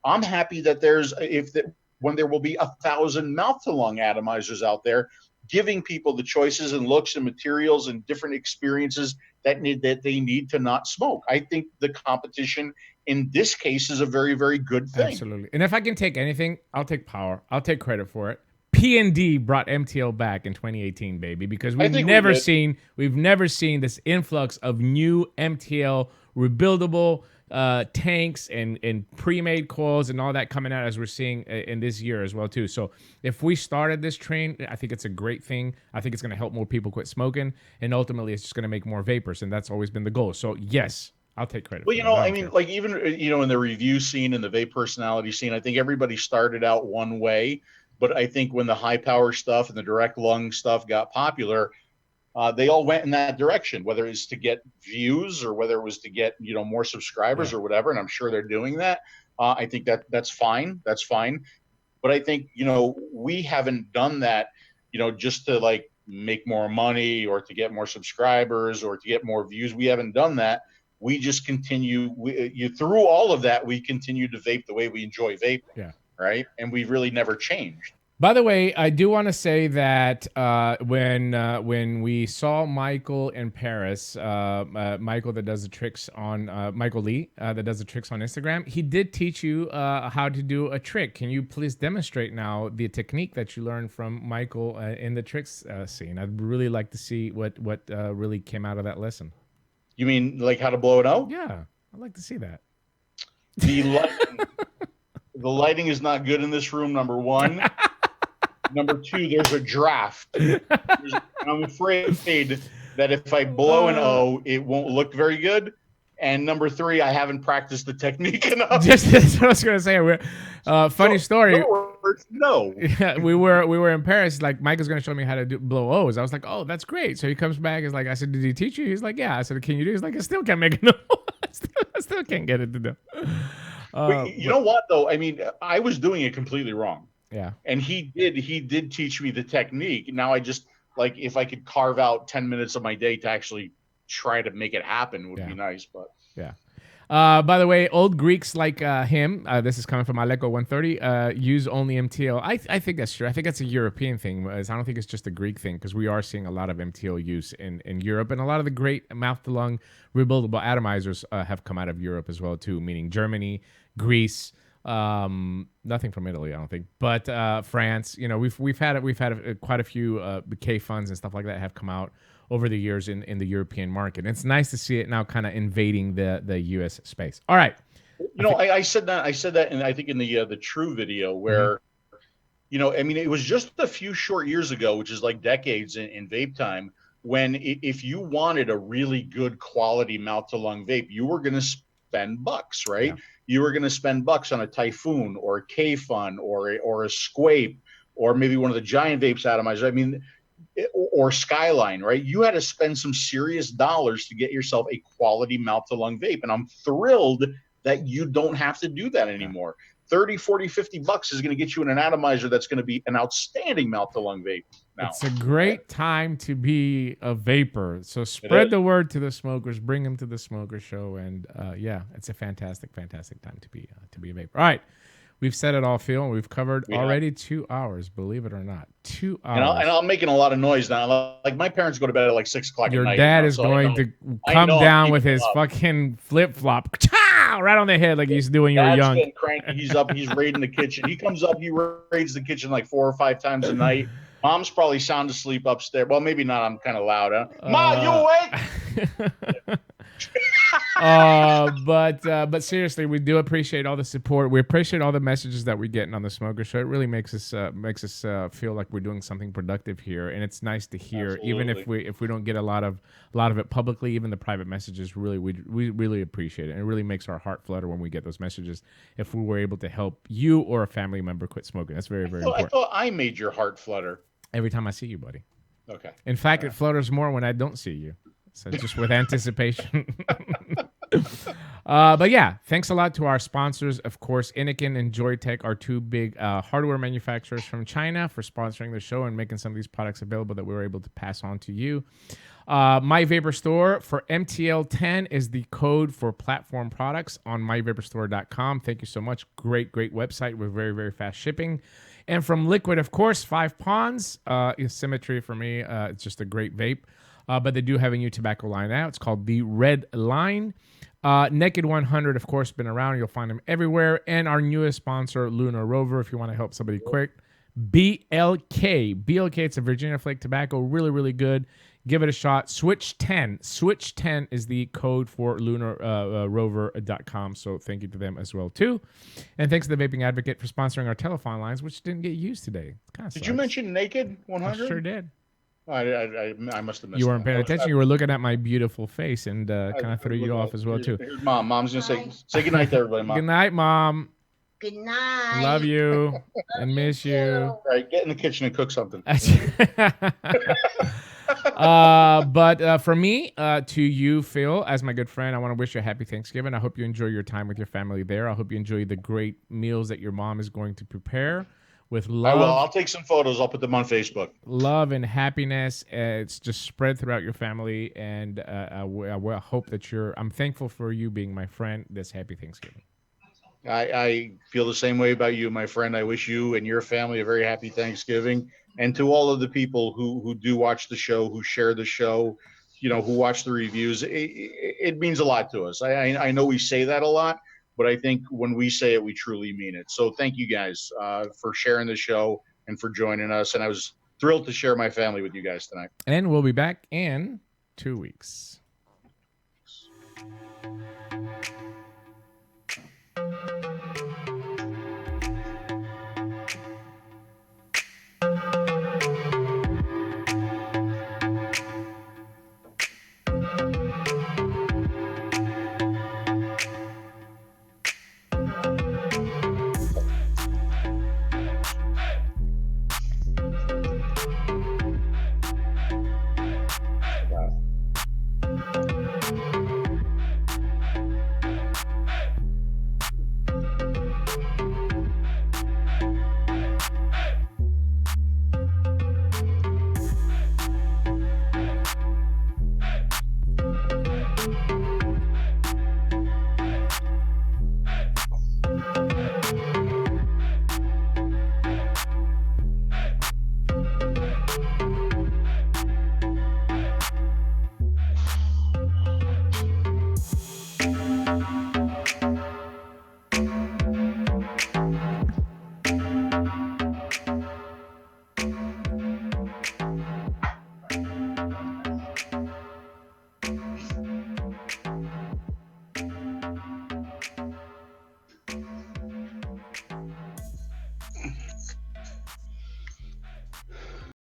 I'm happy that when there will be 1,000 mouth-to-lung atomizers out there, giving people the choices and looks and materials and different experiences that they need to not smoke. I think the competition in this case is a very, very good thing. Absolutely. And if I can take anything, I'll take power. I'll take credit for it. P&D brought MTL back in 2018, baby, because we've never seen this influx of new MTL rebuildable tanks and pre-made coils and all that coming out as we're seeing in this year as well too. So if we started this train, I think it's a great thing. I think it's going to help more people quit smoking, and ultimately it's just going to make more vapors, and that's always been the goal. So yes, I'll take credit. Well, I mean, like even in the review scene and the vape personality scene, I think everybody started out one way, but I think when the high power stuff and the direct lung stuff got popular, they all went in that direction, whether it's to get views or whether it was to get, more subscribers or whatever. And I'm sure they're doing that. I think that's fine. That's fine. But I think, we haven't done that, just to like make more money or to get more subscribers or to get more views. We haven't done that. We just continue. Through all of that, we continue to vape the way we enjoy vaping. Yeah. Right. And we've really never changed. By the way, I do want to say that when we saw Michael in Paris, Michael that does the tricks on Michael Lee that does the tricks on Instagram, he did teach you how to do a trick. Can you please demonstrate now the technique that you learned from Michael in the tricks scene? I'd really like to see what really came out of that lesson. You mean like how to blow it out? Yeah, I'd like to see that. The lighting is not good in this room, number one. Number two, there's a draft. I'm afraid that if I blow an O, it won't look very good. And number three, I haven't practiced the technique enough. Just what I was going to say. Funny story. No. Yeah, we were in Paris. Like, Michael's going to show me how to blow O's. I was like, oh, that's great. So he comes back. He's like, I said, did he teach you? He's like, yeah. I said, can you do it? He's like, I still can't make it. I still can't get it to do. You know what, though? I mean, I was doing it completely wrong. Yeah. And he did teach me the technique. Now I just, like, if I could carve out 10 minutes of my day to actually try to make it happen would be nice. But yeah. By the way, old Greeks like him, this is coming from 𝘃𝗽𝗄 130, use only MTL. I think that's true. I think that's a European thing. I don't think it's just a Greek thing, because we are seeing a lot of MTL use in Europe, and a lot of the great mouth-to-lung rebuildable atomizers have come out of Europe as well too, meaning Germany, Greece, nothing from Italy, I don't think, but France. We've had quite a few K funds and stuff like that have come out over the years in the European market. And it's nice to see it now kind of invading the U.S. space. All right. I said that, and I think in the True video where, I mean, it was just a few short years ago, which is like decades in vape time, when if you wanted a really good quality mouth-to-lung vape, you were going to spend bucks, right? Yeah. You were going to spend bucks on a Typhoon or a K-Fun or a 𝘃𝗽𝗄 or maybe one of the giant vapes atomizers. I mean, or Skyline, right? You had to spend some serious dollars to get yourself a quality mouth-to-lung vape. And I'm thrilled that you don't have to do that anymore. $30, $40, $50 is going to get you in an atomizer that's going to be an outstanding mouth-to-lung vape. Now, it's a great time to be a vapor. So spread the word to the smokers. Bring them to the Smoker Show, and yeah, it's a fantastic, fantastic time to be a vapor. All right, we've said it all, Phil, and we've covered already 2 hours. Believe it or not, 2 hours. And I'm making a lot of noise now. Like my parents go to bed at like 6 o'clock. Your at night. dad is going to come down with his fucking flip flop right on the head like he used to do when you were young. Been cranky. He's up. He's raiding the kitchen. He comes up. He raids the kitchen like 4 or 5 times a night. Mom's probably sound asleep upstairs. Well, maybe not. I'm kind of loud. Huh? Ma, you awake? But seriously, we do appreciate all the support. We appreciate all the messages that we're getting on the Smoker Show. It really makes us feel like we're doing something productive here, and it's nice to hear. Absolutely. Even if we don't get a lot of it publicly, even the private messages, we really appreciate it. And it really makes our heart flutter when we get those messages. If we were able to help you or a family member quit smoking, that's very, very important. I thought I made your heart flutter. Every time I see you, buddy. Okay. In fact, it flutters more when I don't see you. So just with anticipation. But yeah, thanks a lot to our sponsors. Of course, INNOKIN and JOYETECH are 2 big hardware manufacturers from China for sponsoring the show and making some of these products available that we were able to pass on to you. My Vapor Store for MTL10 is the code for platform products on myvaporstore.com. Thank you so much. Great website with very, very fast shipping. And from Liquid, of course, 5𝗺 is Symmetry for me. It's just a great vape. But they do have a new tobacco line now. It's called the Red Line. Naked 100, of course, been around. You'll find them everywhere. And our newest sponsor, LUNAR ROVER, if you want to help somebody quick. BLK, it's a Virginia Flake tobacco. Really, really good. Give it a shot. Switch 10 is the code for LunarRover.com. So thank you to them as well, too. And thanks to the Vaping Advocate for sponsoring our telephone lines, which didn't get used today. Did you mention Naked 100? I sure did. I must have missed. You weren't paying attention. You were looking at my beautiful face and kind of threw you off as well, too. Here's Mom. Mom's going to say good night to everybody, Mom. Good night, Mom. Good night. Love you and miss you. All right, get in the kitchen and cook something. But from me to you, Phil, as my good friend, I want to wish you a happy Thanksgiving. I hope you enjoy your time with your family there. I hope you enjoy the great meals that your mom is going to prepare with love. I will. I'll take some photos. I'll put them on Facebook. Love and happiness. It's just spread throughout your family. And I hope that I'm thankful for you being my friend this happy Thanksgiving. I feel the same way about you, my friend. I wish you and your family a very happy Thanksgiving. And to all of the people who do watch the show, who share the show, who watch the reviews, it means a lot to us. I know we say that a lot, but I think when we say it, we truly mean it. So thank you guys for sharing the show and for joining us. And I was thrilled to share my family with you guys tonight. And we'll be back in 2 weeks.